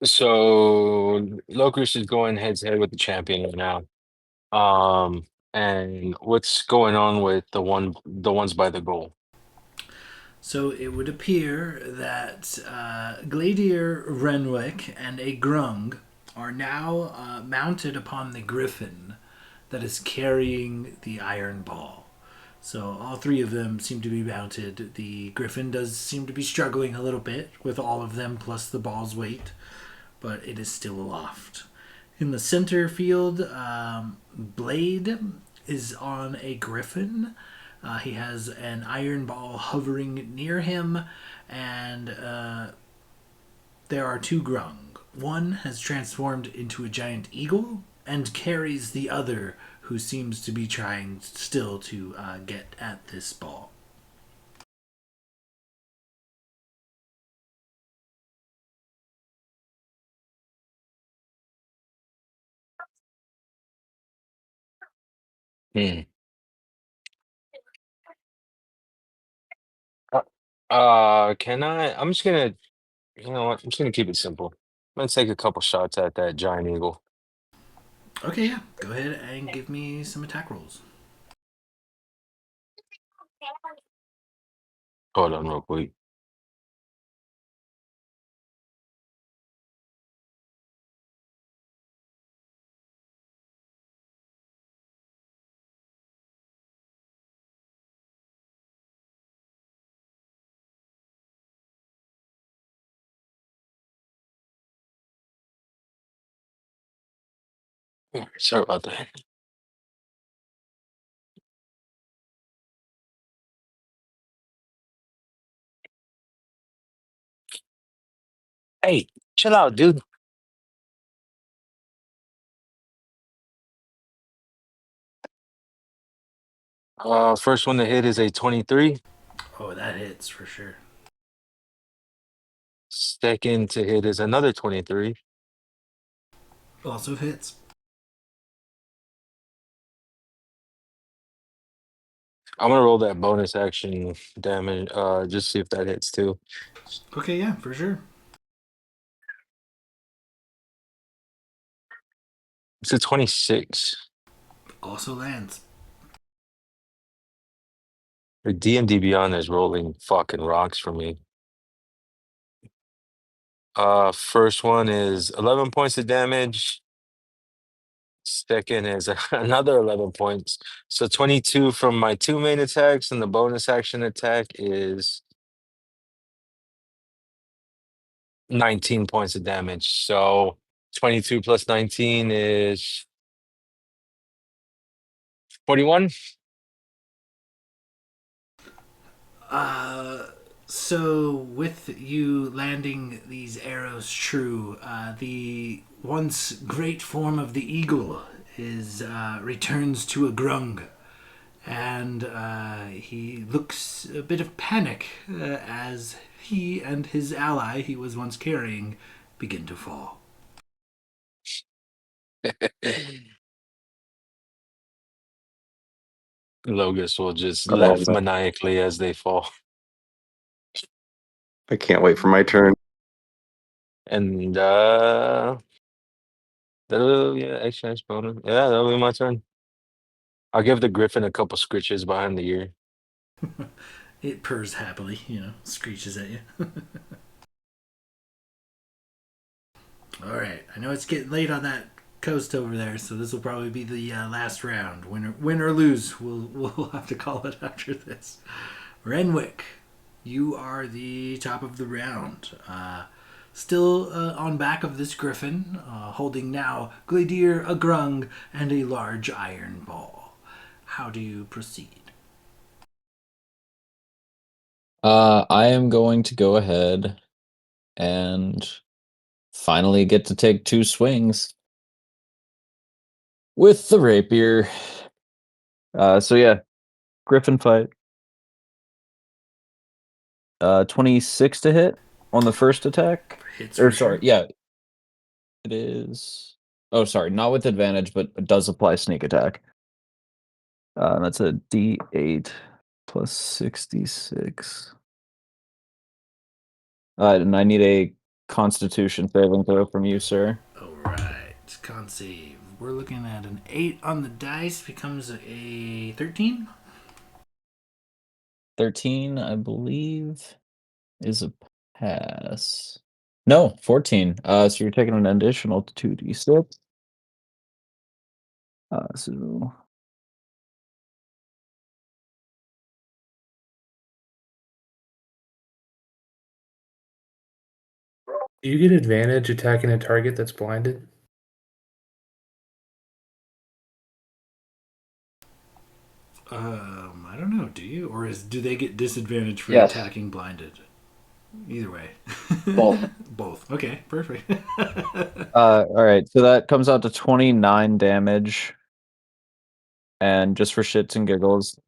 So Locris is going head to head with the champion right now. And what's going on with the ones by the goal? So it would appear that Gladier Renwick and a Grung are now mounted upon the griffin that is carrying the iron ball. So all three of them seem to be mounted. The griffin does seem to be struggling a little bit with all of them plus the ball's weight, but it is still aloft. In the center field, Blade is on a griffin. He has an iron ball hovering near him, and there are two grung. One has transformed into a giant eagle and carries the other, who seems to be trying still to get at this ball. Hmm. Can I? I'm just gonna, you know what? I'm just gonna keep it simple. I'm gonna take a couple shots at that giant eagle. Okay, yeah. Go ahead and give me some attack rolls. Hold on, real quick. Sorry about that. Hey, chill out, dude. First one to hit is a 23. Oh, that hits for sure. Second to hit is another 23. Also hits. I'm gonna roll that bonus action damage, just see if that hits too. Okay, yeah, for sure. It's a 26. Also lands. The D&D Beyond is rolling fucking rocks for me. First one is 11 points of damage. Second is another 11 points. So 22 from my two main attacks, and the bonus action attack is 19 points of damage. So 22 plus 19 is 41. So with you landing these arrows true, the once great form of the eagle is returns to a grung, and he looks a bit of panic as he and his ally he was once carrying begin to fall. Logus will just Oh, laugh no. maniacally as they fall. I can't wait for my turn. And that'll yeah, extra bonus. Yeah, that'll be my turn. I'll give the griffin a couple scritches behind the ear. It purrs happily, screeches at you. All right, I know it's getting late on that coast over there, so this will probably be the last round. Win or lose, we'll have to call it after this. Renwick, you are the top of the round. Still on back of this griffin, holding now Gladier, a grung, and a large iron ball. How do you proceed? I am going to go ahead and finally get to take two swings with the rapier. So yeah, Griffin fight. 26 to hit on the first attack. Hits Or for sorry, sure. yeah. It is. Oh, sorry, not with advantage, but it does apply sneak attack. That's a D8 plus 66. And I need a Constitution saving throw from you, sir. All right, con save. We're looking at an 8 on the dice. Becomes a 13. 13, I believe, is a pass. No, 14. So you're taking an additional 2d6. So Do you get advantage attacking a target that's blinded? I don't know. Do you, or do they get disadvantage for Yes. attacking blinded? Either way. Both. Both. Okay, perfect. all right, so that comes out to 29 damage. And just for shits and giggles.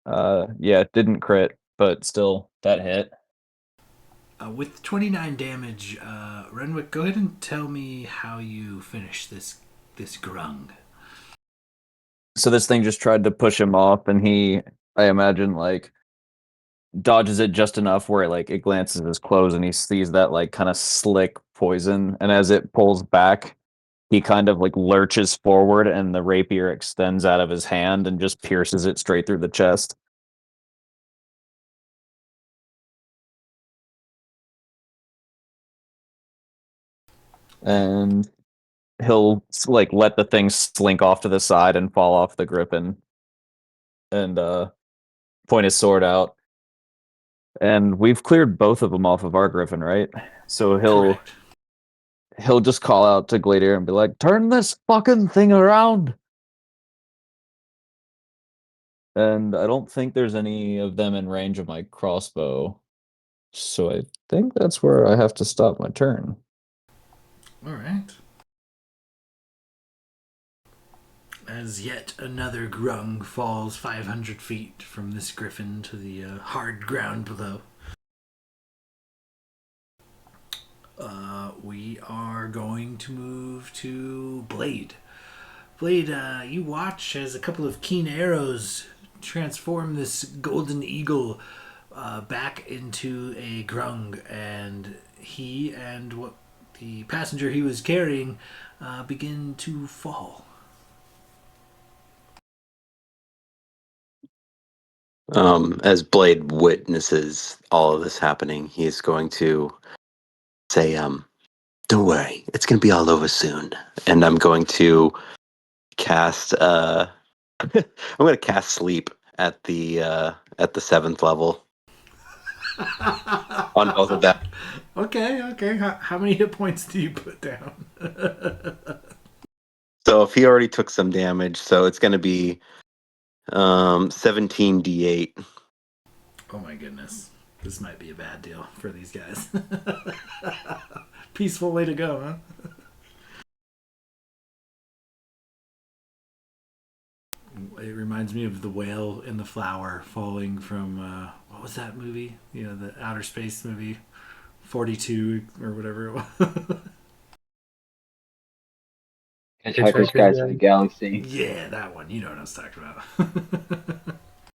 Yeah, it didn't crit, but still that hit. With 29 damage, Renwick, go ahead and tell me how you finish this grung. So this thing just tried to push him off, and he, I imagine, like dodges it just enough where it glances at his clothes and he sees that like kind of slick poison, and as it pulls back, he kind of like lurches forward and the rapier extends out of his hand and just pierces it straight through the chest. And he'll like let the thing slink off to the side and fall off the griffin and point his sword out. And we've cleared both of them off of our griffin, right? So Correct. he'll just call out to Gladiator and be like, "Turn this fucking thing around!" And I don't think there's any of them in range of my crossbow. So I think that's where I have to stop my turn. All right. As yet another grung falls 500 feet from this griffin to the hard ground below. We are going to move to Blade. Blade, you watch as a couple of keen arrows transform this golden eagle back into a grung, and he and what the passenger he was carrying begin to fall. As Blade witnesses all of this happening, he's going to say, "Don't worry, it's going to be all over soon." And I'm going to cast. I'm going to cast Sleep at the 7th level on both of them. Okay. How many hit points do you put down? So if he already took some damage, so it's going to be 17d8. Oh my goodness. This might be a bad deal for these guys. Peaceful way to go, huh? It reminds me of the whale in the flower falling from what was that movie? You know, the outer space movie, 42 or whatever it was. Hitchhiker's Guide to the Galaxy. Yeah, that one. You know what I was talking about.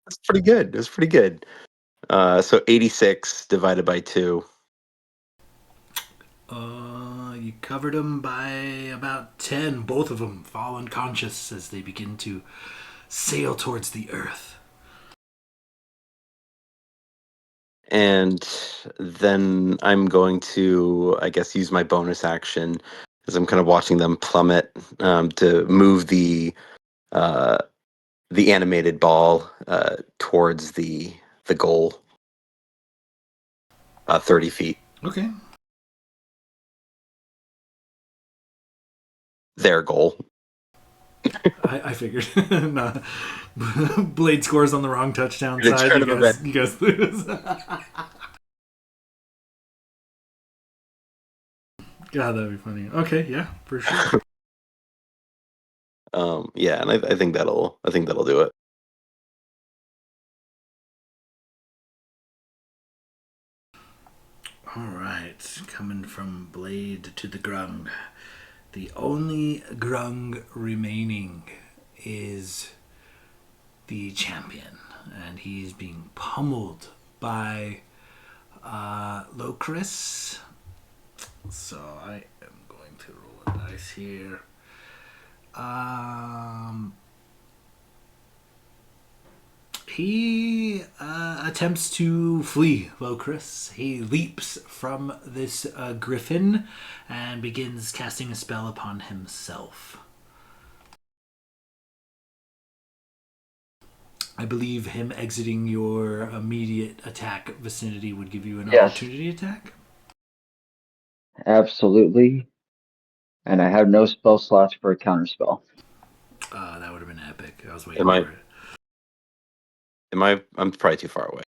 That's pretty good. It was pretty good. So 86 divided by 2. You covered them by about 10. Both of them fall unconscious as they begin to sail towards the earth. And then I'm going to, I guess, use my bonus action as I'm kind of watching them plummet to move the animated ball towards the goal, 30 feet. Okay. Their goal. I figured. Nah. Blade scores on the wrong touchdown It's side. kind of a You guys lose. God, that'd be funny. Okay, yeah, for sure. Yeah, and I think that'll do it. All right, coming from Blade to the Grung. The only Grung remaining is the champion, and he's being pummeled by Locris. So I am going to roll a dice here. He attempts to flee Locris. He leaps from this griffin and begins casting a spell upon himself. I believe him exiting your immediate attack vicinity would give you an Yes. opportunity attack. Absolutely. And I have no spell slots for a counterspell. That would have been epic. I was waiting Am I? for it. I'm probably too far away.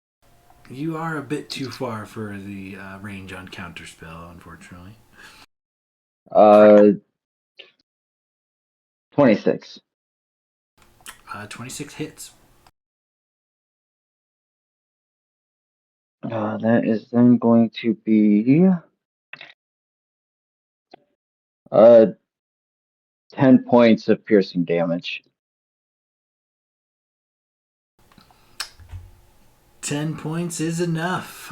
You are a bit too far for the range on counterspell, unfortunately. 26. 26 hits. That is then going to be 10 points of piercing damage. 10 points is enough.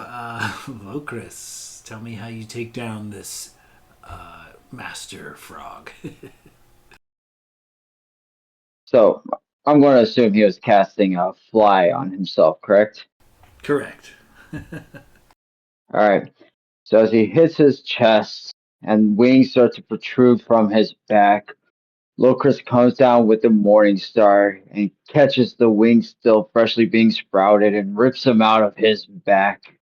Locris, tell me how you take down this master frog. So I'm going to assume he was casting a fly on himself, correct? Correct. All right. So as he hits his chest and wings start to protrude from his back, Locris comes down with the Morning Star and catches the wing still freshly being sprouted and rips him out of his back.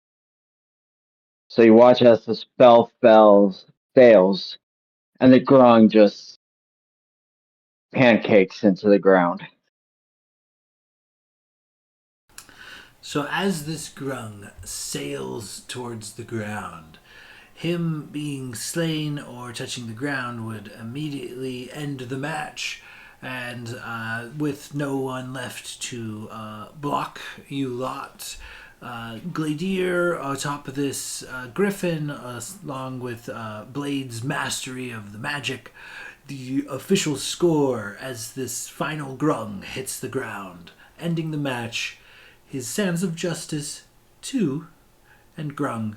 So you watch as the spell fails, and the grung just pancakes into the ground. So as this grung sails towards the ground, him being slain or touching the ground would immediately end the match. And with no one left to block you lot, Gladier atop of this griffin, along with Blade's mastery of the magic, the official score as this final grung hits the ground, ending the match. His Sands of Justice 2 and Grung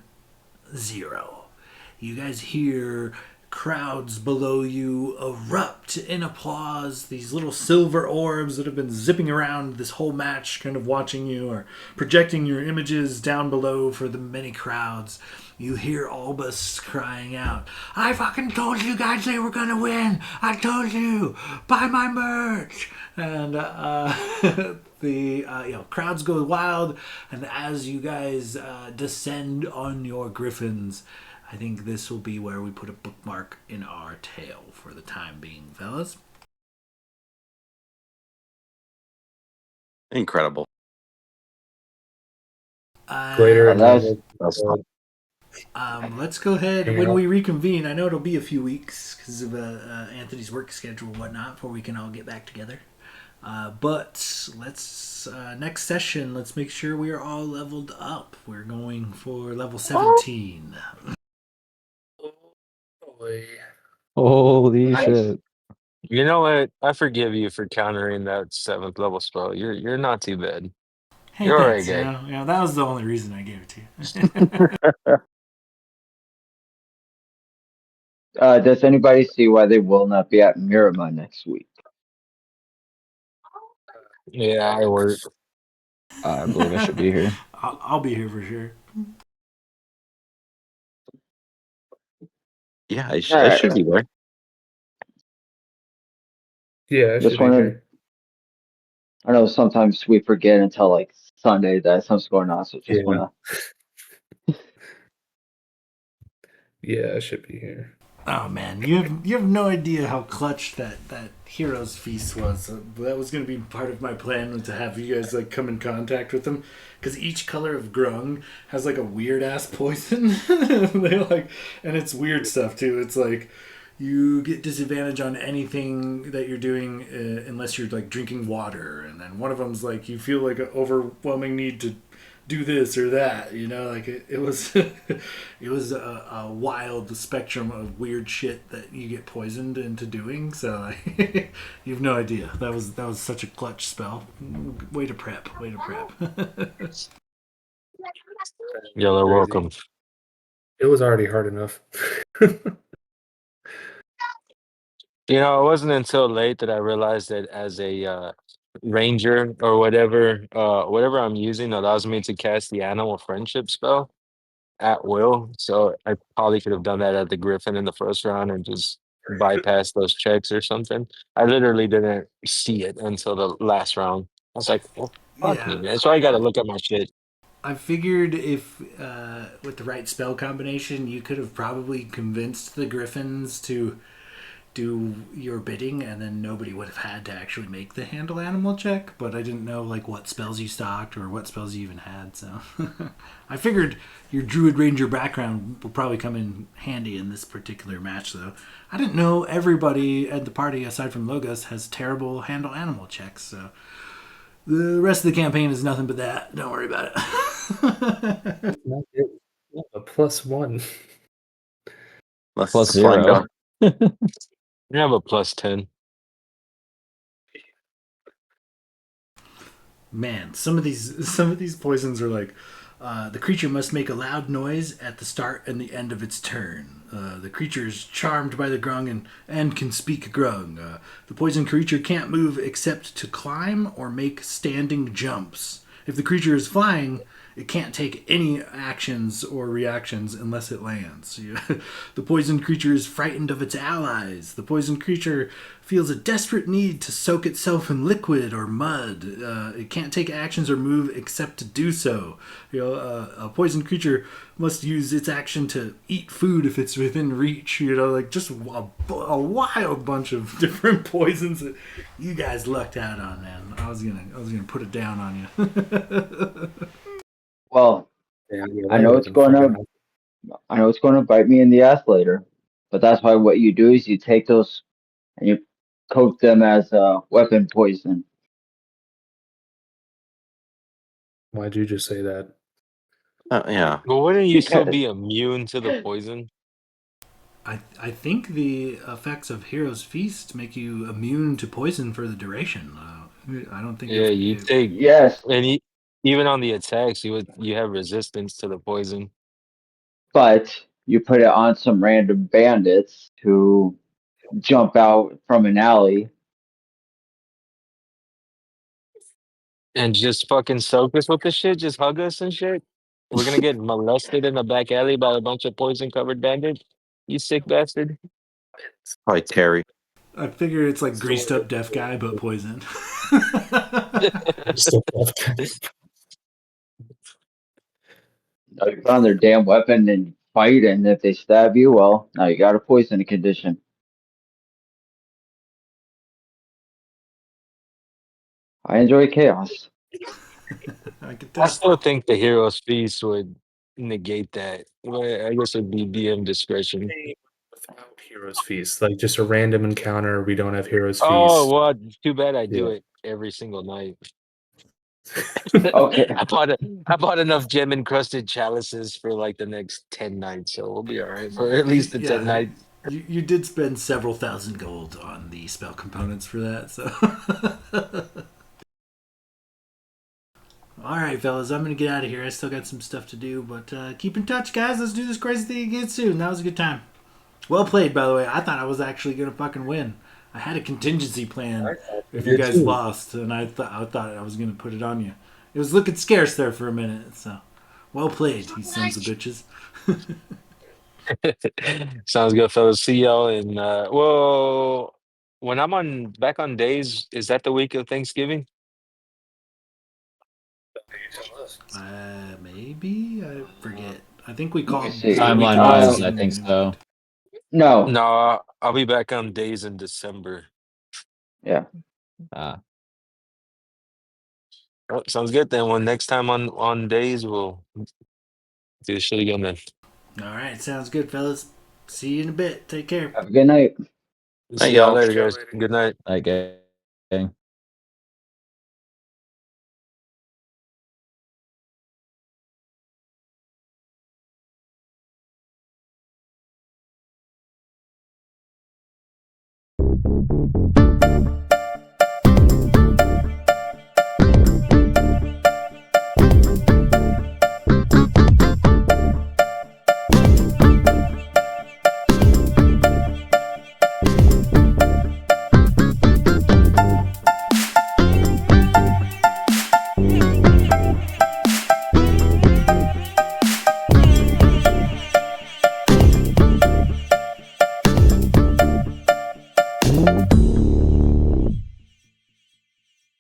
0. You guys hear crowds below you erupt in applause. These little silver orbs that have been zipping around this whole match, kind of watching you or projecting your images down below for the many crowds. You hear Albus crying out, "I fucking told you guys they were gonna win! I told you! Buy my merch!" And the crowds go wild, and as you guys descend on your griffins, I think this will be where we put a bookmark in our tale for the time being, fellas. Incredible. Later Uh, and that's- Let's go ahead Hang when out. we reconvene. I know it'll be a few weeks because of Anthony's work schedule and whatnot before we can all get back together. But let's next session. Let's make sure we are all leveled up. We're going for level 17. Boy. Holy Nice. shit. You know what? I forgive you for countering that 7th level spell. You're not too bad. Hey, You're thanks. alright, guy. That was the only reason I gave it to you. Does anybody see why they will not be at Miramar next week? Yeah, I work. I believe I should be here. I'll be here for sure. Yeah, All I right. should be there. Yeah, I Just should be wanted. here. I know sometimes we forget until like Sunday that something's going on, so just Yeah. want Yeah, I should be here. Oh man, you have no idea how clutch that heroes feast was. That was going to be part of my plan, was to have you guys like come in contact with them, because each color of grung has like a weird ass poison. And it's weird stuff too. It's like you get disadvantage on anything that you're doing unless you're like drinking water, and then one of them's like you feel like an overwhelming need to do this or that. Like it was it was a wild spectrum of weird shit that you get poisoned into doing. So you have no idea. That was such a clutch spell. Way to prep. Way to prep. You're Crazy. welcome. It was already hard enough. It wasn't until late that I realized that as a ranger or whatever I'm using allows me to cast the animal friendship spell at will. So I probably could have done that at the Griffin in the first round and just bypassed those checks or something. I literally didn't see it until the last round. I was like, well, fuck me, Yeah. man. So I got to look at my shit. I figured if with the right spell combination, you could have probably convinced the Griffins to do your bidding, and then nobody would have had to actually make the handle animal check. But I didn't know like what spells you stocked or what spells you even had, so I figured your druid ranger background will probably come in handy in this particular match. Though I didn't know everybody at the party aside from Logos has terrible handle animal checks, so the rest of the campaign is nothing but that. Don't worry about it. Not it. A +1. Unless Plus it's a flying 0. dog. I have a +10. Man, some of these poisons are like the creature must make a loud noise at the start and the end of its turn. The creature is charmed by the grung and can speak grung. The poison creature can't move except to climb or make standing jumps. If the creature is flying, it can't take any actions or reactions unless it lands. The poisoned creature is frightened of its allies. The poisoned creature feels a desperate need to soak itself in liquid or mud. It can't take actions or move except to do so. A poisoned creature must use its action to eat food if it's within reach. Like just a wild bunch of different poisons that you guys lucked out on, man. I was gonna put it down on you. Well, Yeah, I know it's gonna bite me in the ass later, but that's why what you do is you take those and you coat them as weapon poison. Why'd you just say that? Yeah. But wouldn't you still Because be immune to the poison? I think the effects of Hero's Feast make you immune to poison for the duration. I don't think Yeah, you if take, yes, and even on the attacks, you have resistance to the poison. but you put it on some random bandits who jump out from an alley. And just fucking soak us with the shit, just hug us and shit. We're gonna get molested in the back alley by a bunch of poison covered bandits. You sick bastard. Probably Terry. I figure it's like Still greased up deaf guy but poison. Still Now you put on their damn weapon and fight, and if they stab you, well, now you got a poison condition. I enjoy chaos. I could I tell. still think the hero's feast would negate that. Well, I guess it'd be DM discretion. without Heroes Feast, like just a random encounter. We don't have Heroes Oh, Feast. well, too bad I do Yeah. it every single night. Okay, I bought enough gem encrusted chalices for like the next 10 nights, so we'll be all right for at least the 10 Yeah, nights. you did spend several thousand gold on the spell components for that. So, all right, fellas, I'm gonna get out of here. I still got some stuff to do, but keep in touch, guys. Let's do this crazy thing again soon. That was a good time. Well played, by the way. I thought I was actually gonna fucking win. I had a contingency plan if you guys lost, and I thought I was gonna put it on you. It was looking scarce there for a minute, so well played, you sons of bitches. Sounds good, fellas. See y'all in well, when I'm on back on days, is that the week of Thanksgiving? Maybe I forget. I think we let me called see. the week Timeline of wise, I Thanksgiving think so. No, No, I'll be back on days in December. yeah, Oh, sounds good then. When next time on days, we'll do this shit again then. All right, sounds good, fellas. See you in a bit. Take care. have a good night. See y'all y'all. later, guys. Good night. Like, Bye.